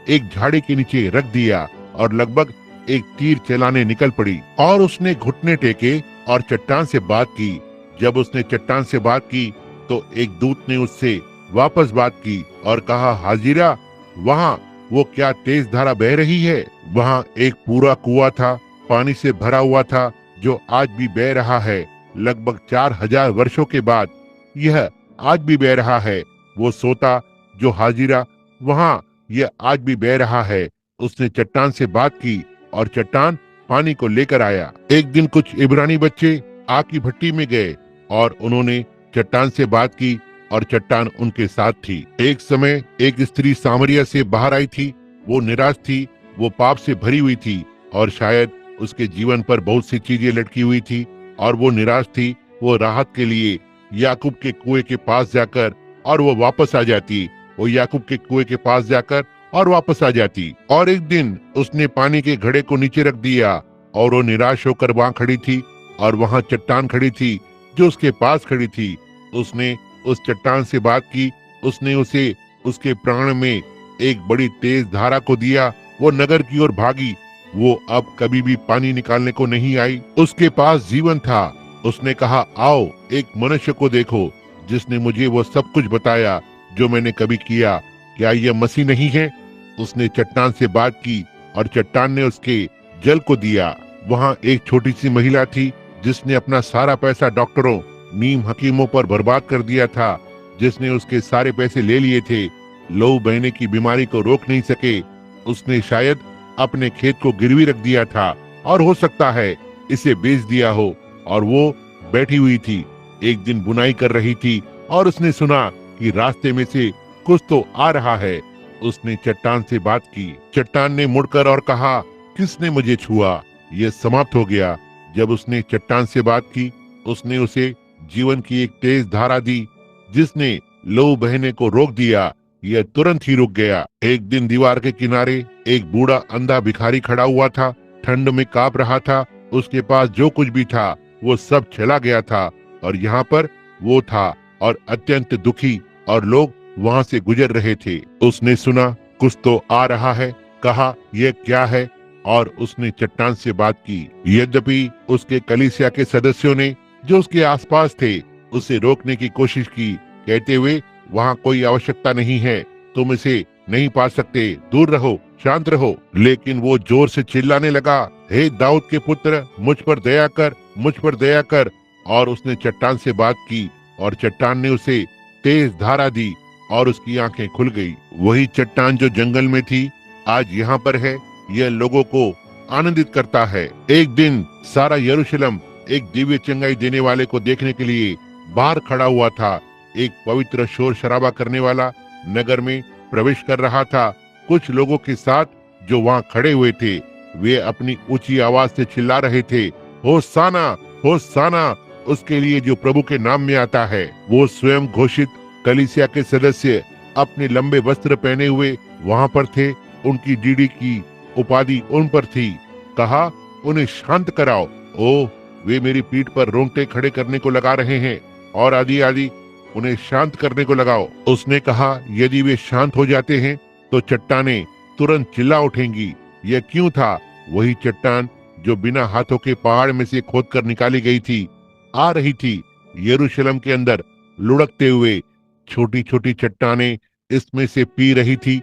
एक झाड़ी के नीचे रख दिया और लगभग एक तीर चलाने निकल पड़ी। और उसने घुटने टेके और चट्टान से बात की। जब उसने चट्टान से बात की तो एक दूत ने उससे वापस बात की और कहा, हाजिरा, वहाँ वो क्या तेज धारा बह रही है? वहाँ एक पूरा कुआं था, पानी से भरा हुआ था, जो आज भी बह रहा है। लगभग 4000 वर्षों के बाद यह आज भी बह रहा है। वो सोता जो हाजिरा, वहाँ यह आज भी बह रहा है। उसने चट्टान से बात की और चट्टान पानी को लेकर आया। एक दिन कुछ इब्रानी बच्चे आग की भट्टी में गए और उन्होंने चट्टान से बात की और चट्टान उनके साथ थी। एक समय एक स्त्री सामरिया से बाहर आई थी। वो निराश थी, वो पाप से भरी हुई थी और शायद उसके जीवन पर बहुत सी चीजें लटकी हुई थी और वो निराश थी। वो राहत के लिए याकूब के कुएं के पास जाकर और वो वापस आ जाती। वो याकूब के कुएं के पास जाकर और वापस आ जाती। और एक दिन उसने पानी के घड़े को नीचे रख दिया और वो निराश होकर वहां खड़ी थी और वहां चट्टान खड़ी थी जो उसके पास खड़ी थी। उसने उस चट्टान से बात की। उसने उसे उसके प्राण में एक बड़ी तेज धारा को दिया। वो नगर की ओर भागी। वो अब कभी भी पानी निकालने को नहीं आई। उसके पास जीवन था। उसने कहा, आओ एक मनुष्य को देखो जिसने मुझे वो सब कुछ बताया जो मैंने कभी किया। क्या यह मसीह नहीं है? उसने चट्टान से बात की और चट्टान ने उसके जल को दिया। वहाँ एक छोटी सी महिला थी जिसने अपना सारा पैसा डॉक्टरों, नीम हकीमों पर बर्बाद कर दिया था, जिसने उसके सारे पैसे ले लिए थे। लहू बहने की बीमारी को रोक नहीं सके। उसने शायद अपने खेत को गिरवी रख दिया था और हो सकता है इसे बेच दिया हो। और वो बैठी हुई थी, एक दिन बुनाई कर रही थी और उसने सुना कि रास्ते में से कुछ तो आ रहा है। उसने चट्टान से बात की। चट्टान ने मुड़कर और कहा, किसने मुझे छुआ? यह समाप्त हो गया। जब उसने चट्टान से बात की, उसने उसे जीवन की एक तेज धारा दी जिसने लहू बहने को रोक दिया। यह तुरंत ही रुक गया। एक दिन दीवार के किनारे एक बूढ़ा अंधा भिखारी खड़ा हुआ था। ठंड में कांप रहा था। उसके पास जो कुछ भी था वो सब चला गया था और यहाँ पर वो था और अत्यंत दुखी, और लोग वहाँ से गुजर रहे थे। उसने सुना कुछ तो आ रहा है। कहा, यह क्या है? और उसने चट्टान से बात की। यद्यपि उसके कलीसिया के सदस्यों ने जो उसके आसपास थे उसे रोकने की कोशिश की, कहते हुए वहाँ कोई आवश्यकता नहीं है, तुम इसे नहीं पा सकते, दूर रहो, शांत रहो। लेकिन वो जोर से चिल्लाने लगा, हे दाऊद के पुत्र, मुझ पर दया कर, मुझ पर दया कर। और उसने चट्टान से बात की और चट्टान ने उसे तेज धारा दी और उसकी आंखें खुल गई। वही चट्टान जो जंगल में थी आज यहाँ पर है। यह लोगों को आनंदित करता है। एक दिन सारा यरूशलेम एक दिव्य चंगाई देने वाले को देखने के लिए बाहर खड़ा हुआ था। एक पवित्र शोर शराबा करने वाला नगर में प्रवेश कर रहा था। कुछ लोगों के साथ जो वहाँ खड़े हुए थे वे अपनी ऊंची आवाज से चिल्ला रहे थे, होसाना, होसाना उसके लिए जो प्रभु के नाम में आता है। वो स्वयं घोषित कलीसिया के सदस्य अपने लंबे वस्त्र पहने हुए वहाँ पर थे। उनकी डीडी की उपाधि उन पर थी। कहा, उन्हें शांत कराओ। ओह, वे मेरी पीठ पर रोंगटे खड़े करने को लगा रहे हैं और आदि आदि, उन्हें शांत करने को लगाओ। उसने कहा, यदि वे शांत हो जाते हैं तो चट्टानें तुरंत चिल्ला उठेंगी। यह क्यों था? वही चट्टान जो बिना हाथों के पहाड़ में से खोदकर निकाली गई थी, आ रही थी यरूशलेम के अंदर लुढ़कते हुए। छोटी छोटी चट्टानें इसमें से पी रही थी।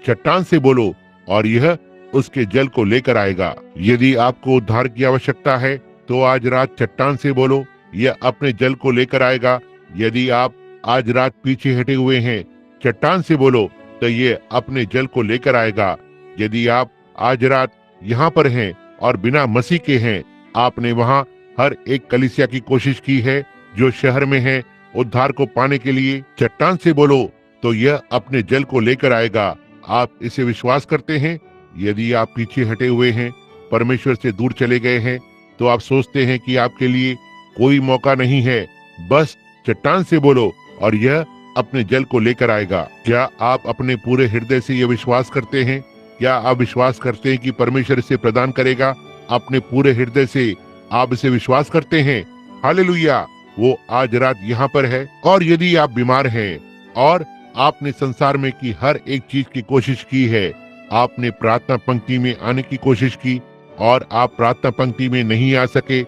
चट्टान से बोलो और यह उसके जल को लेकर आएगा। यदि आपको उद्धार की आवश्यकता है तो आज रात चट्टान से बोलो, यह अपने जल को लेकर आएगा। यदि आप आज रात पीछे हटे हुए हैं, चट्टान से बोलो तो ये अपने जल को लेकर आएगा। यदि आप आज रात यहाँ पर हैं और बिना मसीह के हैं, आपने वहाँ हर एक कलीसिया की कोशिश की है जो शहर में है उद्धार को पाने के लिए, चट्टान से बोलो तो यह अपने जल को लेकर आएगा। आप इसे विश्वास करते हैं? यदि आप पीछे हटे हुए हैं, परमेश्वर से दूर चले गए हैं, तो आप सोचते हैं कि आपके लिए कोई मौका नहीं है, बस चट्टान से बोलो और यह अपने जल को लेकर आएगा। क्या आप अपने पूरे हृदय से यह विश्वास करते हैं? क्या आप विश्वास करते हैं कि परमेश्वर इसे प्रदान करेगा? अपने पूरे हृदय से आप इसे विश्वास करते हैं? हालेलुया, वो आज रात यहाँ पर है। और यदि आप बीमार हैं और आपने संसार में की हर एक चीज की कोशिश की है, आपने प्रार्थना पंक्ति में आने की कोशिश की और आप प्रार्थना पंक्ति में नहीं आ सके,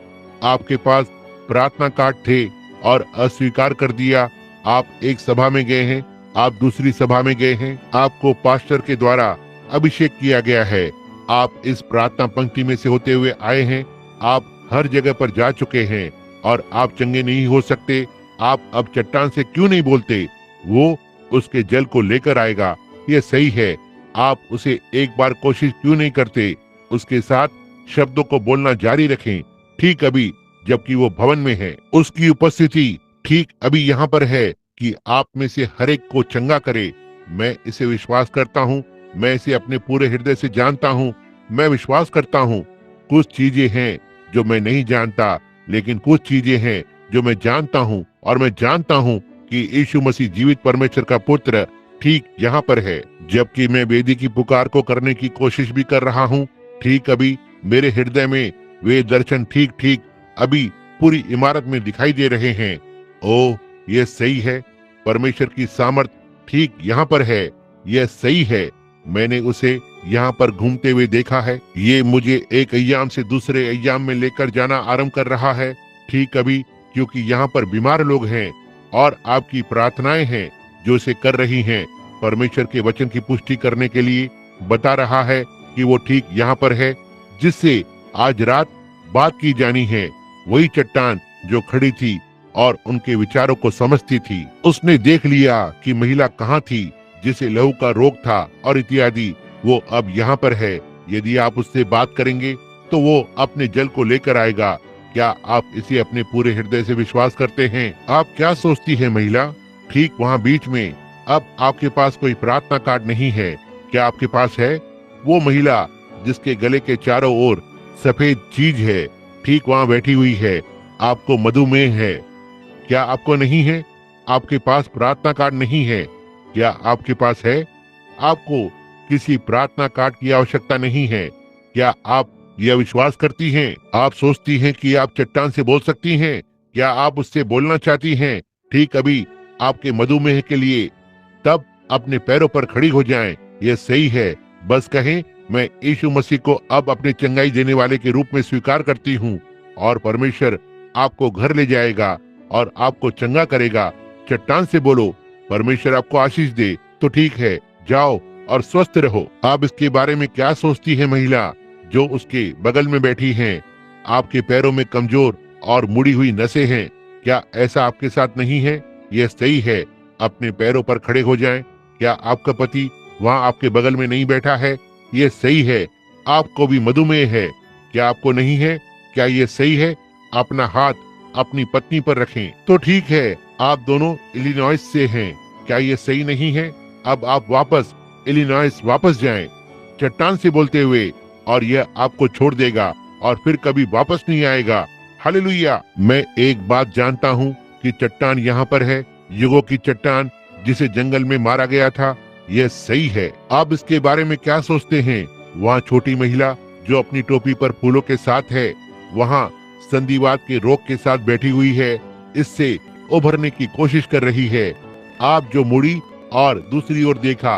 आपके पास प्रार्थना कार्ड थे और अस्वीकार कर दिया, आप एक सभा में गए हैं, आप दूसरी सभा में गए हैं, आपको पास्टर के द्वारा अभिषेक किया गया है, आप इस प्रार्थना पंक्ति में से होते हुए आए हैं, आप हर जगह पर जा चुके हैं और आप चंगे नहीं हो सकते, आप अब चट्टान से क्यों नहीं बोलते? वो उसके जल को लेकर आएगा। ये सही है, आप उसे एक बार कोशिश क्यों नहीं करते? उसके साथ शब्दों को बोलना जारी रखें, ठीक अभी जबकि वो भवन में है। उसकी उपस्थिति ठीक अभी यहाँ पर है कि आप में से हर एक को चंगा करे। मैं इसे विश्वास करता हूँ, मैं इसे अपने पूरे हृदय से जानता हूँ। मैं विश्वास करता हूँ कुछ चीजें हैं जो मैं नहीं जानता, लेकिन कुछ चीजें हैं जो मैं जानता हूँ, और मैं जानता हूँ कि यीशु मसीह जीवित परमेश्वर का पुत्र ठीक यहाँ पर है। जबकि मैं वेदी की पुकार को करने की कोशिश भी कर रहा हूँ, ठीक अभी मेरे हृदय में वे दर्शन ठीक ठीक अभी पूरी इमारत में दिखाई दे रहे हैं। ओ, ये सही है, परमेश्वर की सामर्थ ठीक यहाँ पर है। यह सही है, मैंने उसे यहाँ पर घूमते हुए देखा है। ये मुझे एक अय्याम से दूसरे अय्याम में लेकर जाना आरंभ कर रहा है, ठीक अभी, क्योंकि यहाँ पर बीमार लोग हैं और आपकी प्रार्थनाएं हैं जो इसे कर रही हैं। परमेश्वर के वचन की पुष्टि करने के लिए बता रहा है कि वो ठीक यहाँ पर है जिससे आज रात बात की जानी है। वही चट्टान जो खड़ी थी और उनके विचारों को समझती थी। उसने देख लिया कि महिला कहाँ थी जिसे लहू का रोग था और इत्यादि। वो अब यहाँ पर है। यदि आप उससे बात करेंगे तो वो अपने जल को लेकर आएगा। क्या आप इसे अपने पूरे हृदय से विश्वास करते हैं? आप क्या सोचती है महिला? ठीक वहाँ बीच में अब आपके पास कोई प्रार्थना कार्ड नहीं है। क्या आपके पास है? वो महिला जिसके गले के चारों ओर सफेद चीज है, ठीक वहाँ बैठी हुई है। आपको मधुमेह है, क्या आपको नहीं है? आपके पास प्रार्थना कार्ड नहीं है, क्या आपके पास है? आपको किसी प्रार्थना कार्ड की आवश्यकता नहीं है। क्या आप यह विश्वास करती हैं? आप सोचती हैं कि आप चट्टान से बोल सकती हैं? क्या आप उससे बोलना चाहती हैं? ठीक अभी आपके मधुमेह के लिए तब अपने पैरों पर खड़ी हो जाएं। यह सही है, बस कहें, मैं यीशु मसीह को अब अपने चंगाई देने वाले के रूप में स्वीकार करती हूँ और परमेश्वर आपको घर ले जाएगा और आपको चंगा करेगा। चट्टान से बोलो, परमेश्वर आपको आशीष दे। तो ठीक है, जाओ और स्वस्थ रहो। आप इसके बारे में क्या सोचती है महिला जो उसके बगल में बैठी हैं? आपके पैरों में कमजोर और मुड़ी हुई नसें हैं, क्या ऐसा आपके साथ नहीं है? यह सही है, अपने पैरों पर खड़े हो जाएं। क्या आपका पति वहाँ आपके बगल में नहीं बैठा है? यह सही है, आपको भी मधुमेह है, क्या आपको नहीं है? क्या यह सही है? अपना हाथ अपनी पत्नी पर रखें। तो ठीक है, आप दोनों इलिनॉइस से हैं, क्या यह सही नहीं है? अब आप वापस इलिनॉइस वापस जाएं, चट्टान से बोलते हुए, और यह आपको छोड़ देगा और फिर कभी वापस नहीं आएगा। हालेलुया। मैं एक बात जानता हूँ कि चट्टान यहाँ पर है, युगों की चट्टान जिसे जंगल में मारा गया था। यह सही है। आप इसके बारे में क्या सोचते हैं? वहाँ छोटी महिला जो अपनी टोपी पर फूलों के साथ है, वहाँ संधिवात के रोग के साथ बैठी हुई है, इससे उभरने की कोशिश कर रही है। आप जो मुड़ी और दूसरी ओर देखा,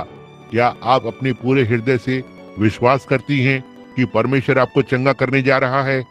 क्या आप अपने पूरे हृदय से विश्वास करती हैं कि परमेश्वर आपको चंगा करने जा रहा है?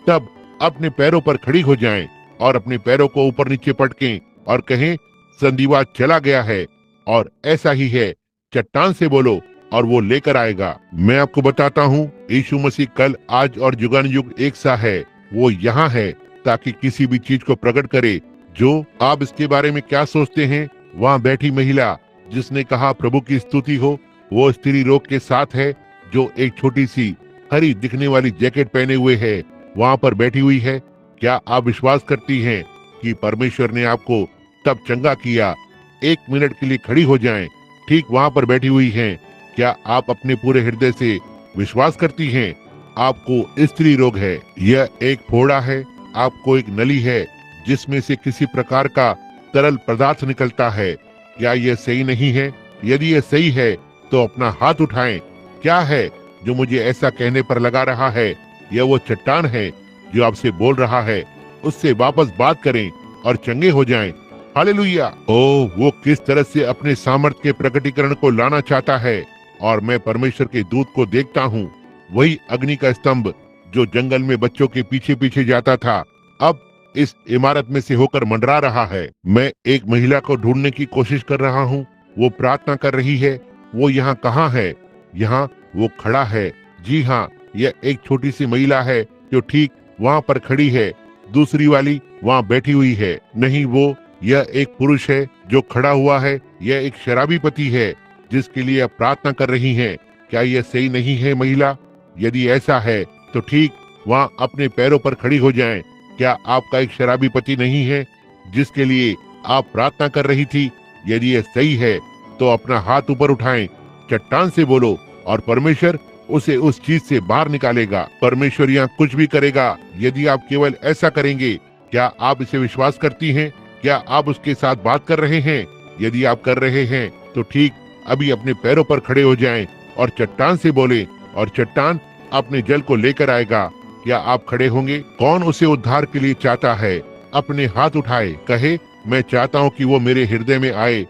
तब अपने पैरों पर खड़ी हो जाएं और अपने पैरों को ऊपर नीचे पटकें और कहें, संधिवात चला गया है। और ऐसा ही है, चट्टान से बोलो और वो लेकर आएगा। मैं आपको बताता हूँ, यीशु मसीह कल, आज और जुगानुयुग एक सा है। वो यहाँ है ताकि किसी भी चीज को प्रकट करे। जो आप इसके बारे में क्या सोचते हैं? वहाँ बैठी महिला जिसने कहा प्रभु की स्तुति हो, वो स्त्री रोग के साथ है जो एक छोटी सी हरी दिखने वाली जैकेट पहने हुए है, वहाँ पर बैठी हुई है। क्या आप विश्वास करती हैं कि परमेश्वर ने आपको तब चंगा किया? 1 मिनट के लिए खड़ी हो जाएं, ठीक वहाँ पर बैठी हुई हैं। क्या आप अपने पूरे हृदय से विश्वास करती हैं? आपको स्त्री रोग है, यह एक फोड़ा है, आपको एक नली है जिसमें से किसी प्रकार का तरल पदार्थ निकलता है। क्या यह सही नहीं है? यदि यह सही है तो अपना हाथ उठाएं। क्या है जो मुझे ऐसा कहने पर लगा रहा है? यह वो चट्टान है जो आपसे बोल रहा है, उससे वापस बात करें और चंगे हो जाएं। हालेलुया। ओह, वो किस तरह से अपने सामर्थ्य के प्रकटीकरण को लाना चाहता है। और मैं परमेश्वर के दूत को देखता हूँ, वही अग्नि का स्तंभ जो जंगल में बच्चों के पीछे पीछे जाता था, अब इस इमारत में से होकर मंडरा रहा है। मैं एक महिला को ढूंढने की कोशिश कर रहा हूँ, वो प्रार्थना कर रही है। वो यहाँ कहाँ है? यहाँ वो खड़ा है। जी हाँ, यह एक छोटी सी महिला है जो ठीक वहाँ पर खड़ी है। दूसरी वाली वहाँ बैठी हुई है। नहीं, वो यह एक पुरुष है जो खड़ा हुआ है। यह एक शराबी पति है जिसके लिए आप प्रार्थना कर रही हैं। क्या यह सही नहीं है महिला? यदि ऐसा है तो ठीक वहाँ अपने पैरों पर खड़ी हो जाएं। क्या आपका एक शराबी पति नहीं है जिसके लिए आप प्रार्थना कर रही थी? यदि यह सही है तो अपना हाथ ऊपर उठाएं, चट्टान से बोलो और परमेश्वर उसे उस चीज से बाहर निकालेगा। परमेश्वर यहाँ कुछ भी करेगा यदि आप केवल ऐसा करेंगे। क्या आप इसे विश्वास करती हैं? क्या आप उसके साथ बात कर रहे हैं? यदि आप कर रहे हैं तो ठीक अभी अपने पैरों पर खड़े हो जाएं और चट्टान से बोले और चट्टान अपने जल को लेकर आएगा। क्या आप खड़े होंगे? कौन उसे उद्धार के लिए चाहता है? अपने हाथ उठाए, कहे, मैं चाहता हूँ कि वो मेरे हृदय में आए।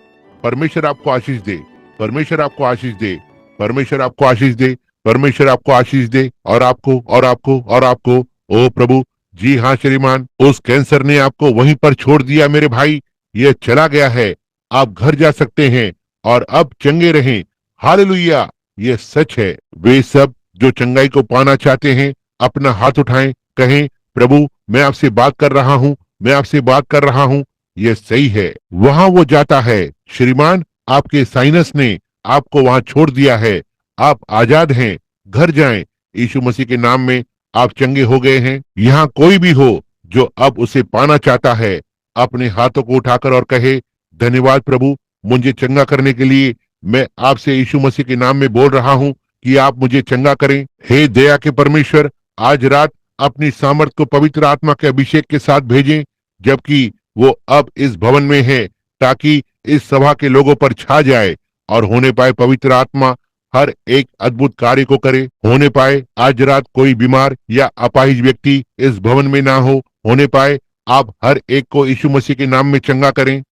परमेश्वर आपको आशीष दे, परमेश्वर आपको आशीष दे, परमेश्वर आपको आशीष दे, परमेश्वर आपको आशीष दे। और आपको और आपको और आपको। ओ प्रभु, जी हाँ श्रीमान, उस कैंसर ने आपको वहीं पर छोड़ दिया मेरे भाई। यह चला गया है, आप घर जा सकते हैं और अब चंगे रहें। हालेलुया। यह सच है। वे सब जो चंगाई को पाना चाहते हैं अपना हाथ उठाएं, कहें, प्रभु मैं आपसे बात कर रहा हूँ, मैं आपसे बात कर रहा हूँ। यह सही है। वहाँ वो जाता है। श्रीमान, आपके साइनस ने आपको वहाँ छोड़ दिया है, आप आजाद हैं। घर जाएं। यीशु मसीह के नाम में आप चंगे हो गए हैं। यहाँ कोई भी हो जो अब उसे पाना चाहता है, अपने हाथों को उठाकर और कहे, धन्यवाद प्रभु, मुझे चंगा करने के लिए। मैं आपसे यीशु मसीह के नाम में बोल रहा हूँ कि आप मुझे चंगा करें। हे दया के परमेश्वर, आज रात अपनी सामर्थ को पवित्र आत्मा के अभिषेक के साथ भेजें, जबकि वो अब इस भवन में है, ताकि इस सभा के लोगों पर छा जाए और होने पाए पवित्र आत्मा हर एक अद्भुत कार्य को करे। होने पाए आज रात कोई बीमार या अपाहिज व्यक्ति इस भवन में ना हो। होने पाए आप हर एक को यीशु मसीह के नाम में चंगा करें।